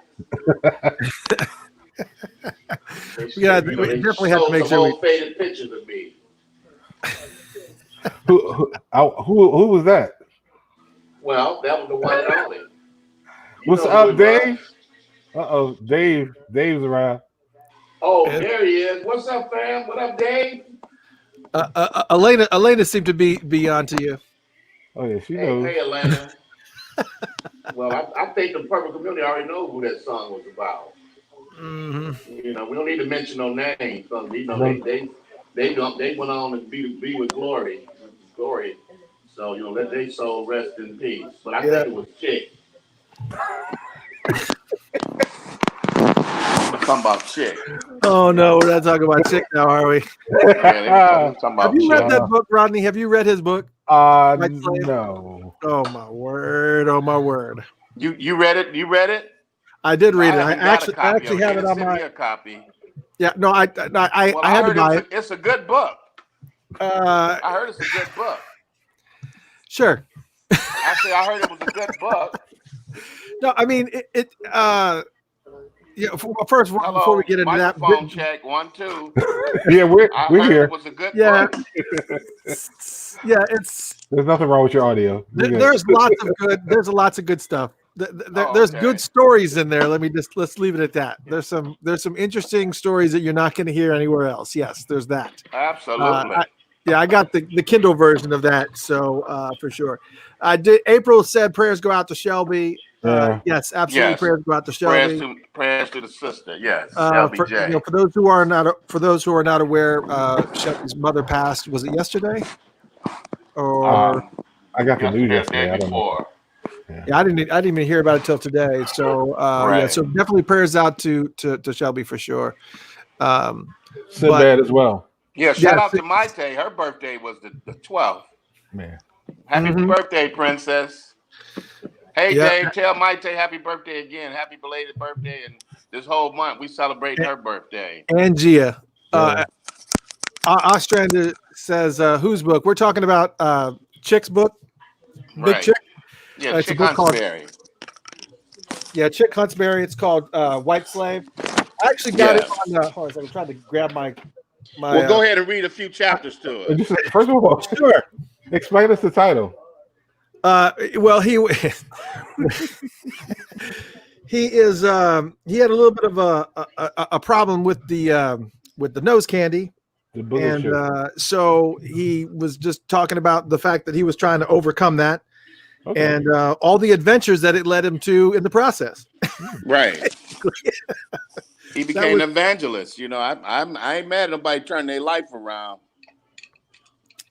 Yeah, They we definitely have to showed make some sure we. old faded pictures of me. Who was that? Well, that was the one and only. You What's know up, who it Dave? was. Dave's around. Oh, there he is. What's up, fam? What up, Dave? Elena seemed to be onto you. Oh yeah, she Hey, knows. hey, Atlanta. Well, I think the Purple community already knows who that song was about. Mm-hmm. You know, we don't need to mention no names. So, you know, they went on to be with glory. So, you know, let their soul rest in peace. But I think it was Chick. I'm talking about Chick. Oh no, we're not talking about Chick now, are we? Yeah, they talking about Have you Chick. read that book, Rodney? Have you read his book? No. Oh my word! Oh my word! You read it? You read it? I did read it. I haven't got a actually copy of have it on Send me my. a copy. Yeah, no, I Well, had to heard buy it. it's a good book. I heard it's a good book. Sure. I heard it was a good book. No, I mean yeah. First, Hello, before we get into that, microphone check 1 2. Yeah, we're heard here. It was a good yeah, book. yeah. It's There's nothing wrong with your audio. there's lots of good stuff. There's okay. good stories in there. Let's leave it at that. There's some interesting stories that you're not going to hear anywhere else. Yes, there's that. Absolutely. I got the Kindle version of that, so for sure. April said prayers go out to Shelby. Yes, absolutely. Yes. Prayers go out to Shelby. Prayers to the sister. Yes, Shelby J. For those who are not aware, Shelby's mother passed. Was it yesterday? Or I got the news yesterday, yesterday. I don't know. before. yeah, I didn't even hear about it till today. So Right. yeah, so definitely prayers out to Shelby for sure. Sinbad as well. Yeah, shout out to Maite. Her birthday was the 12th. Man. Happy birthday, princess. Hey, Yeah. Dave, tell Maite happy birthday again. Happy belated birthday. And this whole month, we celebrate her birthday. Angia. Yeah. Ostrander says, whose book? We're talking about Chick's book. Big Right. Chick. Yeah, It's a Chick book called- Huntsberry. Yeah, Chick Huntsberry. It's called White Slave. I actually got it on. Hold on a second. I'm trying to grab my. Well, go ahead and read a few chapters to it. First of all, Sure. explain us the title. Well, he he is. He had a little bit of a problem with the nose candy. And so he was just talking about the fact that he was trying to overcome that, and all the adventures that it led him to in the process. Right. He became an evangelist. You know, I ain't mad at nobody turning their life around.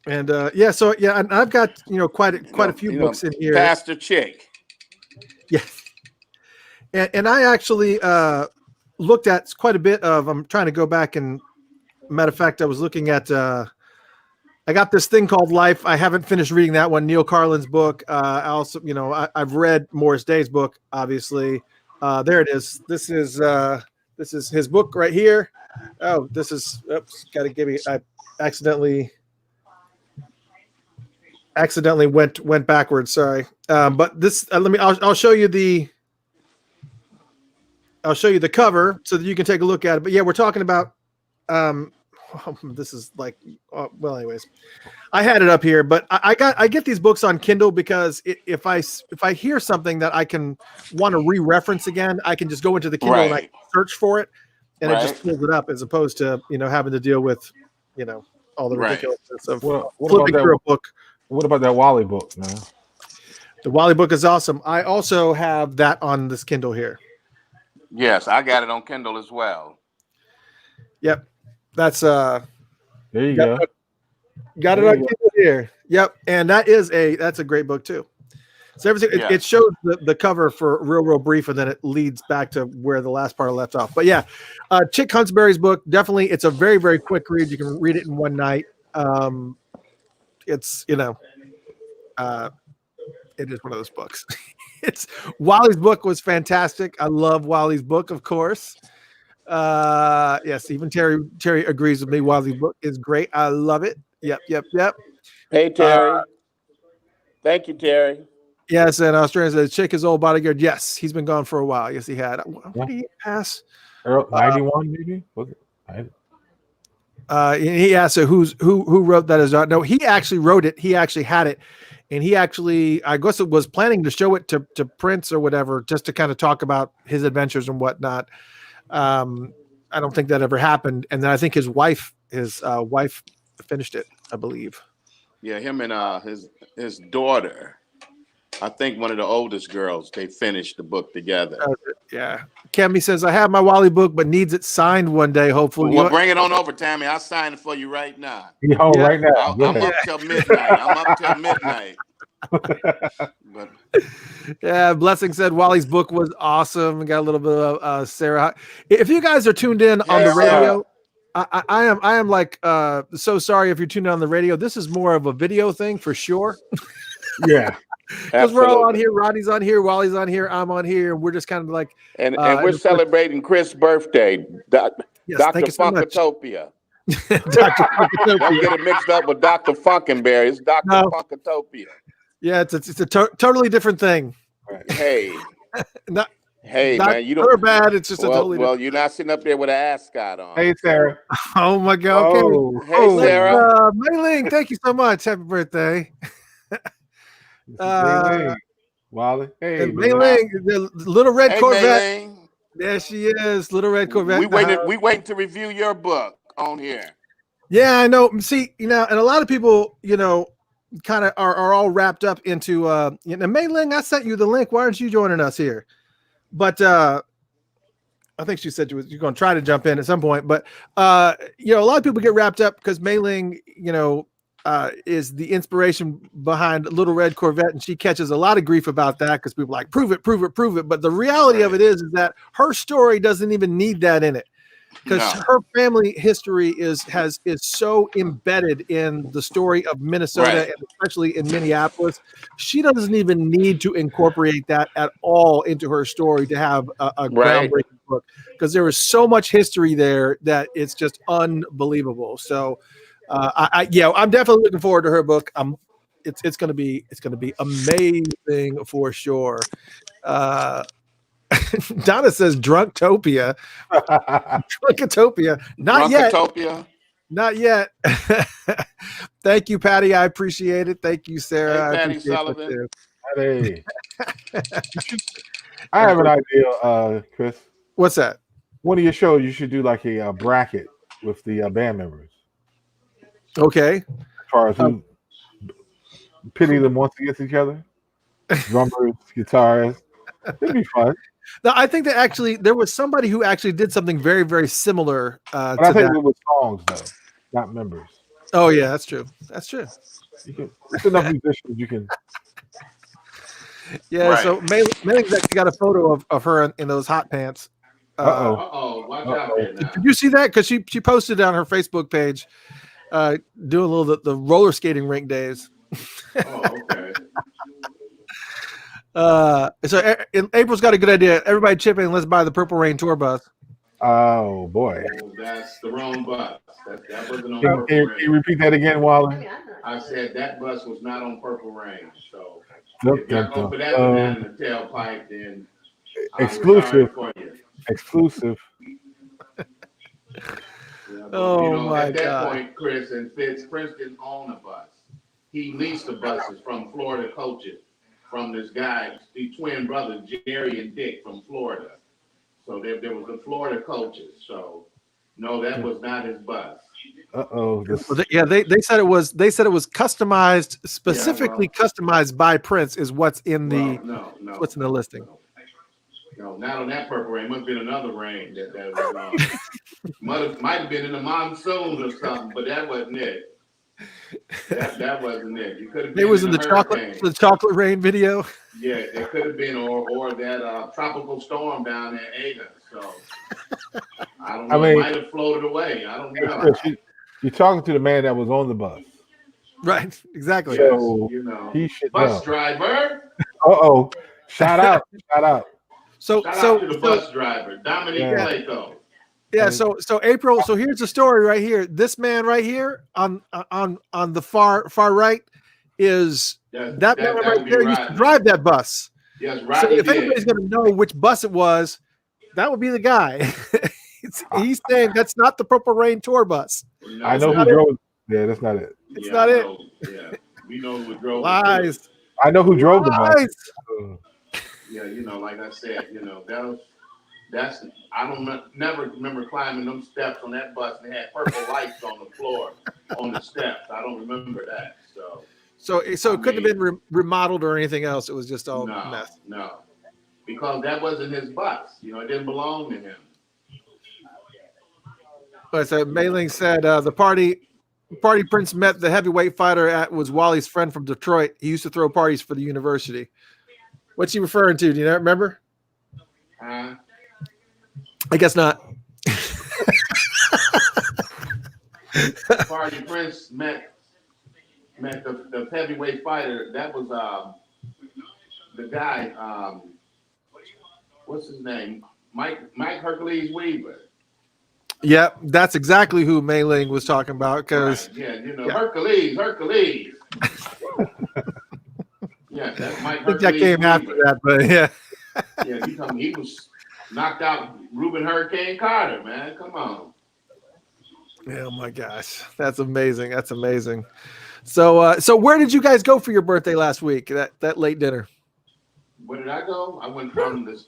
And and I've got quite a few books in here. Pastor Chick. Yes. And I actually looked at quite a bit of. I'm trying to go back and. Matter of fact, I was looking at. I got this thing called Life. I haven't finished reading that one. Neil Carlin's book. I also, I've read Morris Day's book. Obviously, there it is. This is his book right here. Oh, this is. Oops, got to give me. I accidentally went backwards. Sorry, but this. I'll show you the. I'll show you the cover so that you can take a look at it. But yeah, we're talking about. This is like, well, anyways, I had it up here, but I get these books on Kindle because if I hear something that I can want to re-reference again, I can just go into the Kindle and I can search for it, and it just pulls it up as opposed to having to deal with all the ridiculousness of flipping through a book. What about that Wally book, man? The Wally book is awesome. I also have that on this Kindle here. Yes, I got it on Kindle as well. Yep. That's there you go. Got it on Kindle here. Yep, and that's a great book too. So everything it shows the cover for real brief, and then it leads back to where the last part left off. But yeah, Chick Huntsberry's book, definitely, it's a very, very quick read. You can read it in one night. It's it is one of those books. It's Wally's book was fantastic. I love Wally's book, of course. Yes, even Terry agrees with me. Wally's book is great. I love it. Yep. Hey, Terry. Thank you, Terry. Yes, and Australian says, Chick his old bodyguard. Yes, he's been gone for a while. Yes, he had. What did he pass? 91, maybe? Was it? He asked who wrote that as no, he actually wrote it. He actually had it. And he actually, I guess it was planning to show it to Prince or whatever, just to kind of talk about his adventures and whatnot. I don't think that ever happened. And then I think his wife finished it, I believe. Yeah, him and his daughter. I think one of the oldest girls, they finished the book together. Yeah. Cammy says, I have my Wally book, but needs it signed one day, hopefully. Well, bring it on over, Tammy. I'll sign it for you right now. Right now. I'm up till midnight. But, yeah, Blessing said Wally's book was awesome. We got a little bit of Sarah. If you guys are tuned in on the radio, I am like so sorry if you're tuned in on the radio. This is more of a video thing for sure. Yeah. Because we're all on here. Rodney's on here. Wally's on here. I'm on here. We're just kind of like. And we're celebrating Chris' birthday. Dr. Funkatopia. Dr. Funkatopia. Don't get it mixed up with Dr. Funkenberry. It's Dr. Funkatopia. Yeah, it's a totally different thing. Hey. not man, you don't. Good or bad. It's just a totally. Well, you're not sitting up there with an ascot on. Hey, Sarah. Oh my God. Okay. Oh. Hey, Sarah. Mei Ling, thank you so much. Happy birthday. Wally. Hey, Mei Ling, the little red Corvette. Mei-Ling. There she is, little red Corvette. We waiting to review your book on here. Yeah, I know. See, and a lot of people, kind of are all wrapped up into Mei Ling, I sent you the link. Why aren't you joining us here? But I think she said you're going to try to jump in at some point. But a lot of people get wrapped up because Mei Ling, is the inspiration behind Little Red Corvette, and she catches a lot of grief about that because people are like prove it. But the reality of it is that her story doesn't even need that in it. Because her family history is so embedded in the story of Minnesota, and especially in Minneapolis. She doesn't even need to incorporate that at all into her story to have a groundbreaking book, because there is so much history there that it's just unbelievable. So, I'm definitely looking forward to her book. It's going to be amazing for sure. Donna says Drunktopia. Drunkatopia. Not yet. Drunkatopia. Not yet. Thank you, Patty. I appreciate it. Thank you, Sarah. Hey, I Patty appreciate Sullivan. that too. Hey. I have an idea, Chris. What's that? One of your shows, you should do like a bracket with the band members. Okay. As far as who pity them once against each other. Drummers, guitarists. It'd be fun. No, I think that actually there was somebody who actually did something very, very similar to But I think that. it was songs though, not members. Oh yeah, that's true. That's true. There's enough musicians you can. Yeah. Right. So Mayling's actually got a photo of her in those hot pants. Uh-oh, watch out there now. Did you see that? Because she posted on her Facebook page, doing a little the roller skating rink days. Oh, okay. So April's got a good idea. Everybody chip in. Let's buy the Purple Rain tour bus. Oh boy! Oh, that's the wrong bus. That wasn't on Can Purple you Rain. repeat that again, Waller? I said that bus was not on Purple Rain. So Dun, if y'all dun, go dun. for that banana in the tailpipe, then I'm Exclusive. sorry for you. Exclusive. Yeah, but, Oh, my at that God. point, Chris and Fitz, Prince didn't own a bus. He leased the buses from Florida coaches, from this guy, the twin brothers, Jerry and Dick from Florida. So there was the Florida coaches. So no, that was not his bus. Uh-oh. Yeah, they said it was customized, specifically customized by Prince is what's in the no, what's in the listing. No, not on that Purple Rain. Must have been another rain that was on. Might have been in the monsoon or something, but that wasn't it. That wasn't it. You could have been. It was in the hurricane. chocolate rain video. Yeah, it could have been, or that tropical storm down there in Ada. So I don't know. It might have floated away. I don't know. You're talking to the man that was on the bus. Right, exactly. So you know, he should bus know. driver. Uh-oh. Shout out. Shout out. So Shout out to the bus driver, Dominique Plato. Yeah, so April, so here's the story right here. This man right here on the far right is that man right there used to drive that bus. Yes, So Rodney if did. anybody's going to know which bus it was, that would be the guy. He's saying that's not the Purple Rain tour bus. No, I know who drove. Yeah, that's not it. It's not it. Yeah, we know who drove. Lies. I know who drove the bus. Lies. Yeah, like I said, that's I don't never remember climbing them steps on that bus and they had purple lights on the floor on the steps. I don't remember that. So it couldn't have been remodeled or anything else. It was just all mess. No, because that wasn't his bus. It didn't belong to him. But so Mei-Ling said the party Prince met the heavyweight fighter at was Wally's friend from Detroit. He used to throw parties for the university. What's he referring to? Do you remember? I guess not. Party Prince met the heavyweight fighter. That was the guy. What's his name? Mike Hercules Weaver. Yeah, that's exactly who Mei-Ling was talking about. Because Hercules. Yeah, that's Mike. I think that came after that, but yeah. Yeah, he was knocked out Reuben Hurricane Carter, man. Come on. Oh my gosh, that's amazing. That's amazing. So, where did you guys go for your birthday last week? That late dinner. Where did I go? I went from this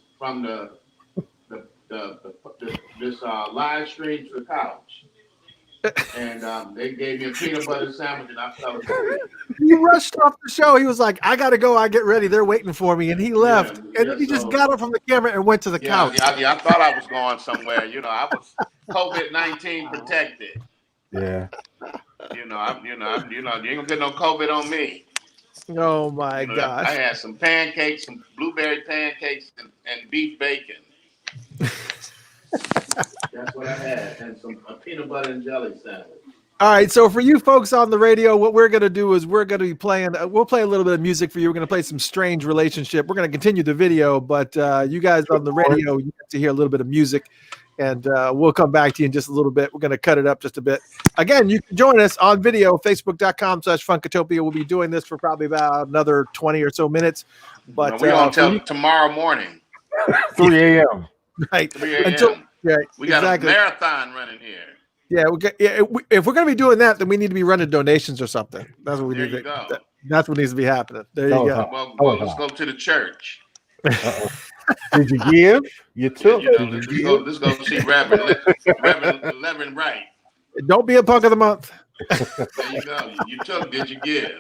live stream to the couch, and they gave me a peanut butter sandwich, and I fell asleep. You rushed off the show. He was like, "I gotta go. I get ready. They're waiting for me," and he left. And then he just got up from the camera and went to the couch. Yeah, I thought I was going somewhere. I was COVID-19 protected. Yeah. You ain't gonna get no COVID on me. Oh my gosh! I had some pancakes, some blueberry pancakes, and beef bacon. That's what I had, and a peanut butter and jelly sandwich. All right, so for you folks on the radio, what we're going to do is we're going to be playing, we'll play a little bit of music for you. We're going to play some Strange Relationship. We're going to continue the video, but you guys on the radio, you get to hear a little bit of music, and we'll come back to you in just a little bit. We're going to cut it up just a bit. Again, you can join us on video, facebook.com/Funkatopia. We'll be doing this for probably about another 20 or so minutes. But we're on until tomorrow morning. 3 a.m. Right. 3 a.m. Until yeah, We got exactly. a marathon running here. Yeah, if we're gonna be doing that, then we need to be running donations or something. That's what we There need. you go. That's what needs to be happening. There you No, go. Well, let's go to the church. Did you give? You took. You know, let's go see Reverend Wright. Don't be a punk of the month. There you go. You took. Did you give?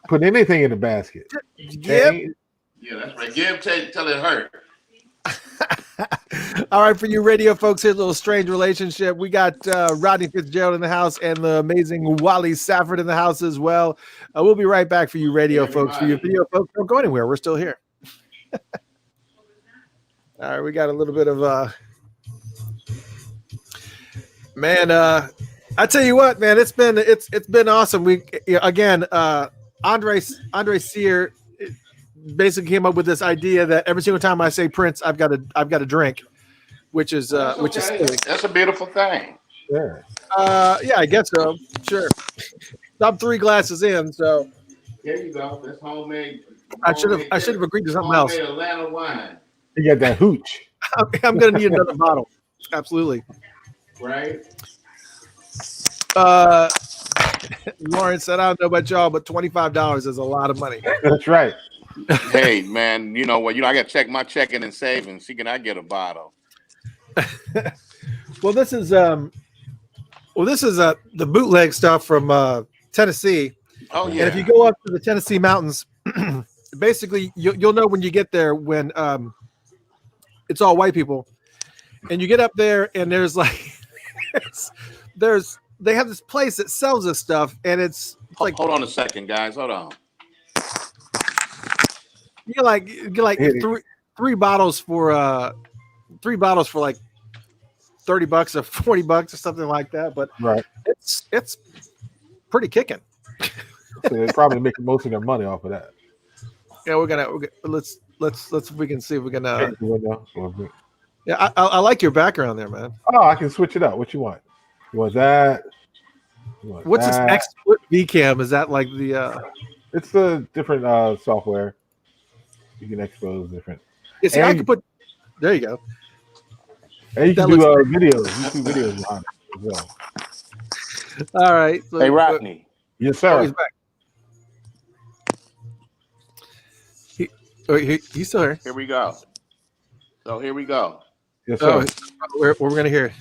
Put anything in the basket. Yep. Yeah, that's right. Give till it hurt. All right, for you radio folks, here's a little strange relationship. We got Rodney Fitzgerald in the house and the amazing Wally Safford in the house as well. We'll be right back for you radio folks. For you video folks, don't go anywhere. We're still here. All right, we got a little bit of man. I tell you what, man, it's been awesome. We again, Andre Cyr basically came up with this idea that every single time I say Prince, I've got a drink, which is silly. That's a beautiful thing. Sure. Yeah, I guess so. Sure. I'm 3 glasses in, so There you go. That's homemade. I should have agreed to something else. Homemade Atlanta wine, You got that hooch. I'm gonna need another bottle. Absolutely. right? Lauren said, I don't know about y'all, but $25 is a lot of money. That's right. Hey, man, you know what? I got to check my checking and savings. See, can I get a bottle? Well, this is the bootleg stuff from Tennessee. Oh, yeah. And if you go up to the Tennessee mountains, basically you'll know when you get there when it's all white people, and you get up there and there's like they have this place that sells this stuff, and it's like Hold on a second, guys. Hold on. you get like three bottles for like $30 or $40 or something like that. But Right. it's pretty kicking. So they're probably making most of their money off of that. Yeah, let's we can see if we can. Take the window. Yeah, I like your background there, man. Oh, I can switch it up. What you want? You want that? You want What's that? this XSplit VCam? Is that like the? It's the different software. You can expose different. Yeah, see, I And- could put. There you go. And you That can do looks videos. YouTube videos behind it as well. All right. So, Hey, Rodney. Yes, Oh, sir. he's back. He's still here. Here we go. So here we go. Yes, sir. Oh, we're gonna hear.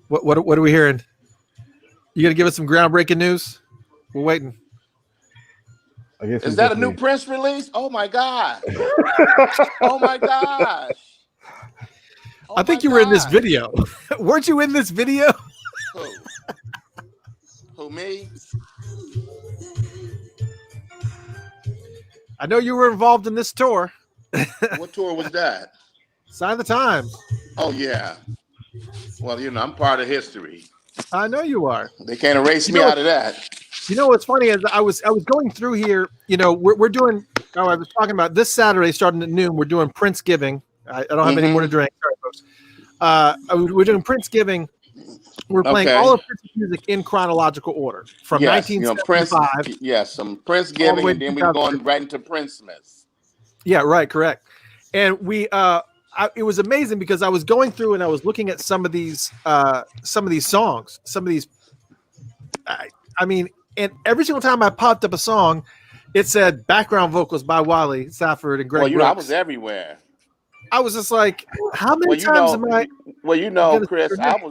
What are we hearing? You gonna give us some groundbreaking news? We're waiting. I guess Is that a new Prince release? Oh my God. Oh my gosh. Oh I think my you were in this God. video. Weren't you in this video? Who? Who, me? I know you were involved in this tour. What tour was that? Sign the Times. Oh yeah. Well, I'm part of history. I know you are. They can't erase me know- out of that. You know what's funny is I was going through here. We're doing. Oh, I was talking about this Saturday starting at noon. We're doing Prince Giving. I don't have any more to drink. Sorry, folks. We're doing Prince Giving. We're playing Okay. all of Prince's music in chronological order from Yes, 1975. Prince. Yes, some Prince All the giving, way and then to we're going right into Prince-mas. Yeah, right, correct. And we it was amazing because I was going through and I was looking at some of these songs, I mean, and every single time I popped up a song, it said background vocals by Wally Safford and Greg Well, I Brooks. was everywhere. I was just like, how many times am I? Well, gonna Chris, say your I name?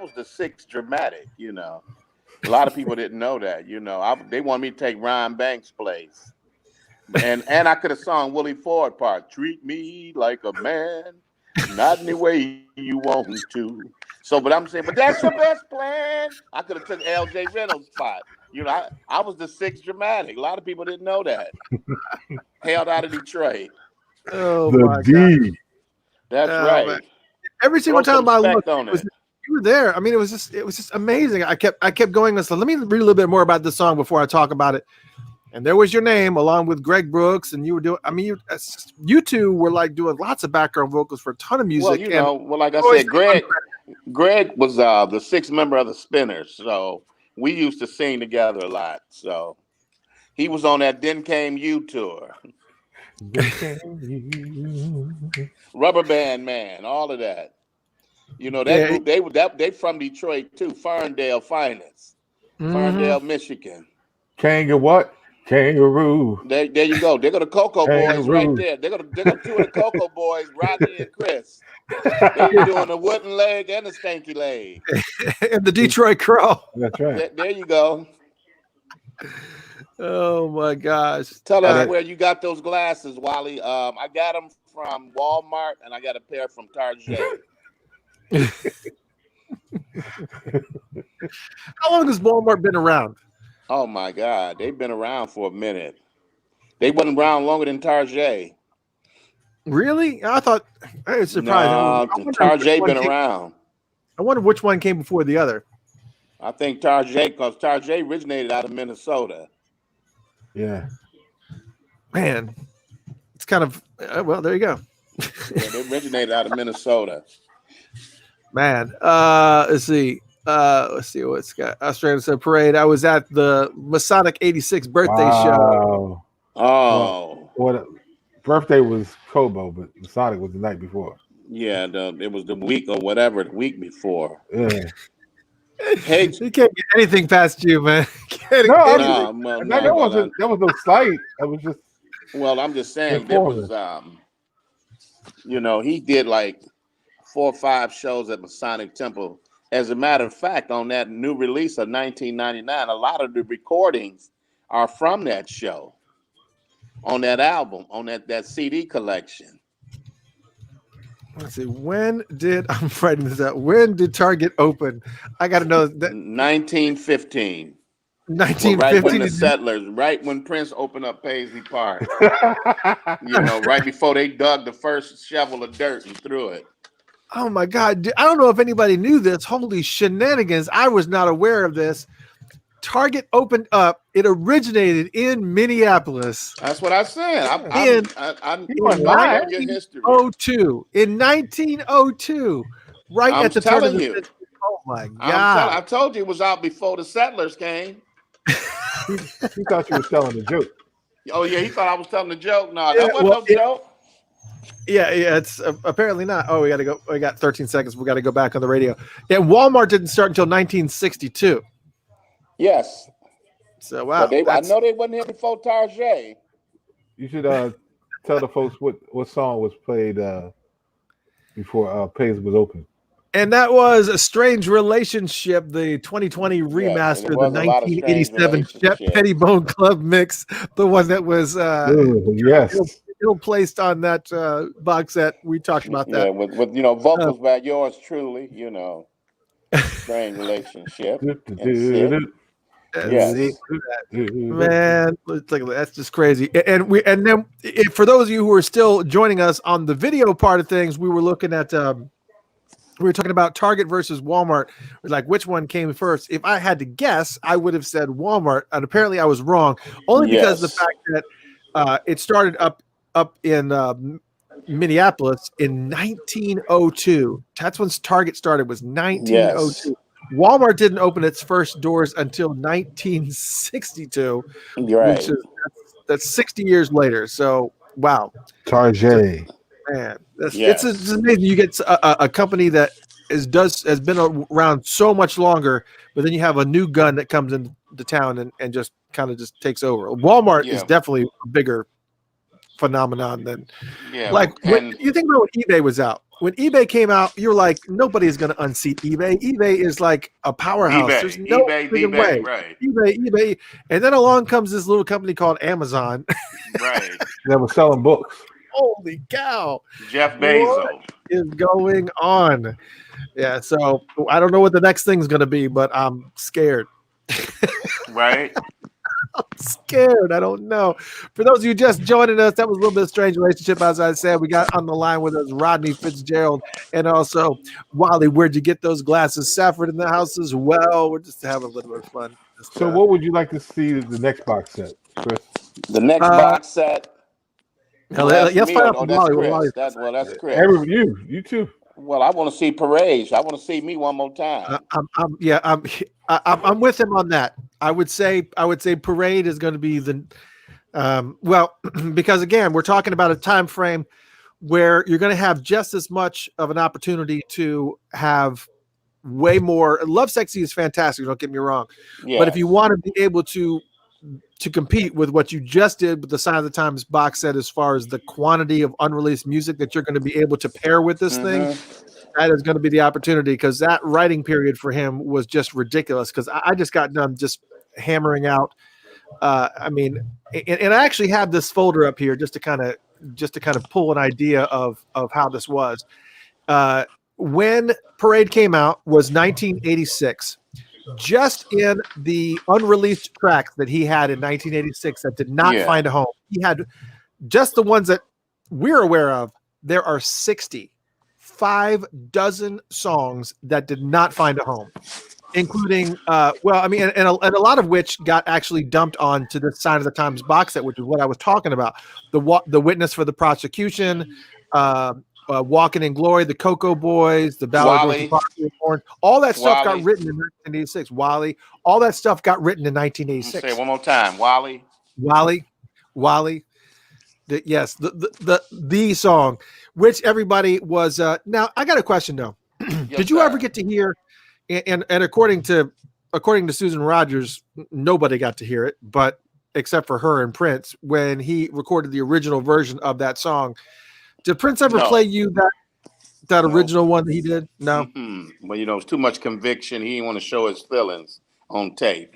was the sixth dramatic. A lot of people didn't know that. They wanted me to take Ryan Banks' place, and I could have sung Willie Ford part. Treat me like a man, not in the way you want to. So, but I'm saying, but that's your best plan. I could have took L.J. Reynolds' spot. I was the sixth dramatic. A lot of people didn't know that. Hailed out of Detroit. Oh my God! D. That's Oh, right. man. Every single Throw some time I respect looked, on it. you were there. I mean, it was just amazing. I kept going. So let me read a little bit more about this song before I talk about it. And there was your name along with Greg Brooks, and you were doing. I mean, you two were like doing lots of background vocals for a ton of music. Like I always said, Greg was the sixth member of the Spinners, so we used to sing together a lot. So he was on that Then Came You tour. Rubber Band Man, all of that. You know, that group, they from Detroit too. Ferndale Finest. Ferndale, Michigan. Kangaroo. There you go. They're the Cocoa Boys right there. They're gonna two of the Cocoa Boys, Rodney and Chris. They're doing the wooden leg and the stanky leg. And the Detroit Crow. That's right. There you go. Oh my gosh. Tell us where you got those glasses, Wally. I got them from Walmart and I got a pair from Target. How long has Walmart been around? Oh my God, they've been around for a minute. They wasn't around longer than Target. Really? I thought I was surprised. No, Target been around. I wonder which one came before the other. I think Target, because Target originated out of Minnesota. Yeah. Man, it's kind of well. There you go. Yeah, they originated out of Minnesota. Man, let's see what's got Australian said parade. I was at the Masonic 86 birthday show. Oh, What birthday was Kobo, but Masonic was the night before. Yeah, it was the week or whatever, the week before. Yeah. Hey, You can't get anything past you, man. That was well, no slight. That was just. well, I'm just saying there was, he did like 4 or 5 shows at Masonic Temple. As a matter of fact, on that new release of 1999, a lot of the recordings are from that show. On that album, on that CD collection. Let's see. I'm writing this out. When did Target open? I got to know that. 1915. 1915. Right when the Settlers, right when Prince opened up Paisley Park. Right before they dug the first shovel of dirt and threw it. Oh my God. I don't know if anybody knew this. Holy shenanigans. I was not aware of this. Target opened up. It originated in Minneapolis. That's what I said. In 1902. In 1902. Right I'm at the turn of the Oh my God. I told you it was out before the Settlers came. He thought you were telling a joke. Oh, yeah. He thought I was telling a joke. No, that wasn't no joke. Yeah, it's apparently not. Oh, we got to go. We got 13 seconds. We got to go back on the radio. Yeah, Walmart didn't start until 1962. Yes. So wow. I know they wasn't here before Target. You should tell the folks what song was played before Paisley was open. And that was A Strange Relationship, the 2020 remaster, the 1987 Shep Pettibone Club mix, the one that was still placed on that box set. We talked about that. Yeah, with vocals by yours truly, Strange Relationship. Yes. Man, that's just crazy. And then for those of you who are still joining us on the video part of things, we were looking at we were talking about Target versus Walmart, like which one came first. If I had to guess, I would have said Walmart, and apparently I was wrong, only because of the fact that it started up in Minneapolis in 1902. That's when Target started, was 1902. Yes. Walmart didn't open its first doors until 1962. Right. Which that's 60 years later. So wow. Target. Man, it's amazing. You get a company that has been around so much longer, but then you have a new gun that comes into town and just kind of just takes over. Walmart is definitely a bigger phenomenon than when you think about when eBay was out. When eBay came out, you're like, nobody is going to unseat eBay. eBay is like a powerhouse. There's no way. Right. eBay. And then along comes this little company called Amazon. Right. That was selling books. Holy cow. Jeff Bezos. What is going on? Yeah, so I don't know what the next thing's going to be, but I'm scared. Right. I'm scared. I don't know. For those of you just joining us, that was a little bit of Strange Relationship. As I said, we got on the line with us Rodney Fitzgerald and also Wally. Where'd you get those glasses? Safford in the house as well. We're just having a little bit of fun. So what would you like to see the next box set, Chris? The next box set. Let's find out that's Chris. That's Chris. You too. Well, I want to see Parade. I want to see me one more time. I'm with him on that. I would say Parade is going to be Well, because again, we're talking about a time frame where you're going to have just as much of an opportunity to have way more. Love Sexy is fantastic, don't get me wrong. Yeah. But if you want to be able to compete with what you just did with the Sign of the Times box set, as far as the quantity of unreleased music that you're going to be able to pair with this thing, that is going to be the opportunity, because that writing period for him was just ridiculous. Because I just got done just hammering out. I mean, and I actually have this folder up here just to kind of pull an idea of how this was. When Parade came out was 1986. Just in the unreleased tracks that he had in 1986 that did not find a home, he had just the ones that we're aware of. There are 65 songs that did not find a home, including, and a lot of which got actually dumped onto the Sign of the Times box set, which is what I was talking about. The Witness for the Prosecution, Walking in Glory, the Cocoa Boys, the Ballad of Born, all that stuff got written in 1986. Wally, all that stuff got written in 1986. Say it one more time, Wally. Yes, the song, which everybody was. Now I got a question though. Did you ever get to hear? And according to Susan Rogers, nobody got to hear it, but except for her and Prince, when he recorded the original version of that song. Did Prince ever play you that original one that he did? No. Well, it was too much conviction. He didn't want to show his feelings on tape.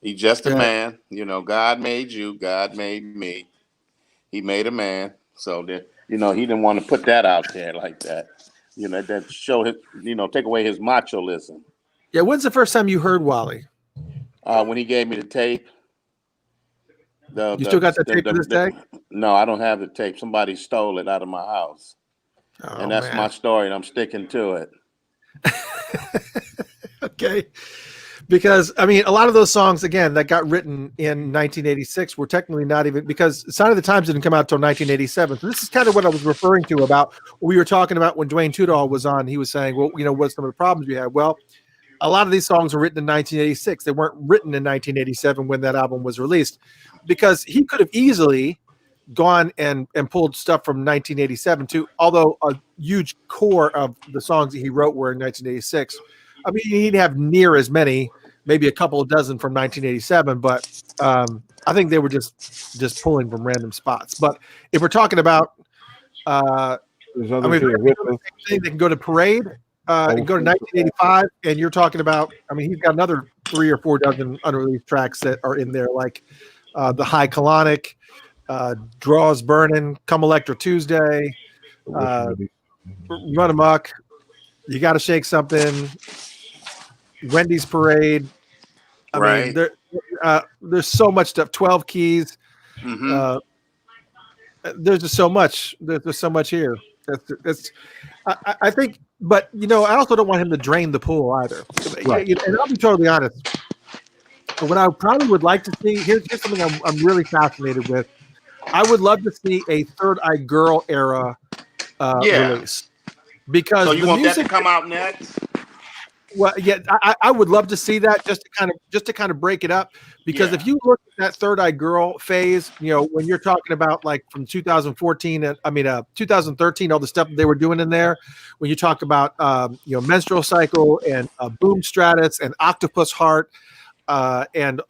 He's just a man. God made you. God made me. He made a man. So that he didn't want to put that out there like that. That show his, take away his machoism. Yeah. When's the first time you heard Wally? When he gave me the tape. You still got the tape to this day? No, I don't have the tape. Somebody stole it out of my house. And that's my story, and I'm sticking to it. Okay. Because, a lot of those songs, again, that got written in 1986 were technically not even, because Sign of the Times didn't come out until 1987. So this is kind of what I was referring to about what we were talking about when Dwayne Tudor was on. He was saying, well, what's some of the problems we had? Well, a lot of these songs were written in 1986. They weren't written in 1987 when that album was released, because he could have easily gone and pulled stuff from 1987 too. Although a huge core of the songs that he wrote were in 1986. He'd have near as many, maybe a couple of dozen from 1987, but I think they were just pulling from random spots. But if we're talking about, they can go to Parade. And go to 1985, and you're talking about. He's got another 3 or 4 dozen unreleased tracks that are in there, like the High Colonic, Draws Burning, Come Electra Tuesday, Run Amok, You Got to Shake Something, Wendy's Parade. There's so much stuff. 12 Keys. There's just so much. There's so much here. I think. But, I also don't want him to drain the pool either. Right. And I'll be totally honest. What I probably would like to see, here's something I'm really fascinated with. I would love to see a Third Eye Girl era release. Because so you want that to come out next? Well, yeah, I would love to see that just to kind of break it up, because if you look at that Third Eye Girl phase, when you're talking about like from 2014 and 2013, all the stuff that they were doing in there, when you talk about Menstrual Cycle and Boom Stratus and Octopus Heart and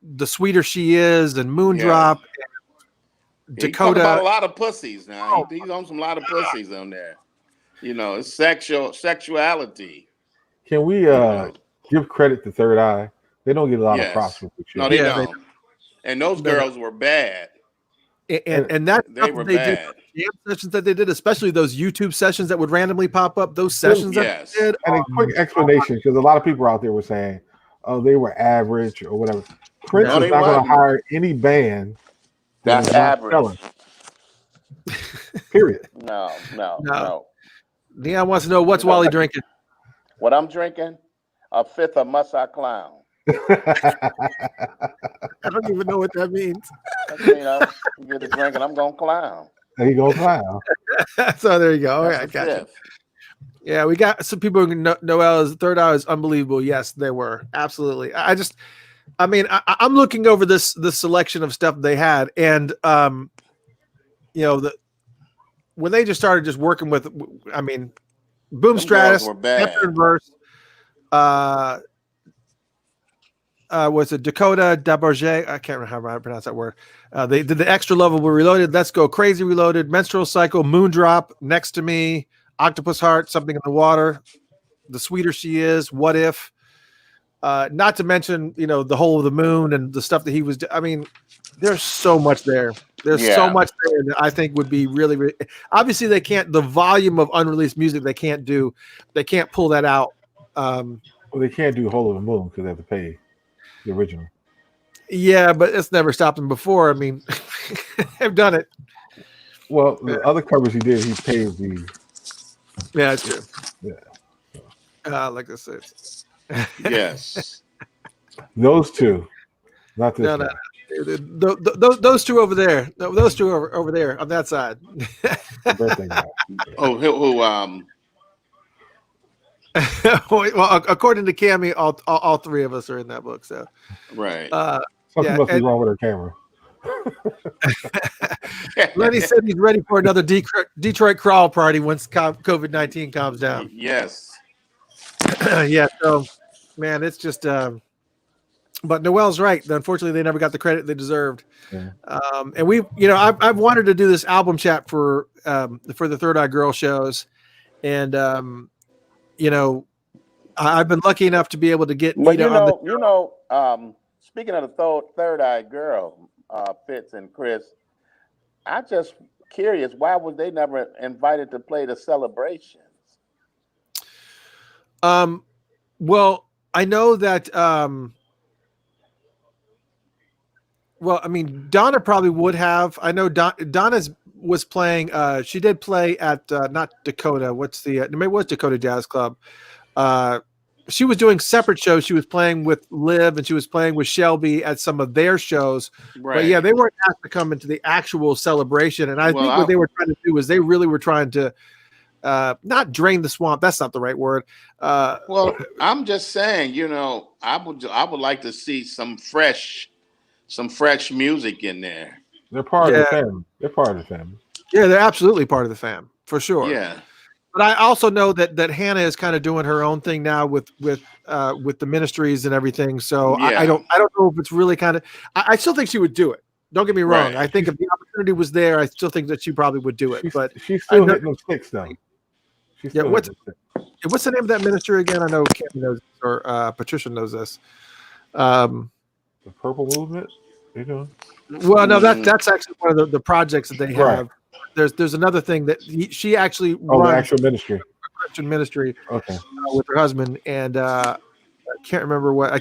The Sweeter She Is and Moondrop, and Dakota. About a lot of pussies now. He's on some lot of pussies on there. It's sexuality. Can we give credit to Third Eye? They don't get a lot of props with the show. No, they don't. And those girls were bad. And that they were bad. Did, jam sessions that they did, especially those YouTube sessions that would randomly pop up. Those sessions that they did. And a quick explanation, because a lot of people out there were saying, "Oh, they were average" or whatever. Prince is not going to hire any band that's average. Period. No. Deon wants to know, what's Wally drinking? What I'm drinking? A fifth of Must I Clown. I don't even know what that means. You get a drink and I'm going to clown. There you go, clown. So there you go. All right, gotcha. Yeah, we got some people who know Noel's Third Eye is unbelievable. Yes, they were. Absolutely. I mean, I'm looking over this selection of stuff they had, and when they just started just working with, I mean, Boom Them Stratus, girls were bad. After and Verse, was it Dakota Daborge? I can't remember how to pronounce that word. They did the Extra Lovable Reloaded, Let's Go Crazy Reloaded, Menstrual Cycle, Moondrop, Next to Me, Octopus Heart, Something in the Water, The Sweeter She Is, What If. Not to mention, the Whole of the Moon and the stuff that he was. I mean, there's so much there. There's so much there that I think would be really, really. Obviously, they can't. The volume of unreleased music they can't do. They can't pull that out. Well, they can't do Whole of the Moon because they have to pay the original. Yeah, but it's never stopped them before. I mean, they've done it. Well, the other covers he did, he paid the. Yeah, that's true. Yeah. Like I said. Yes. Those two, not this. No. Those two over there. Those two over there on that side. Birthday guy. Oh, who? Well, according to Cammie, all three of us are in that book. So, Right. Something must be wrong with her camera. Lenny said he's ready for another Detroit crawl party once COVID-19 calms down. Yes. Yeah. So, man, it's just. But Noel's right. Unfortunately, they never got the credit they deserved. Yeah. And we, I've wanted to do this album chat for the Third Eye Girl shows, and I've been lucky enough to be able to get. Well, speaking of the Third Eye Girl, Fitz and Chris, I just curious, why was they never invited to play the celebrations? Well, I know that. Well, I mean, Donna probably would have. I know Donna was playing. She did play at not Dakota. What's the? Maybe it was Dakota Jazz Club. She was doing separate shows. She was playing with Liv and she was playing with Shelby at some of their shows. Right. But yeah, they weren't asked to come into the actual celebration. And I think what they were trying to do was they really were trying to not drain the swamp. That's not the right word. Well, I'm just saying, I would like to see some fresh music in there. They're part of the family. They're part of the family. Yeah, they're absolutely part of the fam for sure. Yeah. But I also know that Hannah is kind of doing her own thing now with the ministries and everything. So I don't know if it's really kind of. I still think she would do it. Don't get me wrong. Right. I think if the opportunity was there, I still think that she probably would do it. But she's still hitting them sticks though. What's the name of that ministry again? I know Cammie knows or Patricia knows this. The Purple Movement. Well, no, that's actually one of the projects that they have. Right. There's another thing that she actually runs the actual ministry, a Christian ministry, okay, with her husband, and I can't remember what.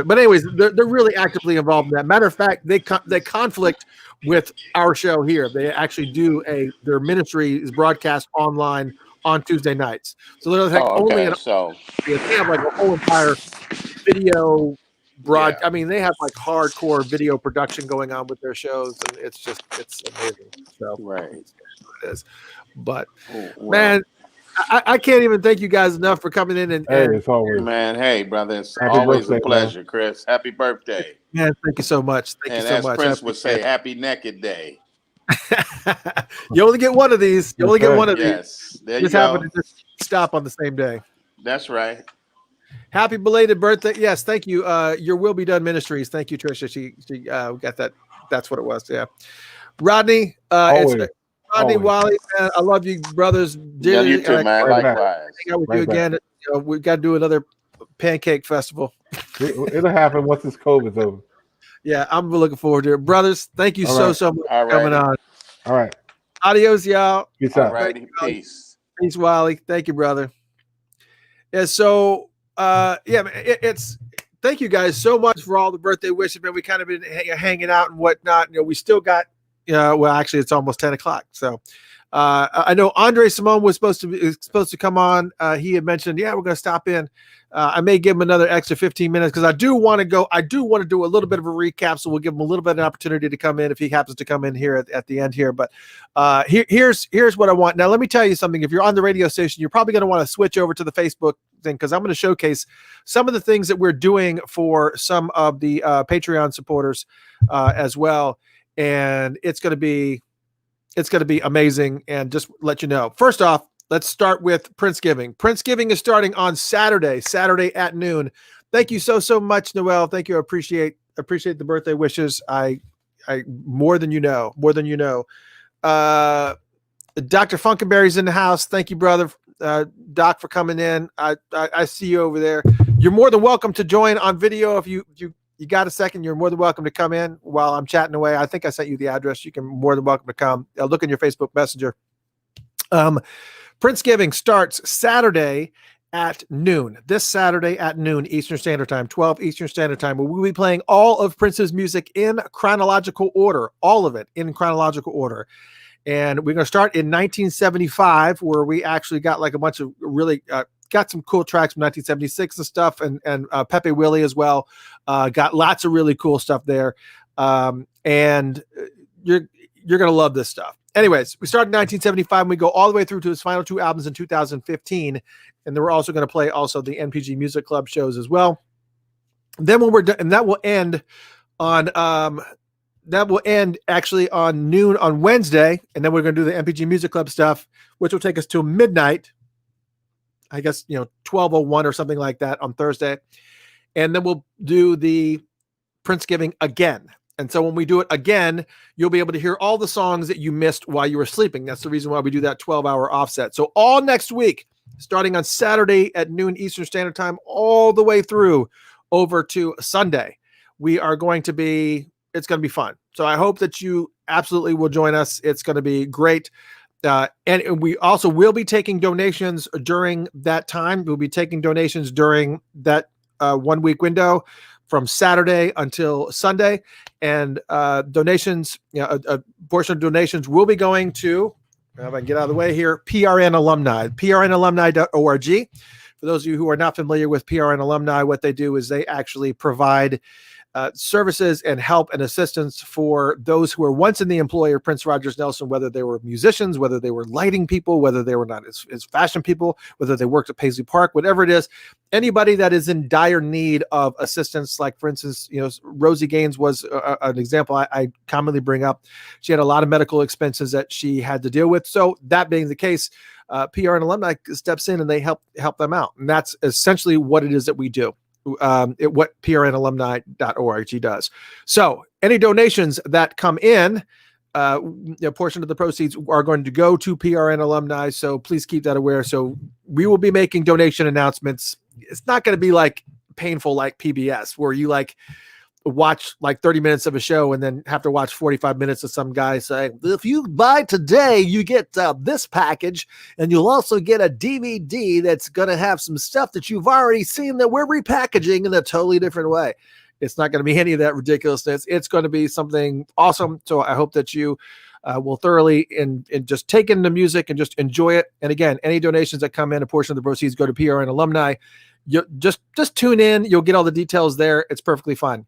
But anyways, they're really actively involved in that. Matter of fact, they conflict with our show here. They actually do their ministry is broadcast online on Tuesday nights. So they're like they have like a whole entire video. I mean, they have like hardcore video production going on with their shows, and it's amazing. So right, it is. But man, I can't even thank you guys enough for coming in and it's always, man. Hey, brother, it's happy always birthday, a pleasure, Chris. Happy birthday, man! Thank you so much. Thank you so much. Prince would say, "Happy Naked Day." You only get one of these. You only get one of these. Yes, there you just go. happen to just stop on the same day. That's right. Happy belated birthday. Yes, thank you. Your Will Be Done Ministries. Thank you, Trisha. She got that. That's what it was. Yeah. Rodney, Rodney, Wally, man, I love you, brothers. Love you too, man. Likewise. Hang out with you again. We've got to do another pancake festival. It'll happen once this COVID's over. Yeah, I'm looking forward to it. Brothers, thank you so much for coming on. All right. Adios, y'all. Peace out. Peace. Peace, Wally. Thank you, brother. Yeah, so it's thank you guys so much for all the birthday wishes, man. We kind of been hanging out and whatnot. We still got well, actually it's almost 10 o'clock. So I know Andre Simone was supposed to come on. He had mentioned, yeah, we're going to stop in. I may give him another extra 15 minutes because I do want to go. I do want to do a little bit of a recap, so we'll give him a little bit of an opportunity to come in if he happens to come in here at the end here. But here's what I want. Now, let me tell you something. If you're on the radio station, you're probably going to want to switch over to the Facebook thing because I'm going to showcase some of the things that we're doing for some of the Patreon supporters as well, and it's going to be amazing. And just let you know. First off, let's start with Princegiving. Princegiving is starting on Saturday at noon. Thank you so much, Noel. Thank you. I appreciate the birthday wishes. I more than you know. Dr. Funkenberry's in the house. Thank you, brother. Doc, for coming in. I see you over there. You're more than welcome to join on video if you got a second. You're more than welcome to come in while I'm chatting away. I think I sent you the address. You can more than welcome to come. Look in your Facebook Messenger. Princegiving starts Saturday at noon. This Saturday at noon Eastern Standard Time, 12 Eastern Standard Time. We'll be playing all of Prince's music in chronological order, all of it in chronological order. And we're going to start in 1975, where we actually got like a bunch of really got some cool tracks from 1976 and stuff, and Pepe Willie as well. Got lots of really cool stuff there. And you're going to love this stuff. Anyways, we started in 1975 and we go all the way through to his final two albums in 2015. And then we're also going to play also the NPG Music Club shows as well. Then when we're done, and that will end actually on noon on Wednesday. And then we're going to do the NPG Music Club stuff, which will take us to midnight. I guess, 12:01 or something like that on Thursday. And then we'll do the Princegiving again. And so when we do it again, you'll be able to hear all the songs that you missed while you were sleeping. That's the reason why we do that 12-hour offset. So all next week, starting on Saturday at noon Eastern Standard Time, all the way through over to Sunday, it's going to be fun. So I hope that you absolutely will join us. It's going to be great. And we also will be taking donations during that time. We'll be taking donations during that 1 week window from Saturday until Sunday. And donations, a portion of donations will be going to, if I can get out of the way here, PRN Alumni, prnalumni.org. For those of you who are not familiar with PRN Alumni, what they do is they actually provide services and help and assistance for those who were once in the employ of Prince Rogers Nelson, whether they were musicians, whether they were lighting people, whether they were not as fashion people, whether they worked at Paisley Park, whatever it is. Anybody that is in dire need of assistance, like for instance, Rosie Gaines was an example I commonly bring up. She had a lot of medical expenses that she had to deal with. So that being the case, PRN Alumni steps in and they help them out. And that's essentially what it is that we do. What prnalumni.org does. So any donations that come in, a portion of the proceeds are going to go to PRN Alumni. So please keep that aware. So we will be making donation announcements. It's not going to be like painful like PBS, where you like watch like 30 minutes of a show and then have to watch 45 minutes of some guy saying, if you buy today, you get this package, and you'll also get a DVD that's going to have some stuff that you've already seen that we're repackaging in a totally different way. It's not going to be any of that ridiculousness. It's going to be something awesome. So I hope that you will thoroughly and just take in the music and just enjoy it. And again, any donations that come in, a portion of the proceeds go to PRN Alumni. You just tune in. You'll get all the details there. It's perfectly fine.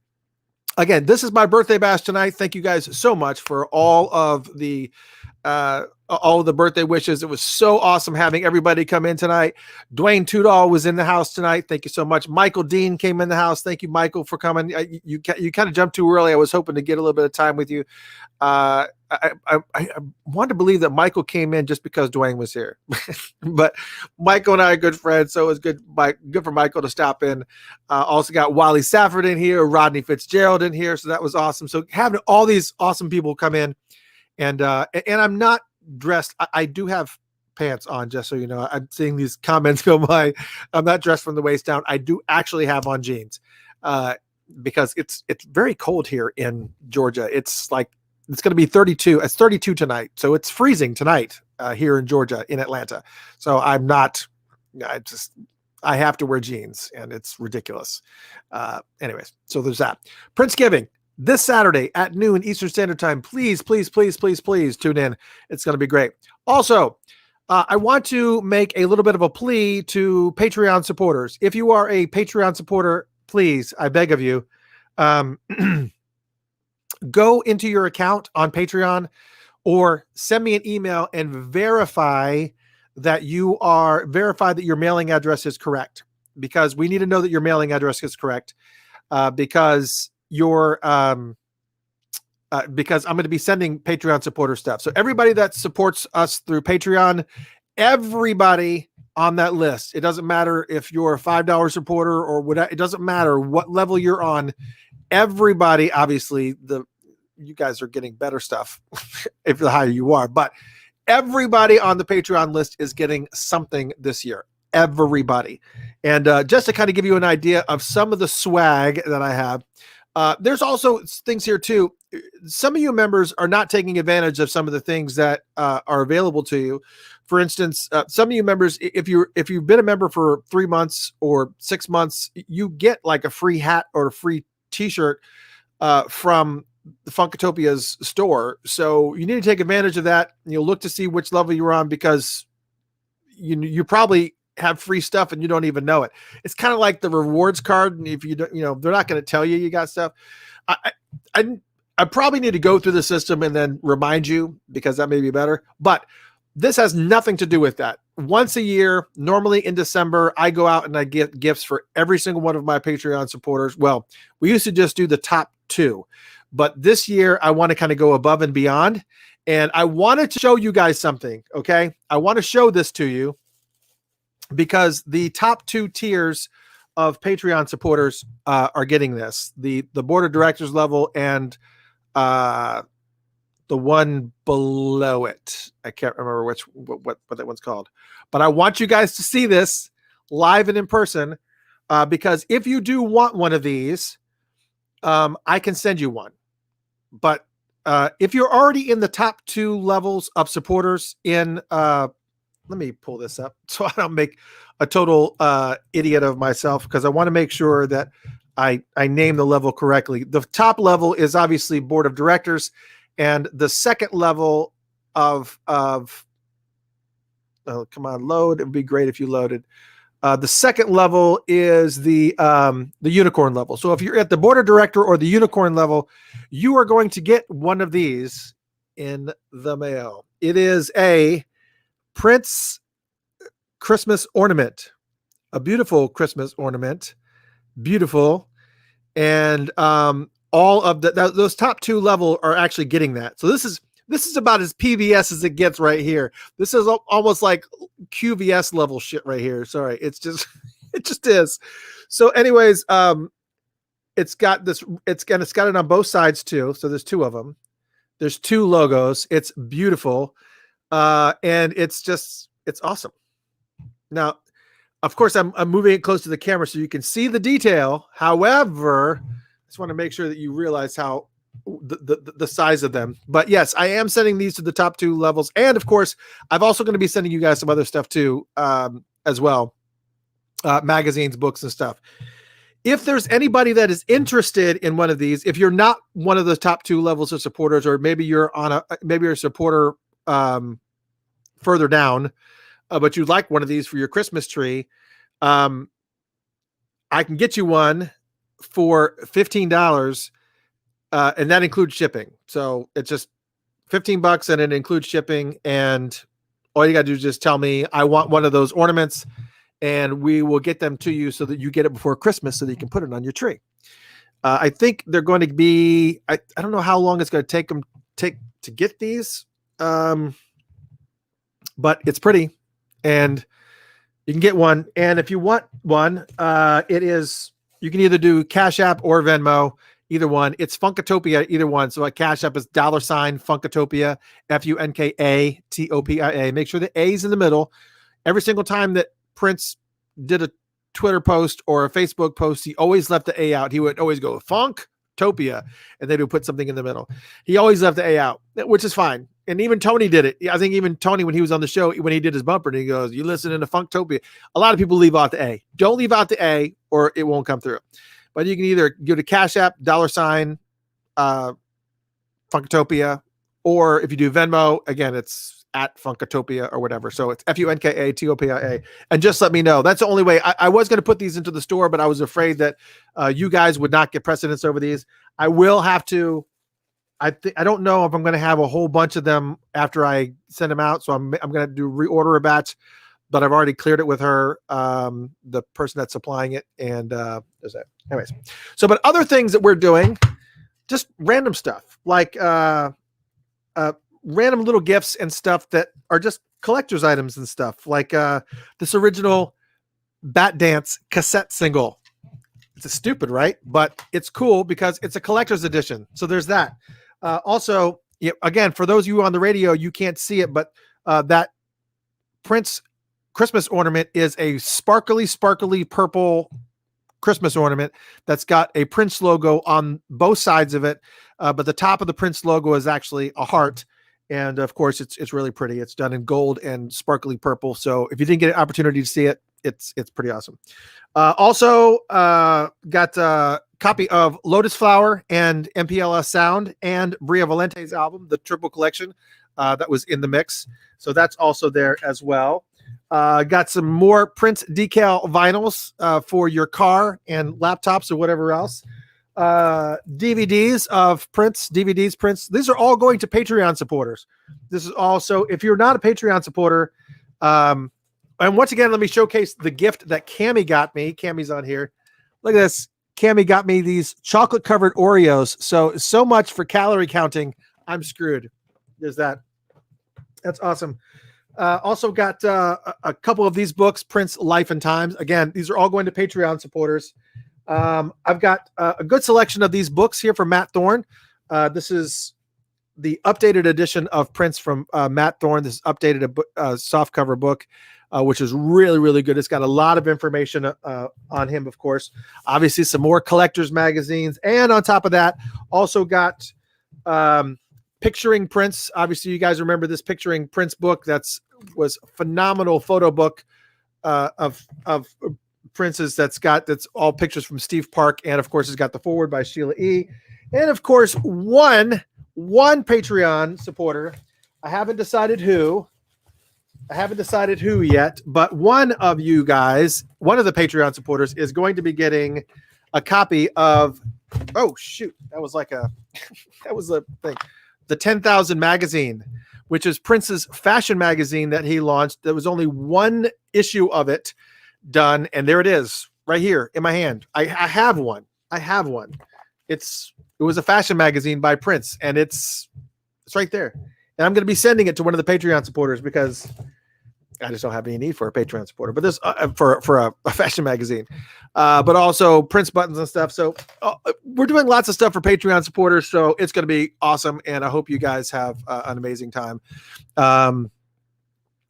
Again, this is my birthday bash tonight. Thank you guys so much for all of the birthday wishes. It was so awesome having everybody come in tonight. Dwayne Tudall was in the house tonight. Thank you so much. Michael Dean came in the house. Thank you, Michael, for coming. You kind of jumped too early. I was hoping to get a little bit of time with you. I wanted to believe that Michael came in just because Dwayne was here, but Michael and I are good friends, so it was good for Michael to stop in. Also got Wally Safford in here, Rodney Fitzgerald in here, so that was awesome. So having all these awesome people come in, and I'm not dressed. I do have pants on, just so you know. I'm seeing these comments go by. I'm not dressed from the waist down. I do actually have on jeans because it's very cold here in Georgia. It's going to be 32. It's 32 tonight. So it's freezing tonight here in Georgia, in Atlanta. So I have to wear jeans, and it's ridiculous. Anyways, so there's that. Princegiving this Saturday at noon Eastern Standard Time. Please, please, please, please, please tune in. It's going to be great. Also, I want to make a little bit of a plea to Patreon supporters. If you are a Patreon supporter, please, I beg of you, go into your account on Patreon or send me an email and verify that your mailing address is correct, because we need to know that your mailing address is correct, because because I'm going to be sending Patreon supporter stuff. So everybody that supports us through Patreon, everybody on that list, it doesn't matter if you're a $5 supporter or whatever, it doesn't matter what level you're on. Everybody, obviously, you guys are getting better stuff if the higher you are, but everybody on the Patreon list is getting something this year. Everybody. And just to kind of give you an idea of some of the swag that I have, there's also things here too. Some of you members are not taking advantage of some of the things that are available to you. For instance, some of you members, if you've been a member for 3 months or 6 months, you get like a free hat or a free t-shirt from the Funkotopia's store. So you need to take advantage of that. You'll look to see which level you're on, because you probably have free stuff and you don't even know it. It's kind of like the rewards card. And if you don't, they're not going to tell you got stuff. I probably need to go through the system and then remind you, because that may be better, but this has nothing to do with that. Once a year, normally in December, I go out and I get gifts for every single one of my Patreon supporters. Well, we used to just do the top 2, but this year I want to kind of go above and beyond. And I wanted to show you guys something. Okay. I want to show this to you, because the top 2 tiers of Patreon supporters are getting this, the board of directors level and the one below it. I can't remember what that one's called, but I want you guys to see this live and in person, because if you do want one of these, I can send you one. But if you're already in the top 2 levels of supporters in, let me pull this up so I don't make a total idiot of myself, because I want to make sure that I name the level correctly. The top level is obviously board of directors, and the second level of oh, come on, load. It would be great if you loaded. The second level is the unicorn level. So if you're at the board of director or the unicorn level, you are going to get one of these in the mail. It is a Prince Christmas ornament, a beautiful Christmas ornament, beautiful. And all of those top 2 level are actually getting that. So this is about as PVS as it gets right here. This is almost like QVS level shit right here. Sorry. It's just, it just is. So anyways, it's got it on both sides too. So there's 2 of them. There's 2 logos. It's beautiful. And it's awesome. Now, of course, I'm moving it close to the camera so you can see the detail. However, I just want to make sure that you realize how the size of them. But yes, I am sending these to the top 2 levels. And of course, I'm also going to be sending you guys some other stuff too, as well. Magazines, books, and stuff. If there's anybody that is interested in one of these, if you're not one of the top 2 levels of supporters, or maybe you're a supporter further down, but you'd like one of these for your Christmas tree, I can get you one for $15, and that includes shipping. So it's just $15 and it includes shipping, and all you got to do is just tell me I want one of those ornaments, and we will get them to you so that you get it before Christmas so that you can put it on your tree. I think they're going to be, I don't know how long it's going to take to get these, but it's pretty, and you can get one. And if you want one, you can either do Cash App or Venmo, either one. It's Funkatopia, either one. So like Cash App is $ Funkatopia, Funkatopia. Make sure the A is in the middle. Every single time that Prince did a Twitter post or a Facebook post, he always left the A out. He would always go Funktopia, and then he would put something in the middle. He always left the A out, which is fine. And even Tony did it. I think even Tony, when he was on the show, when he did his bumper, and he goes, "You listen to Funktopia." A lot of people leave out the A. Don't leave out the A, or it won't come through. But you can either go to Cash App, $ Funkatopia, or if you do Venmo, again, it's at Funkatopia or whatever. So it's FUNKATOPIA. And just let me know. That's the only way. I was going to put these into the store, but I was afraid that you guys would not get precedence over these. I will have to. I don't know if I'm going to have a whole bunch of them after I send them out. So I'm going to do reorder a batch, but I've already cleared it with her, the person that's supplying it. And there's that. Anyways, so but other things that we're doing, just random stuff like random little gifts and stuff that are just collector's items and stuff like this original Bat Dance cassette single. It's stupid, right? But it's cool because it's a collector's edition. So there's that. Also, again, for those of you on the radio, you can't see it, but that Prince Christmas ornament is a sparkly purple Christmas ornament that's got a Prince logo on both sides of it. But the top of the Prince logo is actually a heart. And of course, it's really pretty. It's done in gold and sparkly purple. So if you didn't get an opportunity to see it, it's pretty awesome. Also, got a copy of Lotus Flower and MPLS Sound and Bria Valente's album, the triple collection that was in the mix. So that's also there as well. Got some more Prince decal vinyls for your car and laptops or whatever else. DVDs of Prince, Prince. These are all going to Patreon supporters. This is also, if you're not a Patreon supporter, and once again, let me showcase the gift that Cammie got me. Cammie's on here. Look at this. Cammie got me these chocolate covered Oreos. So much for calorie counting. I'm screwed. There's that. That's awesome. Also got a couple of these books, Prince Life and Times. Again, these are all going to Patreon supporters. I've got a good selection of these books here from Matt Thorne. This is the updated edition of Prince from Matt Thorne. This is updated soft cover book, which is really, really good. It's got a lot of information on him, of course. Obviously, some more collector's magazines. And on top of that, also got Picturing Prince. Obviously, you guys remember this Picturing Prince book. Was a phenomenal photo book of Prince's that's all pictures from Steve Park. And, of course, it's got the foreword by Sheila E. And, of course, one Patreon supporter. I haven't decided who yet, but one of you guys, one of the Patreon supporters, is going to be getting a copy of, oh shoot, that was a thing. The 10,000 magazine, which is Prince's fashion magazine that he launched. There was only one issue of it done, and there it is, right here in my hand. I have one. It was a fashion magazine by Prince, and it's right there. And I'm going to be sending it to one of the Patreon supporters because I just don't have any need for a Patreon supporter, but this for a fashion magazine, but also Prince buttons and stuff. So we're doing lots of stuff for Patreon supporters. So it's going to be awesome. And I hope you guys have an amazing time.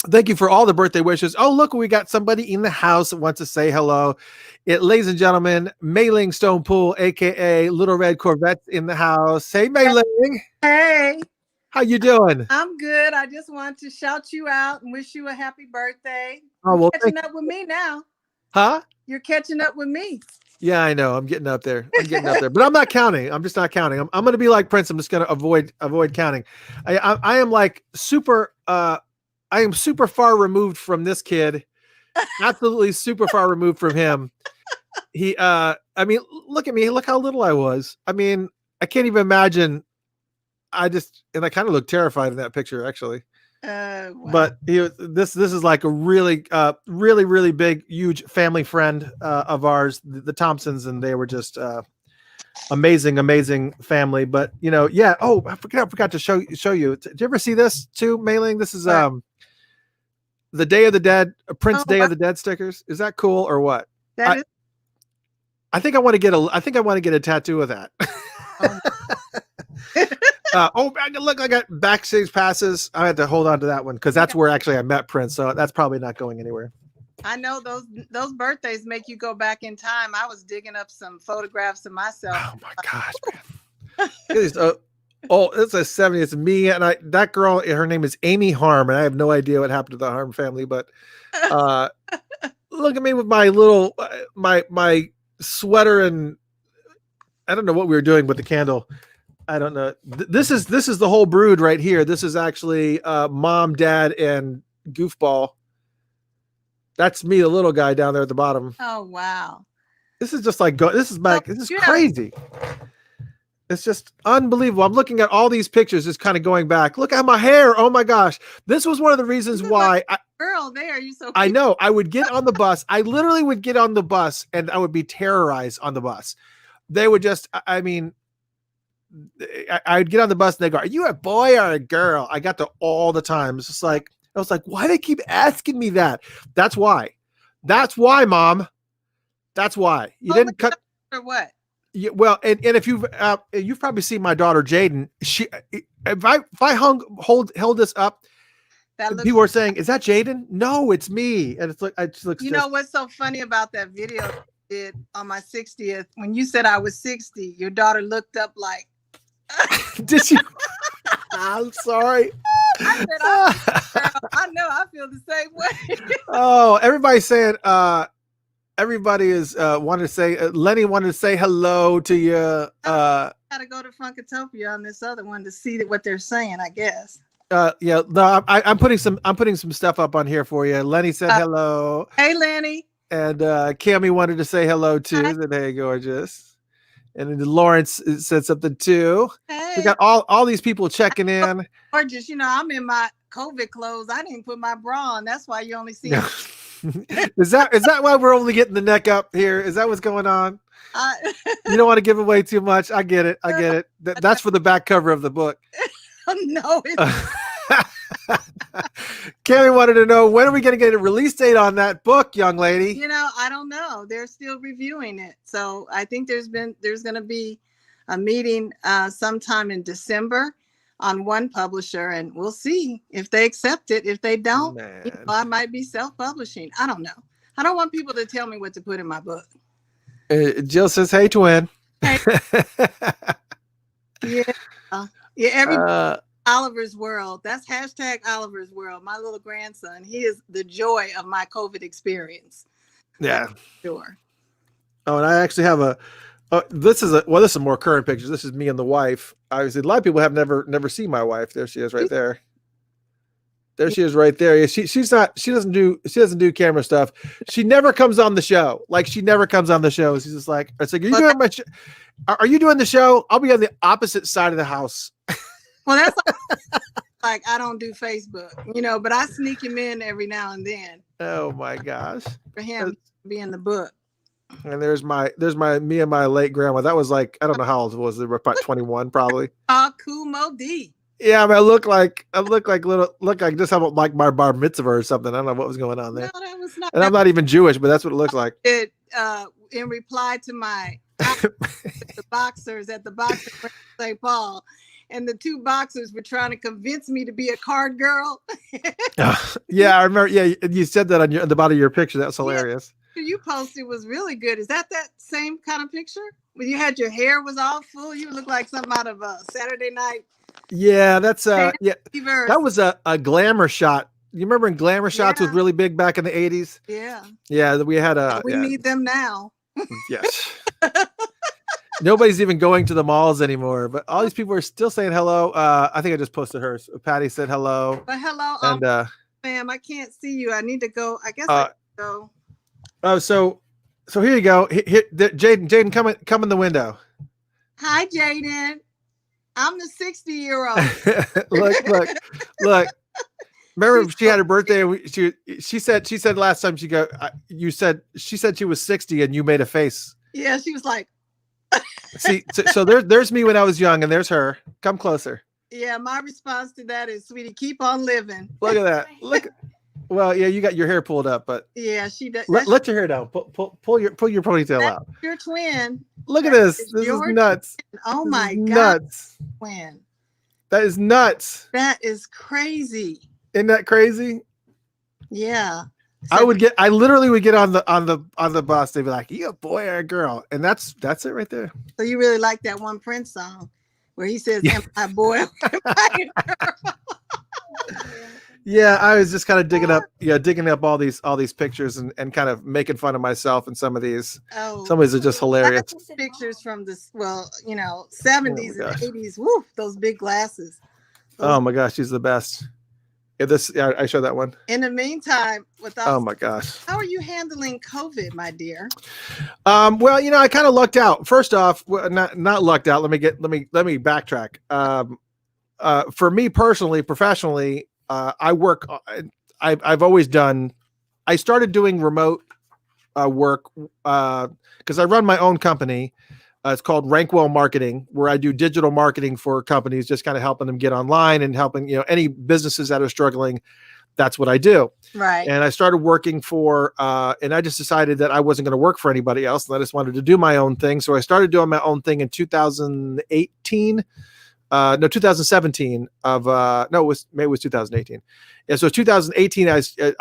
Thank you for all the birthday wishes. Oh, look, we got somebody in the house that wants to say hello. Ladies and gentlemen, Mei-Ling Stonepool, aka Little Red Corvette, in the house. Hey, Mei-Ling. Hey. How you doing? I'm good. I just want to shout you out and wish you a happy birthday. Oh, well, You're catching up with me now. Huh? You're catching up with me. Yeah, I know. I'm getting up there. But I'm not counting. I'm just not counting. I'm going to be like Prince. I'm just going to avoid counting. I am like super. I am super far removed from this kid. Absolutely super far removed from him. I mean, look at me. Look how little I was. I mean, I can't even imagine. I kind of look terrified in that picture, actually. Wow. But this is like a really, really, really big, huge family friend of ours, the Thompsons, and they were just amazing family. But yeah. Oh, I forgot to show you. Did you ever see this too, Mei-Ling? This is the Day of the Dead, Prince Day of the Dead stickers. Is that cool or what? I think I want to get a tattoo of that. Look, I got backstage passes. I had to hold on to that one because that's where actually I met Prince. So that's probably not going anywhere. I know those birthdays make you go back in time. I was digging up some photographs of myself. Oh my gosh, man. It's a 70. It's me and that girl, her name is Amy Harm, and I have no idea what happened to the Harm family, but look at me with my little my sweater, and I don't know what we were doing with the candle. I don't know. This is the whole brood right here. This is actually mom, dad, and Goofball. That's me, the little guy down there at the bottom. Oh wow. This is just like this is Yeah. crazy. It's just unbelievable. I'm looking at all these pictures, just kind of going back. Look at my hair. Oh my gosh. This was one of the reasons Look why Girl, there you so. I cute. know I would get on the bus. I literally would get on the bus and I would be terrorized on the bus. They would just, I mean, I'd get on the bus and they go, "Are you a boy or a girl?" I got to all the time. It's just like, I was like, why do they keep asking me that? That's why. That's why, Mom. That's why. You didn't cut. Or what? Yeah, well, and if you've probably seen my daughter Jaden. If I held this up, That looks. people were saying, "Is that Jaden?" No, it's me. And it's like it just looks. You know what's so funny about that video I did on my 60th? When you said I was 60, your daughter looked up like. Did you? I'm sorry. I said, I know, I feel the same way. Oh, everybody's saying. Everybody is wanted to say. Lenny wanted to say hello to you. Gotta go to Funkatopia on this other one to see what they're saying, I guess. Yeah, no, I'm putting some stuff up on here for you. Lenny said hello, Hey, Lenny. and Cammy wanted to say hello too. Hi. Said, "Hey, gorgeous," and then Lawrence said something too. Hey, We got all these people checking in. gorgeous. You know, I'm in my COVID clothes. I didn't put my bra on. That's why you only see. Is that why we're only getting the neck up here? Is that what's going on? You don't want to give away too much. I get it. That's for the back cover of the book. No, it's Cammy wanted to know, when are we going to get a release date on that book, young lady? you know, I don't know. They're still reviewing it. So I think there's going to be a meeting sometime in December on one publisher, and we'll see if they accept it. If they don't, Man. I might be self-publishing. I don't know. I don't want people to tell me what to put in my book. Jill says, "Hey, twin." Hey. Yeah. Yeah, every Uh, Oliver's World. That's hashtag Oliver's World. My little grandson, he is the joy of my COVID experience. yeah. Sure. Oh, and I actually have this is some more current pictures. This is me and the wife. Obviously, a lot of people have never seen my wife. There she is right there. There she is right there. Yeah, she doesn't do camera stuff. She never comes on the show. Like, she never comes on the show. She's just like, it's like, are you doing my are you doing the show? I'll be on the opposite side of the house. Well, that's like I don't do Facebook, but I sneak him in every now and then Oh my gosh. for him to be in the book. And there's me and my late grandma. That was like, I don't know how old it was. They were about 21 probably. Kumo D. Yeah, I mean, I look like just have like my bar mitzvah or something. I don't know what was going on there. No, that was not. And I'm not even Jewish, but that's what it looks like. It in reply to my the boxers at the boxing ring in St. Paul, and the two boxers were trying to convince me to be a card girl. Yeah, I remember. Yeah, you said that on the bottom of your picture. That's hilarious. You posted was really good. Is that same kind of picture when you had your hair was all full? You look like something out of a Saturday Night Yeah, that's yeah. Fever. That was a glamour shot. You remember when glamour shots was Yeah. really big back in the 80s? Yeah, Yeah, we had a. we yeah, need them now. yes. Nobody's even going to the malls anymore, but all these people are still saying hello. I think I just posted hers. Patty said hello, But hello, and ma'am, I can't see you. I need to go. I guess I can go. oh, so here you go. Jaden, come in the window. Hi, Jaden. I'm the 60-year-old. look. Remember, she had her birthday. And she said last time she said she was 60, and you made a face. Yeah, she was like, See, so there's me when I was young, and there's her. Come closer. yeah, my response to that is, sweetie, keep on living. Look at that. Look. Well, yeah, you got your hair pulled up, but Yeah, she does. let your hair down. Pull your ponytail That's out. your twin. Look at that this. is This is your nuts. Oh This my is God, nuts. twin. That is nuts. That is crazy. Isn't that crazy? Yeah. I literally would get on the bus. They'd be like, "You a boy or a girl?" And that's it right there. So you really like that one Prince song where he says, Yeah. "Am I a boy?" or am I a girl?" Yeah, I was just kind of digging up all these pictures and kind of making fun of myself in some of these. Oh, Some of these are just hilarious. pictures from the, well, Oh my 70s gosh. and 80s. Woo, those big glasses. Oh my gosh, she's the best. I showed that one. In the meantime, Oh my gosh. how are you handling COVID, my dear? Well, I kind of lucked out. First off, not lucked out. Let me backtrack. For me personally, professionally, I work. I've always done. I started doing remote work because I run my own company. It's called Rankwell Marketing, where I do digital marketing for companies, just kind of helping them get online and helping any businesses that are struggling. That's what I do. Right. And I started working for, and I just decided that I wasn't going to work for anybody else, and I just wanted to do my own thing. So I started doing my own thing in 2018. 2017 it was 2018. And so 2018,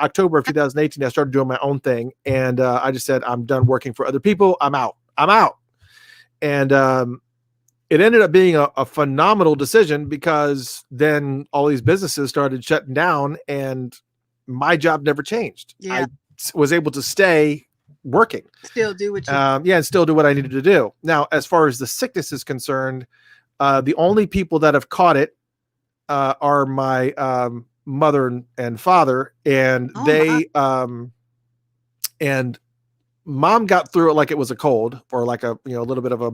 October of 2018, I started doing my own thing. And I just said, I'm done working for other people. I'm out. And it ended up being a phenomenal decision, because then all these businesses started shutting down and my job never changed. Yeah. I was able to stay working. Still do what you and still do what I needed to do. Now, as far as the sickness is concerned, the only people that have caught it are my mother and father, and and mom got through it like it was a cold, or like a little bit of a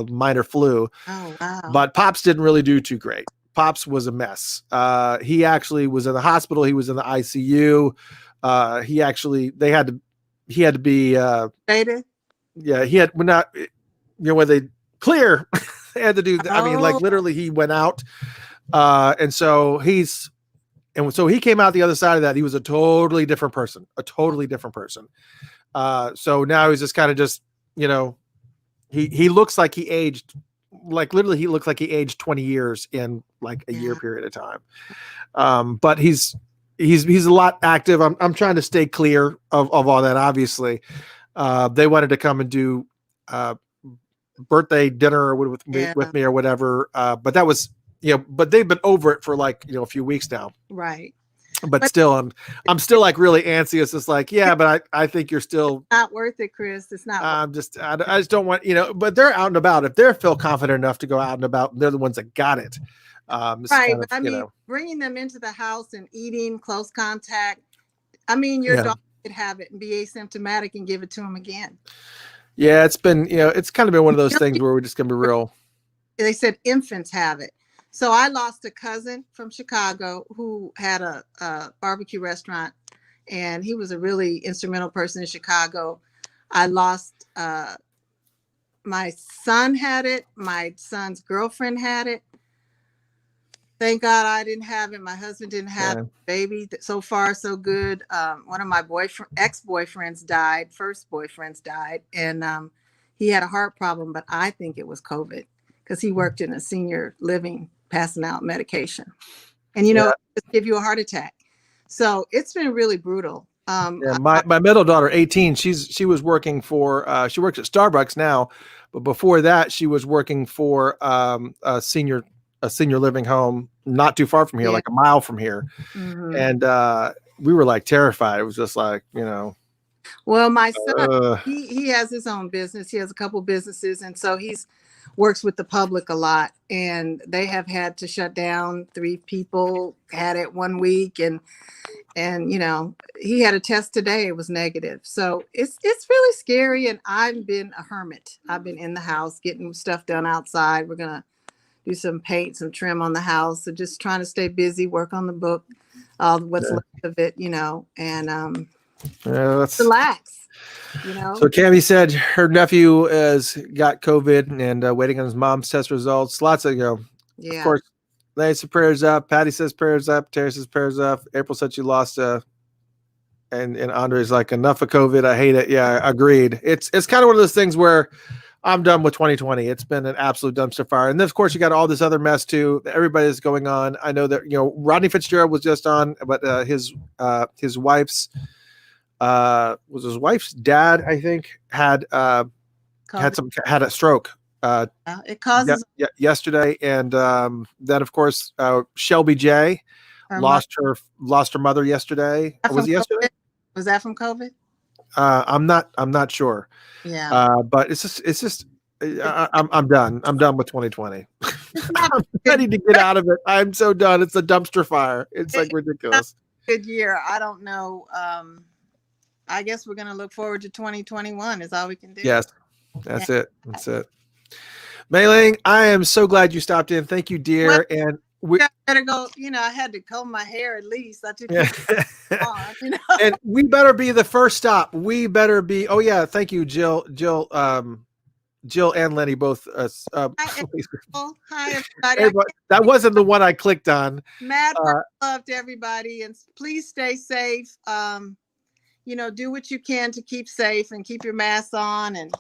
minor flu. Oh, wow. But Pops didn't really do too great. Pops was a mess. He actually was in the hospital. He was in the ICU. He had to be Beta? yeah, he had when they clear they had to do I mean, like, Oh. literally he went out, and so he came out the other side of that. He was a totally different person. So now he's just kind of he looks like he aged, like, literally he looks like he aged 20 years in like a year period of time. But he's a lot active. I'm trying to stay clear of all that. Obviously, they wanted to come and do birthday dinner with me or whatever. But that was, but they've been over it for like, a few weeks now. Right. But still, I'm still like really antsy. It's just like, yeah, but I think you're still Not worth it, Chris. It's not. I just don't want, but they're out and about. If they feel confident enough to go out and about, they're the ones that got it. Right. Kind of, But I mean, bringing them into the house and eating, close contact. I mean, your dog could have it and be asymptomatic and give it to him again. Yeah, it's been, it's kind of been one of those things where we're just going to be real. They said infants have it. So I lost a cousin from Chicago who had a barbecue restaurant, and he was a really instrumental person in Chicago. I lost, my son had it. My son's girlfriend had it. Thank God I didn't have it. My husband didn't have it. Baby. So far, so good. One of my ex-boyfriends died. First boyfriends died. And he had a heart problem, but I think it was COVID, because he worked in a senior living, passing out medication. And, it give you a heart attack. So it's been really brutal. My middle daughter, 18, she was working for, she works at Starbucks now, but before that she was working for a senior living home not too far from here, like a mile from here. Mm-hmm. And we were like terrified. It was just like, Well, my son, he has his own business. He has a couple businesses. And so he's works with the public a lot, and they have had to shut down. 3 people had it 1 week, and he had a test today. It was negative. So it's really scary. And I've been a hermit. I've been in the house getting stuff done outside. We're going to do some paint, some trim on the house. So just trying to stay busy, work on the book, what's left of it, and relax. So Cammie said her nephew has got COVID and waiting on his mom's test results. Lots of, of course, they said prayers up. Patty says prayers up. Terry says prayers up. April said she lost and Andre's like, enough of COVID. I hate it. Yeah, agreed. It's kind of one of those things where I'm done with 2020. It's been an absolute dumpster fire. And then of course you got all this other mess too that everybody's going on. I know that, Rodney Fitzgerald was just on, but his wife's was his wife's dad, I think, had a stroke. It causes yesterday, and then of course Shelby J lost her mother yesterday. Was it yesterday? COVID? Was that from COVID? I'm not sure. Yeah. But it's just I'm done. I'm done with 2020. I'm ready to get out of it. I'm so done. It's a dumpster fire. It's like ridiculous. Good year. I don't know. I guess we're gonna look forward to 2021 is all we can do. Yes. That's it. That's it. Mei Ling, I am so glad you stopped in. Thank you, dear. Well, and we I better go. I had to comb my hair at least. I took it on, and we better be the first stop. We better be. Oh yeah, thank you, Jill, and Lenny both. Hi, everybody. Everybody, that wasn't the one I clicked on. Mad love to everybody, and please stay safe. Do what you can to keep safe and keep your mask on. And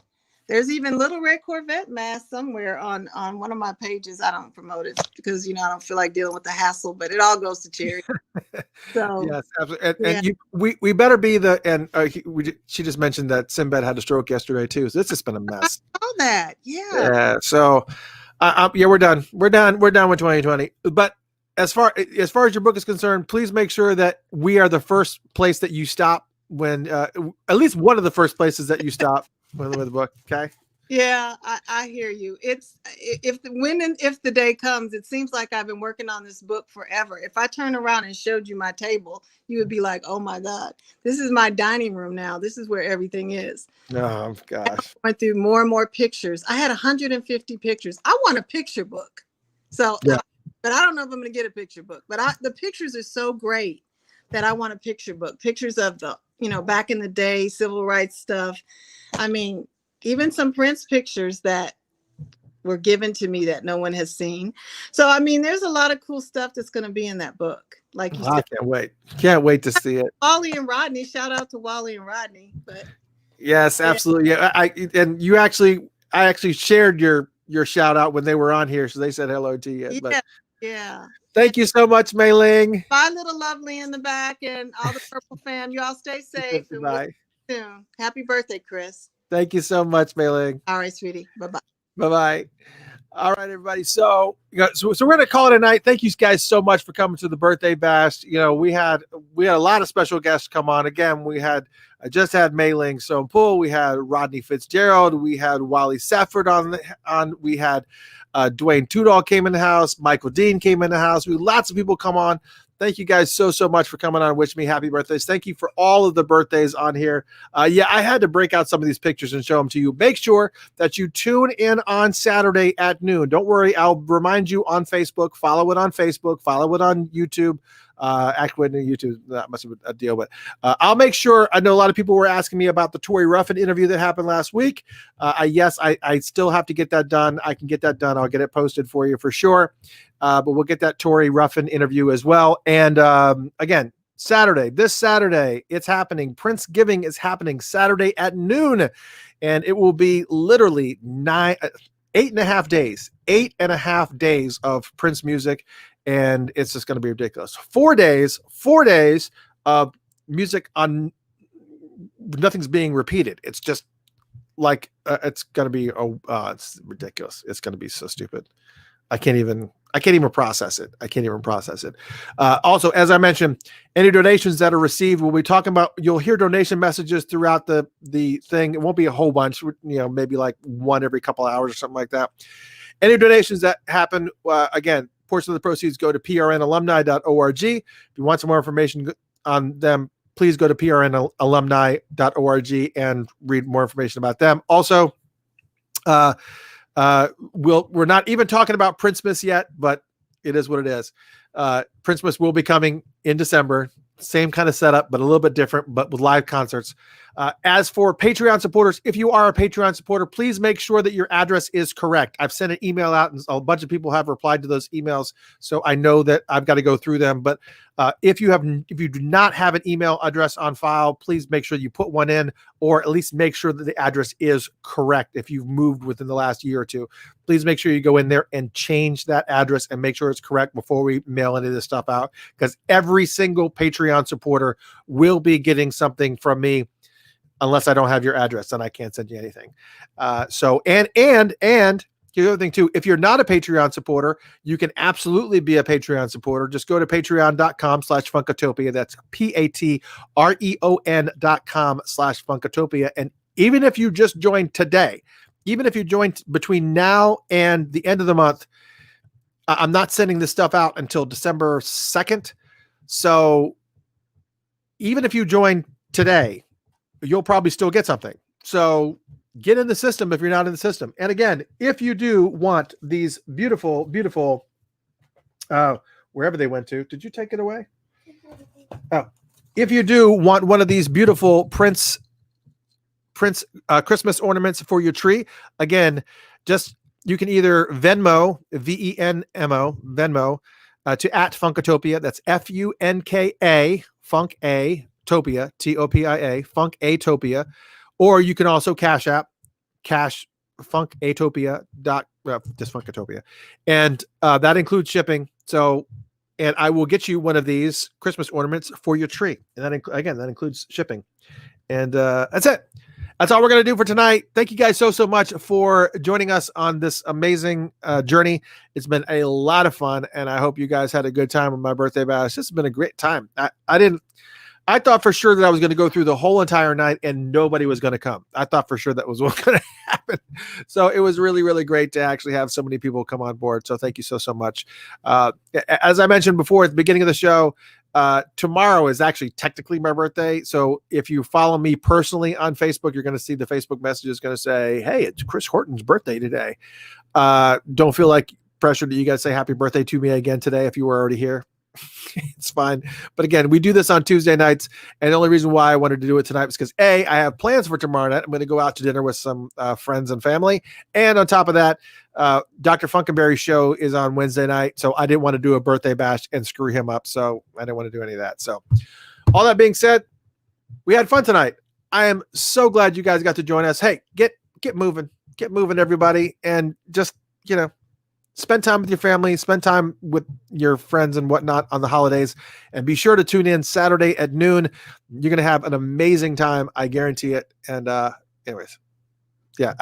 there's even Little Red Corvette mask somewhere on one of my pages. I don't promote it because I don't feel like dealing with the hassle, but it all goes to charity. So yes, absolutely. And we better be the. And she just mentioned that Sinbad had a stroke yesterday too. So it's just been a mess. I saw that. Yeah. Yeah. So, we're done. We're done with 2020. But as far as your book is concerned, please make sure that we are the first place that you stop when, at least one of the first places that you stop with the book. Okay. Yeah, I hear you. It's if the day comes, it seems like I've been working on this book forever. If I turn around and showed you my table, you would be like, "Oh my God, this is my dining room now. This is where everything is." Oh gosh. I went through more and more pictures. I had 150 pictures. I want a picture book. So, yeah. But I don't know if I'm going to get a picture book. But the pictures are so great that I want a picture book. Pictures of the back in the day civil rights stuff. I mean, even some Prince pictures that were given to me that no one has seen. So, I mean, there's a lot of cool stuff that's going to be in that book. Like you said. I can't wait. Can't wait to see it. Wally and Rodney. Shout out to Wally and Rodney. But yes, absolutely. Yeah. I actually shared your shout out when they were on here. So they said hello to you. Yeah. But yeah. Thank you so much, Mei Ling. Bye, little lovely in the back, and all the Purple fam. You all stay safe. Bye. Soon. Happy birthday, Chris. Thank you so much, Mei Ling. All right, sweetie. Bye-bye. Bye-bye. All right, everybody. So we're going to call it a night. Thank you guys so much for coming to the birthday bash. We had a lot of special guests come on. Again, I just had Mei Ling Sompul. We had Rodney Fitzgerald. We had Wally Safford on. We had Dwayne Tudall came in the house. Michael Dean came in the house. We had lots of people come on. Thank you guys so much for coming on and wish me happy birthdays. Thank you for all of the birthdays on here. I had to break out some of these pictures and show them to you. Make sure that you tune in on Saturday at noon. Don't worry. I'll remind you on Facebook. Follow it on Facebook. Follow it on YouTube. Actually, YouTube, not much of a deal, but I'll make sure. I know a lot of people were asking me about the Tori Ruffin interview that happened last week. I still have to get that done. I can get that done. I'll get it posted for you for sure. But we'll get that Tori Ruffin interview as well. And again, this Saturday, it's happening. Prince-giving is happening Saturday at noon. And it will be literally 8.5 days. 8.5 days of Prince music. And it's just going to be ridiculous. 4 days of music on nothing's being repeated. It's just like it's going to be it's ridiculous. It's going to be so stupid. I can't even process it. Also, as I mentioned, any donations that are received, we'll be talking about. You'll hear donation messages throughout the thing. It won't be a whole bunch. Maybe like one every couple of hours or something like that. Any donations that happen, again, portion of the proceeds go to prnalumni.org. If you want some more information on them, please go to prnalumni.org and read more information about them. Also, we're not even talking about Princemas yet, but it is what it is. Princemas will be coming in December. Same kind of setup, but a little bit different, but with live concerts. As for Patreon supporters, if you are a Patreon supporter, please make sure that your address is correct. I've sent an email out, and a bunch of people have replied to those emails, so I know that I've got to go through them. But if you do not have an email address on file, please make sure you put one in, or at least make sure that the address is correct. If you've moved within the last year or two, please make sure you go in there and change that address and make sure it's correct before we mail any of this stuff out, because every single Patreon supporter will be getting something from me. Unless I don't have your address, then I can't send you anything. And here's the other thing too. If you're not a Patreon supporter, you can absolutely be a Patreon supporter. Just go to patreon.com/Funkatopia. That's patreon.com/Funkatopia. And even if you just joined today, even if you joined between now and the end of the month, I'm not sending this stuff out until December 2nd. So even if you join today, you'll probably still get something. So get in the system if you're not in the system. And again, if you do want these beautiful, beautiful, wherever they went to, did you take it away? Oh, if you do want one of these beautiful Prince Christmas ornaments for your tree, again, just you can either Venmo, VENMO, Venmo, to @Funkatopia. That's FUNKA, Funk A, Topia, TOPIA, Funk A-topia. Or you can also Cash App, Cash Funkatopia, just Funkatopia. And that includes shipping. So, and I will get you one of these Christmas ornaments for your tree. And that, again, that includes shipping. And that's it. That's all we're going to do for tonight. Thank you guys so much for joining us on this amazing journey. It's been a lot of fun, and I hope you guys had a good time with my birthday bash. This has been a great time. I thought for sure that I was going to go through the whole entire night and nobody was going to come. I thought for sure that was what was going to happen. So it was really, really great to actually have so many people come on board. So thank you so much. As I mentioned before at the beginning of the show, tomorrow is actually technically my birthday. So if you follow me personally on Facebook, you're going to see the Facebook message is going to say, hey, it's Chris Horton's birthday today. Don't feel like pressure that you guys say happy birthday to me again today if you were already here. It's fine. But again, we do this on Tuesday nights. And the only reason why I wanted to do it tonight was because I have plans for tomorrow night. I'm going to go out to dinner with some friends and family. And on top of that, Dr. Funkenberry's show is on Wednesday night. So I didn't want to do a birthday bash and screw him up. So I didn't want to do any of that. So all that being said, we had fun tonight. I am so glad you guys got to join us. Hey, get moving, everybody. And just, spend time with your family, spend time with your friends and whatnot on the holidays, and be sure to tune in Saturday at noon. You're going to have an amazing time. I guarantee it. And anyways, yeah,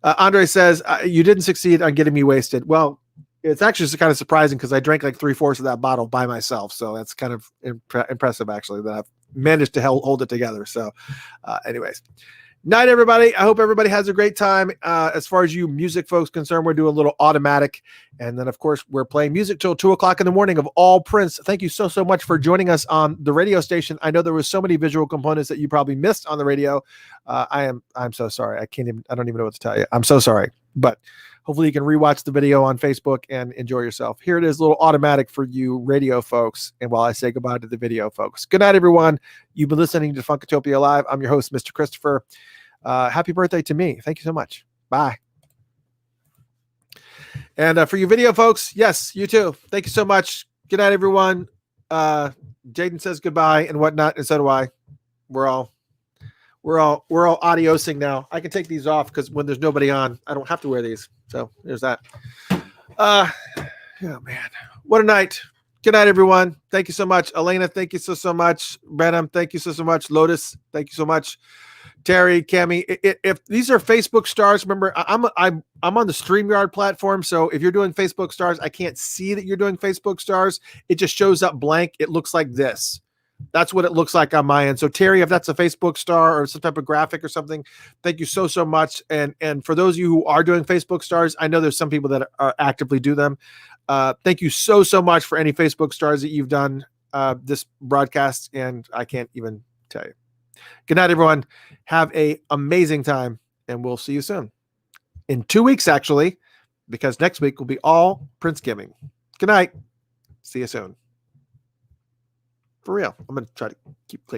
Andre says, you didn't succeed on getting me wasted. Well, it's actually kind of surprising because I drank like 3/4 of that bottle by myself. So that's kind of impressive, actually, that I've managed to hold it together. So anyways. Night, everybody. I hope everybody has a great time. As far as you music folks concerned, we're doing a little automatic. And then, of course, we're playing music till 2:00 in the morning of all Prince. Thank you so much for joining us on the radio station. I know there was so many visual components that you probably missed on the radio. I'm so sorry. I don't even know what to tell you. I'm so sorry. But hopefully you can rewatch the video on Facebook and enjoy yourself. Here it is, a little automatic for you radio folks. And while I say goodbye to the video folks, good night, everyone. You've been listening to Funkatopia Live. I'm your host, Mr. Christopher. Happy birthday to me. Thank you so much. Bye. And for you video folks, yes, you too. Thank you so much. Good night, everyone. Jaden says goodbye and whatnot, and so do I. We're all adiosing now. I can take these off because when there's nobody on, I don't have to wear these. So there's that. Oh man, what a night. Good night, everyone. Thank you so much. Elena, thank you so much. Brenham, thank you so much. Lotus, thank you so much. Terry, Cami, if these are Facebook stars, remember I'm on the StreamYard platform. So if you're doing Facebook stars, I can't see that you're doing Facebook stars. It just shows up blank. It looks like this. That's what it looks like on my end. So Terry, if that's a Facebook star or some type of graphic or something, thank you so much. And for those of you who are doing Facebook stars, I know there's some people that are actively do them. Thank you so much for any Facebook stars that you've done this broadcast. And I can't even tell you. Good night, everyone. Have an amazing time, and we'll see you soon. In 2 weeks, actually, because next week will be all Prince giving. Good night. See you soon. For real. I'm going to try to keep clicking.